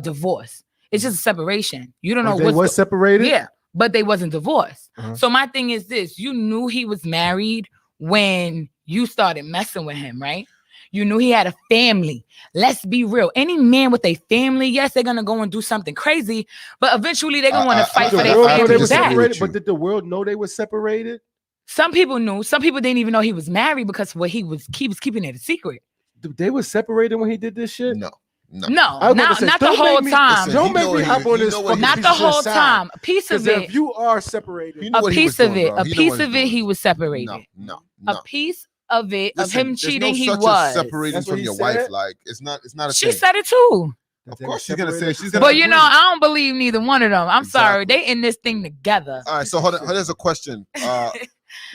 divorce. It's just a separation. You don't know They was separated. yeah, but they wasn't divorced. Uh-huh. So my thing is this: you knew he was married when you started messing with him, right? You knew he had a family. Let's be real. Any man with a family, yes, they're gonna go and do something crazy, but eventually they're gonna want to fight Did for the their world know family they were disagree back. with separated? you. But did the world know they were separated? Some people knew. Some people didn't even know he was married because he was keeping it a secret. They were separated when he did this shit. No. No, I was about not to say, not the don't whole make me- time. Listen, Don't you make know me what hop he- on you this know what fucking he- Not piece the of shit whole side. time. A piece of Because it. if you are separated, You know A what he was piece of doing, it. bro. A He know piece what he's of it. He doing. was separated. No. A piece of it of Listen, him there's cheating. no He such was. as separating That's what from he your said? wife. Like it's not a She thing. said it too. that Of they course were she's gonna say separated. she's gonna But you agree. know, I don't believe neither one of them. I'm sorry. Exactly. They in this thing together. All right, so hold on. Here's a question.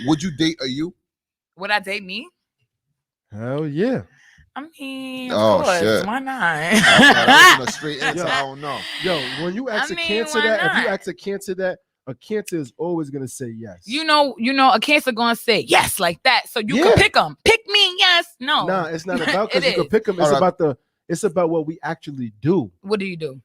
Would you date a you? Would I date me? Hell yeah. I mean, of Oh, course. shit. Why That wasn't not? a straight answer. Yo. I don't know. Yo, when you ask I a mean, cancer why that, if you not? ask a cancer that, a cancer is always gonna say yes. you know, a cancer gonna say yes like that. So you Yeah. can pick them. Pick me, yes. No. Nah, it's not about because It you can is. pick them. It's All right. it's about what we actually do. What do you do?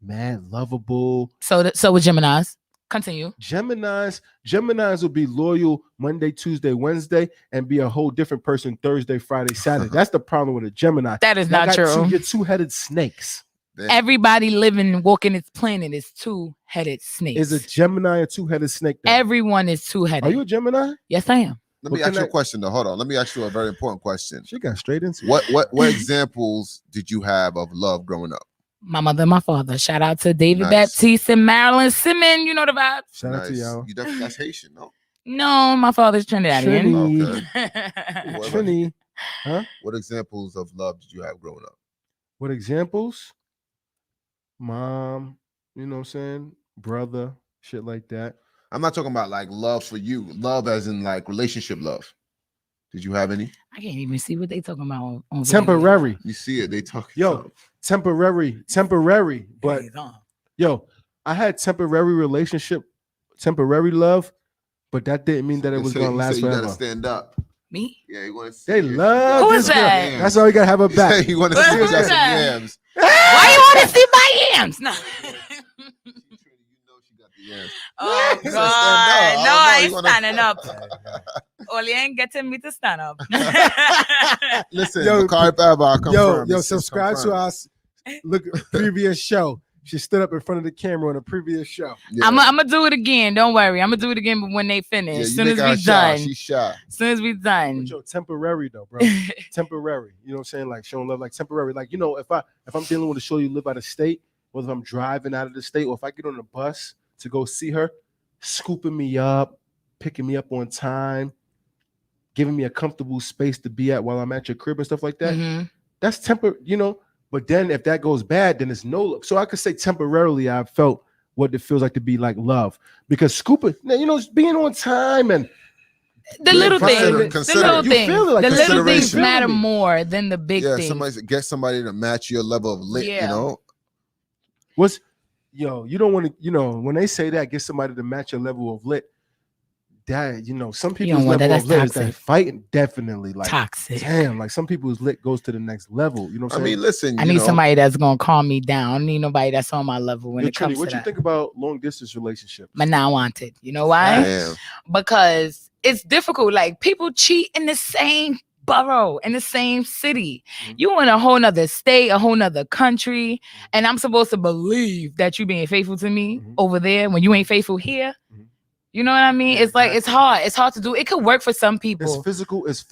Man, lovable. So with Geminis. Continue. Geminis will be loyal Monday, Tuesday, Wednesday, and be a whole different person Thursday, Friday, Saturday. That's the problem with a Gemini. That is Y'all not got true. You're two-headed snakes. Everybody living, walking this planet is two-headed snakes. Is a Gemini a two-headed snake? Though? Everyone is two-headed. Are you a Gemini? Yes, I am. Let me Well, ask can you I- a question though. Hold on. Let me ask you a very important question. She got straight into it. What examples did you have of love growing up? My mother and my father. Shout out to David Nice. Baptiste and Marilyn Simmons. You know the vibes. Shout out to y'all. You definitely that's Haitian, no? No, my father's Trinidadian. Okay. What- Trini. What examples of love did you have growing up? What examples? Mom, you know what I'm saying? Brother, shit like that. I'm not talking about like love for you. Love as in like relationship love. Did you have any? I can't even see what they talking about on video. Temporary. You see it, they talk. Yo, temporary. But yo, I had temporary relationship, temporary love, but that didn't mean that it was gonna last You gotta forever. stand up. Me? Yeah, you want to They love Who this is girl. that? That's all you gotta have her back. You want to Who see is got some that? yams. Why you want to see my yams? No. You know she got the yams. Oh He said God! stand up. No, I I don't know, ain't you standing up. Oli ain't getting me to stand up. Listen, Yo, Bakari Baba, confirm. Yo, It's subscribe to confirmed. us. Look, previous show. She stood up in front of the camera on a previous show. Yeah. I'm gonna do it again. Don't worry. I'm gonna do it again when they Yeah, finish. you soon make as her we shy. done. She's shy. Soon as we done. But yo, temporary though, bro. Temporary. You know what I'm saying? Like showing love, like temporary. Like, you know, if I'm dealing with a show you live out of state, or if I'm driving out of the state, or if I get on a bus to go see her, scooping me up, picking me up on time, giving me a comfortable space to be at while I'm at your crib and stuff like that. Mhm. That's temper, you know. But then if that goes bad, then it's no love. So I could say temporarily I felt what it feels like to be like love, because scooping, you know, being on time and The little things, consider- the little you things, feel it like the little things consideration. matter more than the big Yeah, things. get somebody to match your level of lit. Yeah. You know, what's you don't want to, when they say that, get somebody to match your level of lit. That some don't people's want level that. of That's lit is toxic. that fighting, definitely like Toxic. damn, like some people's lit goes to the next level. You know what I I'm saying? mean, listen. I you need know, somebody that's gonna calm me down. I don't need nobody that's on my level when Yo, it comes Trini, what to you that. think about long distance relationships? But now I want it. You know why? Damn. Because it's difficult. Like people cheat in the same borough, in the same city. Mhm. You in a whole nother state, a whole nother country, and I'm supposed to believe that you being faithful to me Mhm. over there when you ain't faithful here. Mhm. You know what I mean? Yeah, It's like it's hard. It's hard to do. It could work for some It's people. physical. Is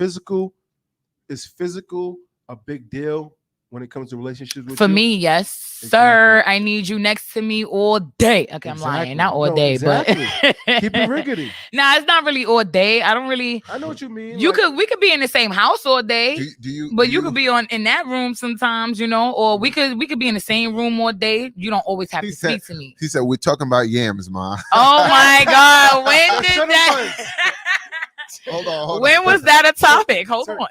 physical a big deal when it comes to relationships with For you? me, yes, sir. I need you next to me all day. Okay, I'm Exactly. lying, not all No, day, exactly. but Keep it riggedy. Nah, it's not really all day. I don't really. I know what you mean. We could be in the same house all day. Do you? But do you could be in that room sometimes, or we could be in the same room all day. You don't always have He to said- speak to me. He said we're talking about yams, ma. Oh my God, when Shut did up, that? Hold on. When was that a topic? Hold Sir, on.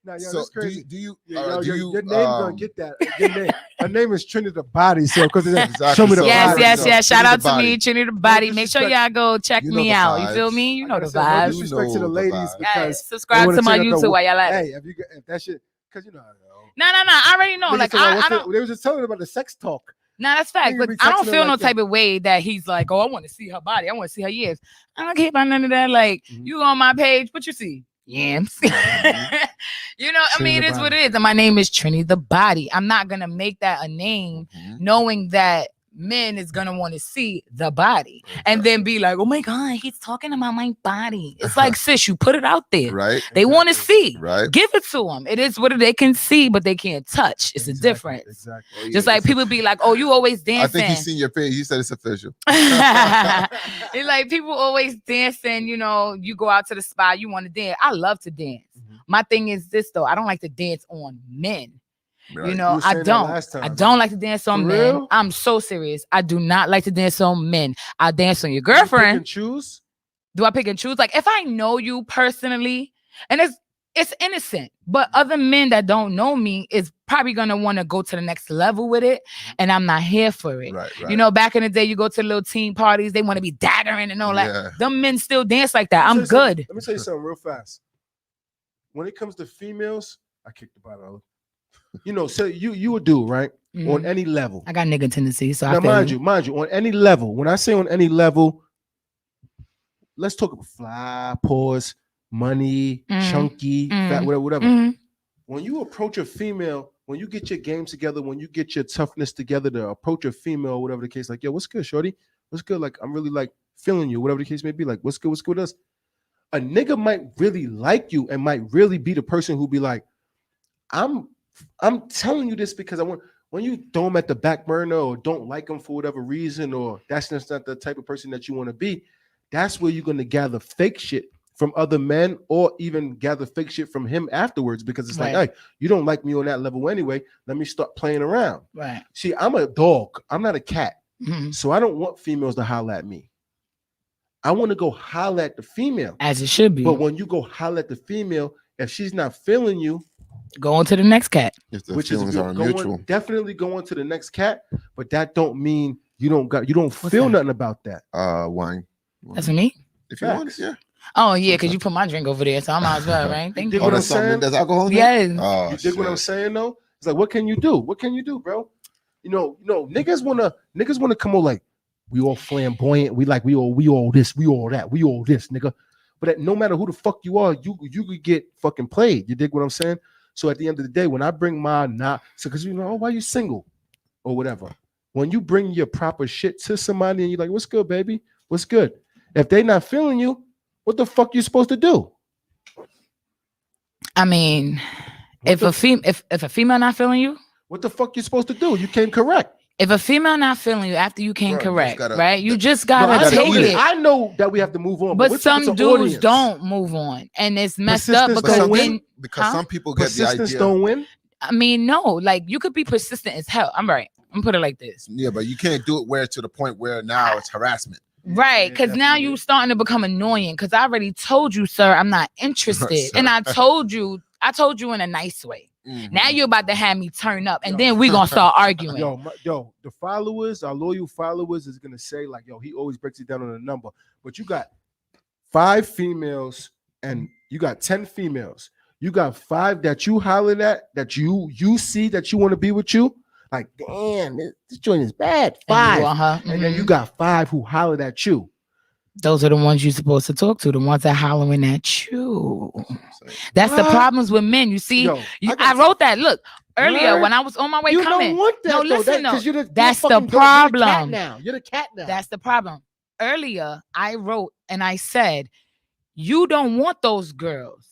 Nah, yo, So that's crazy. do you? Yeah, do yo, you? your name gonna get that. Your name. Her name is Trinity the Body. So because Exactly. show me the So Yes, body. yes, so yes. Shout Trinity out the to Body. me, Trinity the Body. Make sure disrespect. y'all go check You know me the out. You feel vibes. me? You know I the gotta say, no vibes. disrespect to You the know the ladies vibes. Yes, because subscribe wanna to my check out the YouTube while y'all at it. hey, if that shit, because you know. No. I already know. Niggas Like talking about I what's don't. They was just telling about the sex talk. Nah, that's fact. Nigga But be I don't texting her feel no like that. type of way that he's like, oh, I want to see her body. I want to see her yams. I don't care about none of that. Like, Mhm. you on my page, what you see? Yams. I mean, Trini the it is what Body. it is. And my name is Trini the Body. I'm not gonna make that a name Mhm. knowing that men is gonna want to see the body and then be like, oh my God, he's talking about my body. It's like, sis, you put it out there. Right. They want to see. Right. Give it to them. It is what they can see, but they can't touch. It's a difference. Exactly. Just like people be like, oh, you always I dancing. think he's seen your page. He said it's official. It's like people always dancing, you go out to the spot, you want to dance. I love to dance. Mhm. My thing is this though, I don't like to dance on men. Right. You were I saying that don't. last I time. don't like to dance on For men. real? I'm so serious. I do not like to dance on men. I dance on your You pick girlfriend. and choose. Do I pick and choose? Like if I know you personally, and it's innocent, but other men that don't know me is probably gonna want to go to the next level with it, and I'm not here for it. Right. Back in the day, you go to little teen parties, they want to be daggering and all Yeah. that. Them men still dance like that. I'm Let me tell you good. something- Let me tell you something real fast. When it comes to females, I kick the bottle. So you would do right on Mhm. any level. I got nigga tendencies, so Now, I feel mind you, on any level. When I say on any level, let's talk about fly, pause, money, Mhm. chunky, fat, Mhm. whatever. Mhm. When you approach a female, when you get your game together, when you get your toughness together to approach a female, whatever the case, like, yo, what's good, shorty? What's good? Like, I'm really like feeling you, whatever the case may be. Like, what's good? What's good with us? A nigga might really like you and might really be the person who be like, I'm telling you this because I want. When you throw him at the back burner or don't like him for whatever reason, or that's just not the type of person that you want to be, that's where you're going to gather fake shit from other men, or even gather fake shit from him afterwards, because it's like, Right. hey, you don't like me on that level anyway. Let me start playing around. Right. See, I'm a dog. I'm not a cat. Mhm. So I don't want females to holler at me. I want to go holler at the female. As it should be. But when you go holler at the female, if she's not feeling you, Go on to the next cat. If the which is feelings are going, mutual. definitely going to the next cat, but that don't mean you don't What's feel that? nothing about that. Wine. That's for me. If you want, Facts. yeah. Oh yeah, because you put my drink over there, so I might as well, right? Thank dig you. what I'm that's something. saying? There's alcohol in Yes. there? Oh, You dig what I'm shit. saying though? It's like, what can you do? What can you do, bro? Niggas wanna come on like we all flamboyant. We all this, we all that, we all this, nigga. But no matter who the fuck you are, you could get fucking played. You dig what I'm saying? So at the end of the day, when I bring my because why you single or whatever. When you bring your proper shit to somebody and you're like, what's good, baby? What's good? If they not feeling you, what the fuck you supposed to do? I mean, What if the a female not feeling you, What the fuck you supposed to do? You came correct. if a female not feeling you after you came Bro, you just correct, gotta- right? You just No, gotta gotta take eat it. I know that we have to move on, But what's some the dudes audience? don't move on, and it's messed up Persistence But because don't some, win. then because Huh? some people get the Persistence idea. don't win. I mean, no, like you could be persistent as hell. I'm right. I'm gonna put it like this. Yeah, but you can't do it where to the point where now it's harassment. Right, because now definitely. you starting to become annoying. Because I already told you, sir, I'm not interested, and I told you in a nice way. Mhm. Now you're about to have me turn up, and Yo. then we gonna start arguing. Yo, the followers, our loyal followers, is gonna say like, yo, he always breaks it down on a number. But you got 5 females and you got 10 females. You got 5 that you hollering at, that you see that you want to be with you. Like, damn, this joint is bad. 5, and then you got 5 who hollered at you. Those are the ones you're supposed to talk to, the ones that hollering at you. That's the What? problems with men. You see, Yo, I wrote that. Look, earlier What? when I was on my way You coming. don't want that. No, though. listen, That- 'cause no. you're That's the fucking problem. You're the cat now. You're the cat now. That's the problem. Earlier, I wrote and I said, you don't want those girls.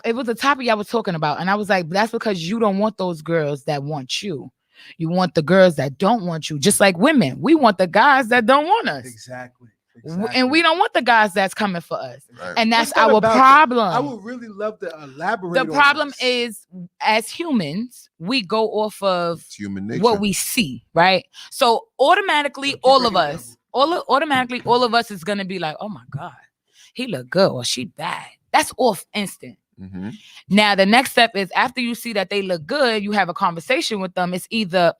It was the topic I was talking about. And I was like, that's because you don't want those girls that want you. You want the girls that don't want you. Just like women. We want the guys that don't want us. Exactly. And we don't want the guys that's coming for us. Right. And that's What's that our about? problem. I would really love to elaborate. The on problem this. is, as humans, we go off of It's human nature. what we see, right? So automatically, Keep all of breaking it us, automatically, all of us is gonna be like, oh my God, he look good or she bad. That's off instant. Mhm. Now, the next step is after you see that they look good, you have a conversation with them. It's either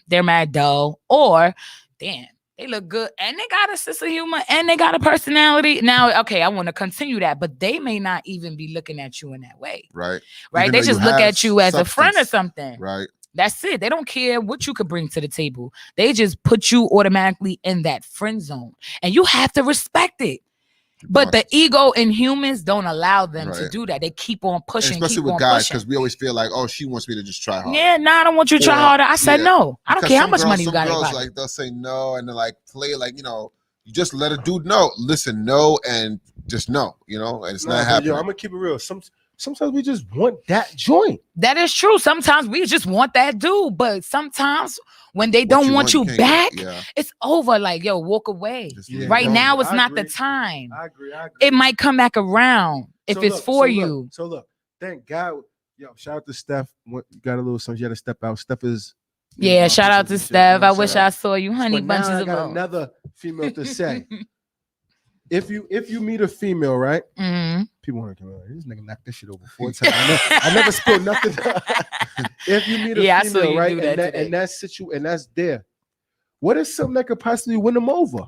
they're mad dull or damn, they look good and they got a sense of humor and they got a personality. Now, okay, I want to continue that, but they may not even be looking at you in that way, Right. right? Even They though just you look have at you as a friend or substance. something. Right. That's it. They don't care what you could bring to the table. They just put you automatically in that friend zone, and you have to respect it. But the ego in humans don't allow them to Right. do that. They keep on And pushing, especially keep with on guys, pushing. because we always feel like, oh, she wants me to just try hard. Yeah, no, I don't want you to try Or- harder. I said yeah. no. I don't Because care how some much girls- money you some got. in your girls, pocket. like they'll say no, and they're like play like, you just let a dude know. Listen, no, and just no, and it's not happening. Yo, I'm gonna keep it real. Sometimes we just want that joint. That is true. Sometimes we just want that dude, but sometimes when they What don't you want you can't back, get. Yeah. it's over. Like, yo, walk away. Just Yeah, leave Right it alone. now, it's I not the agree. time. I agree. It might come back around if So it's look, for so you. look, so look, thank God. Yo, shout out to Steph. You got a little son. She had to step out. Steph is. Yeah, shout out to Steph. I wish I I saw you, honey But now bunches I of got love. another female to say. If you meet a female, right? Mhm. People want to come out. This nigga knocked this shit over 4 times. I never spilled nothing. If you meet a Yeah, I saw female, you right, do that today. and that's there. What is something that could possibly win them over?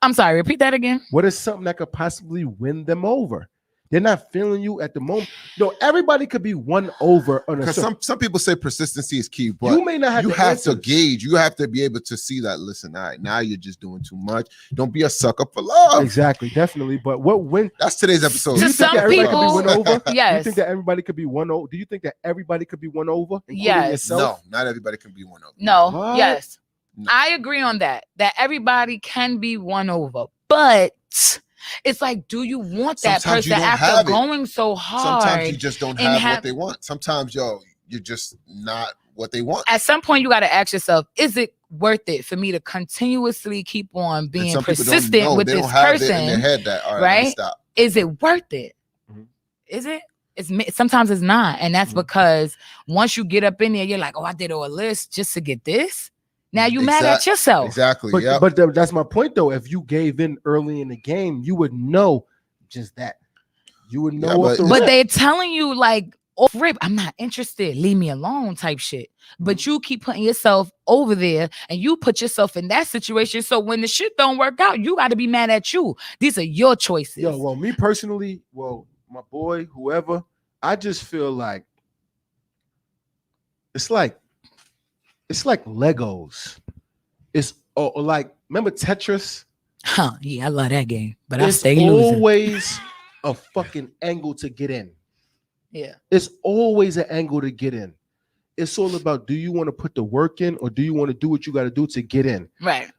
I'm sorry, repeat that again. What is something that could possibly win them over? They're not feeling you at the moment. No, everybody could be won over on a Because some people say persistency is key, but you may not have you the have to answers. gauge. You have to be able to see that. Listen, all right, now you're just doing too much. Don't be a sucker for love. Exactly, definitely. But what win? That's today's episode. Do you To think some that everybody people- could be won over? Do you Yes. think that everybody could be won over? Do you think that everybody could be won over? including Yes. yourself? No, not everybody can be one over. No, What? yes. No. I agree on that. That everybody can be won over. But it's like, do you want that Sometimes you person don't after have it. going so hard? Sometimes you just don't and have have- what they want. Sometimes, you're just not what they want. At some point, you got to ask yourself, is it worth it for me to continuously keep on And being some people don't persistent know. with They this don't have it in their person? head that, all right, let me right? stop. Is it worth it? Mhm. Is it? Sometimes it's not. And that's Mhm. because once you get up in there, you're like, oh, I did all this just to get this. Now you mad at Exact- yourself. Exactly. But Yeah. that's my point though. If you gave in early in the game, you would know just that. You would know. Yeah, off the But rip. they're telling you like off rip, I'm not interested. Leave me alone, type shit. But Mm-hmm. you keep putting yourself over there and you put yourself in that situation. So when the shit don't work out, you got to be mad at you. These are your choices. Yo, well, me personally, my boy, whoever, I just feel like it's like Legos. It's or like remember Tetris? Huh? Yeah, I love that game, but I It's stay losing. always a fucking angle to get in. Yeah. It's always an angle to get in. It's all about, do you want to put the work in or do you want to do what you got to do to get in? Right.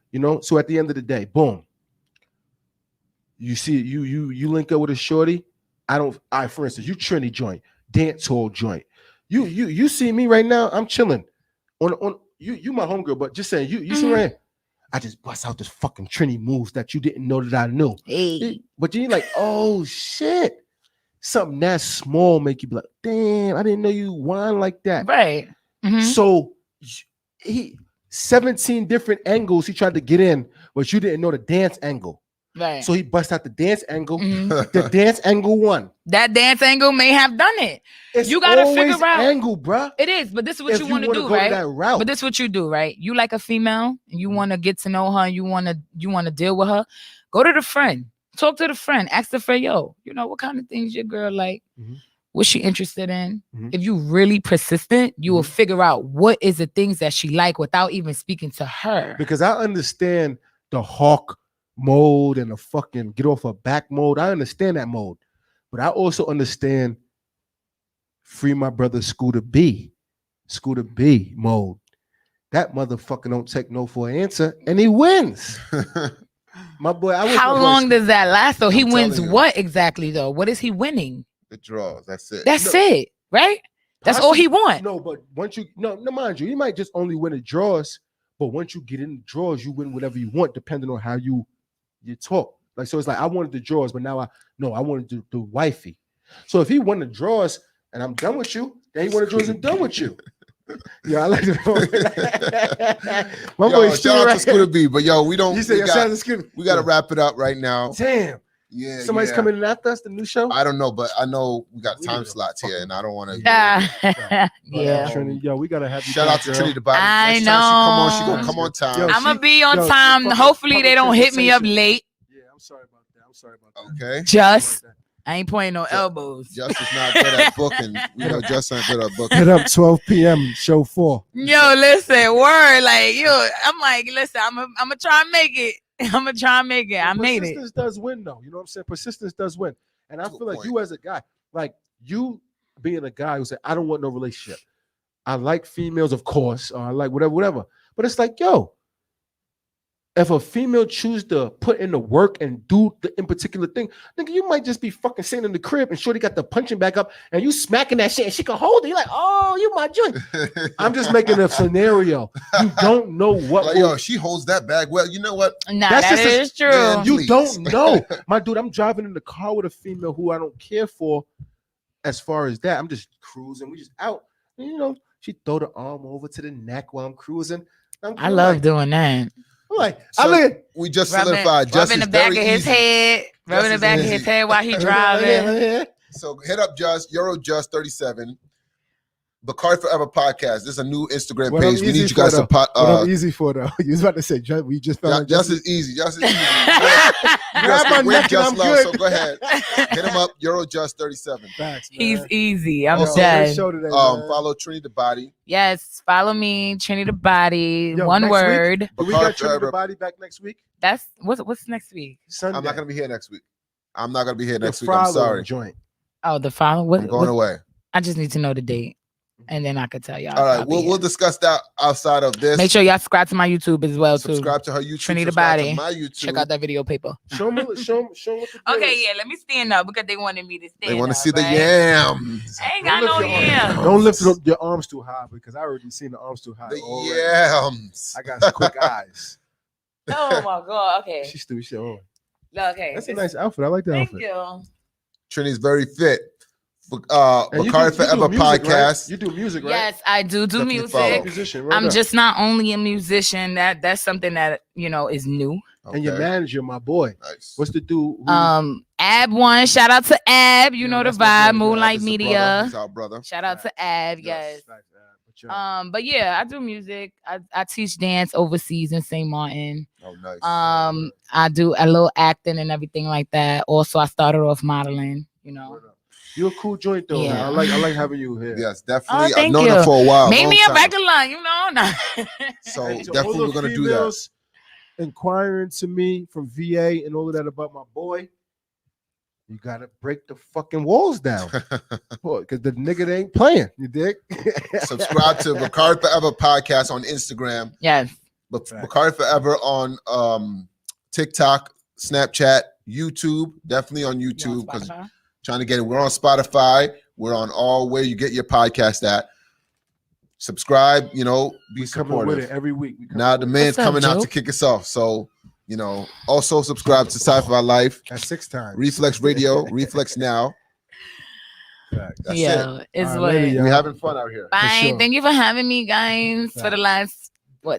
So at the end of the day, boom. You see, you link up with a shorty. For instance, you Trinity joint, dance hall joint. You see me right now, I'm chilling. On you my homegirl, but just saying, you see right here, I just bust out this fucking Trinity moves that you didn't know that I knew. Hey. But you're like, oh shit. something that small make you be like, damn, I didn't know you whine like that. Right. Mhm. So he 17 different angles he tried to get in, but you didn't know the dance angle. Right. So he bust out the dance angle. Mhm. The dance angle won. That dance angle may have done it. It's You gotta always figure out- angle, bruh. It is, but this is what If you want to wanna do, go right? that route. But this is what you do, right? You like a female, and you want to get to know her, and you want to deal with her. Go to the friend, talk to the friend, ask the friend, yo, you know what kind of things your girl like, Mhm. what's she interested in? Mhm. If you really persistent, you will figure out what is the things that she like without even speaking to her. Because I understand the hawk mode and the fucking get off her back mode. I understand that mode, but I also understand free my brother Scooter B mode. That motherfucker don't take no for an answer, and he wins. My boy, I wish How my boy long Scooter- does that last though? He I'm wins telling you. what exactly though? What is he winning? The draws. That's it. That's No. it, right? That's all he want. No, but once you no, mind you, he might just only win the draws. But once you get in the draws, you win whatever you want, depending on how you talk. Like so, it's like I wanted the draws, but now I wanted to do wifey. So if he won the draws and I'm done with you, then he won the draws and done with you. Yeah, I like it. My boy Yo, Scooter shout out to right Scooter B. But yo, we don't. He said, we "Shout out got, to Scooter." we got to wrap it up right now. Damn, Yeah, somebody's yeah. coming in after us. The new show. I don't know, but I know we got We time need a slots here, fucking- and I don't want to. Yeah. Trinity, yo, we gotta have you. Shout back, out to girl. Trinity the Body. I Next time she know. gonna come on time. Yo, I'm gonna she- be on yo, time. fuck- Hopefully fuck they don't hit me up transportation. late. Yeah, I'm sorry about that. Okay. Just I ain't pointing no Yeah. elbows. Just is not good at booking. You know, just not good at booking. Hit up 12 p.m. show 4. Yo, listen, word, like yo, I'm like, listen, I'm gonna try and make it. I'm gonna try and make it. I made it. Persistence does win, though. You know what I'm saying? Persistence does win. And I To a feel like point. you as a guy, like you being a guy who said, I don't want no relationship. I like females, of course, or I like whatever. But it's like, yo, if a female choose to put in the work and do the in particular thing, nigga, you might just be fucking sitting in the crib and shorty got the punching back up and you smacking that shit and she can hold it. You're like, oh, you my joint. I'm just making a scenario. You don't know what Like, will- yo, she holds that bag well. You know what? Nah, That's that just a- is true. Man, You Please. don't know. My dude, I'm driving in the car with a female who I don't care for as far as that. I'm just cruising. We just out. And, you know, she throw the arm over to the neck while I'm cruising. I love doing that. I'm like, So, I look at We just Rubbing, solidified. Just rubbing is the back of very his easy. head, rubbing the Just back is of his easy. head while he driving. So hit up Just Eurojust 37. Bacardi Forever Podcast. This is a new Instagram What I'm page. We easy need you for, guys to what I'm easy for though. You was about to say we just found out Just is easy. Just is easy. Grab my neck and I'm good. So go ahead. Hit him up. Eurojust 37. Facts, He's man. easy. I'm Also, dead. Great show today, man. Follow Trinity the Body. Yes, follow me, Trinity the Body. Yo, One next word. Do we Bacardi got Trinity Forever. the Body back next week? That's what's next week? Sunday. I'm not gonna be here next week. I'm not gonna be here The next week. I'm Frollo sorry. Joint. Oh, the following. What, I'm going what- away. I just need to know the date, and then I could tell y'all. All if I'll right, be we'll here. discuss that outside of this. Make sure y'all subscribe to my YouTube as well too. Subscribe to her YouTube. Trinity the subscribe to Body. my YouTube. Check out that video paper. Show me what the deal Okay, is. yeah. Let me stand up because they wanted me to stand. They want to up, see the right? yams. I ain't got no Don't lift your arms. yams. Don't lift your arms too high because I already seen the arms too high. The already. yams. I got some quick eyes. Oh my god. Okay. She's stupid. Shit on. Okay. That's a nice outfit. I like that Thank outfit. you. Trinity's very fit. And Bacardi Forever music, right? Podcast. You do music, right? Yes, I do Definitely music. follow. Musician, right I'm up. just not only a musician. That's something that is new. And your Okay, manager, my boy. nice. What's the dude? Ab one. Shout out to Ab. You Yeah, know the that's my vibe. boy. Moonlight That's his Media. brother. He's our brother. Shout out to Ab. Yes. But But yeah, I do music. I teach dance overseas in St. Martin. Oh, nice. I do a little acting and everything like that. Also, I started off modeling. You're a cool joint though. Man. Yeah. I like having you here. Yes, definitely. I've thank known you. her for a while. Make long me a time. regular, Nah. So And to all definitely the we're gonna do that. females inquiring to me from VA and all of that about my boy. You gotta break the fucking walls down, because the nigga they ain't playing. You dig? Subscribe to Bacardi Forever Podcast on Instagram. Yes. Bacardi Forever on TikTok, Snapchat, YouTube. Definitely on You on YouTube because Spotify? trying to get it. We're on Spotify. We're on all where you get your podcast at. Subscribe. Be We coming with it supportive. every week. Now the man's What's up, coming out Joe? to kick us off. So also subscribe to Sci-Fi Life, That's 6 times. Reflex Radio, Reflex Now. Facts. That's Yeah, it's All right, what. later, it. y'all. We having fun out here. Bye. sure. Thank you for having me, guys, for the Facts. last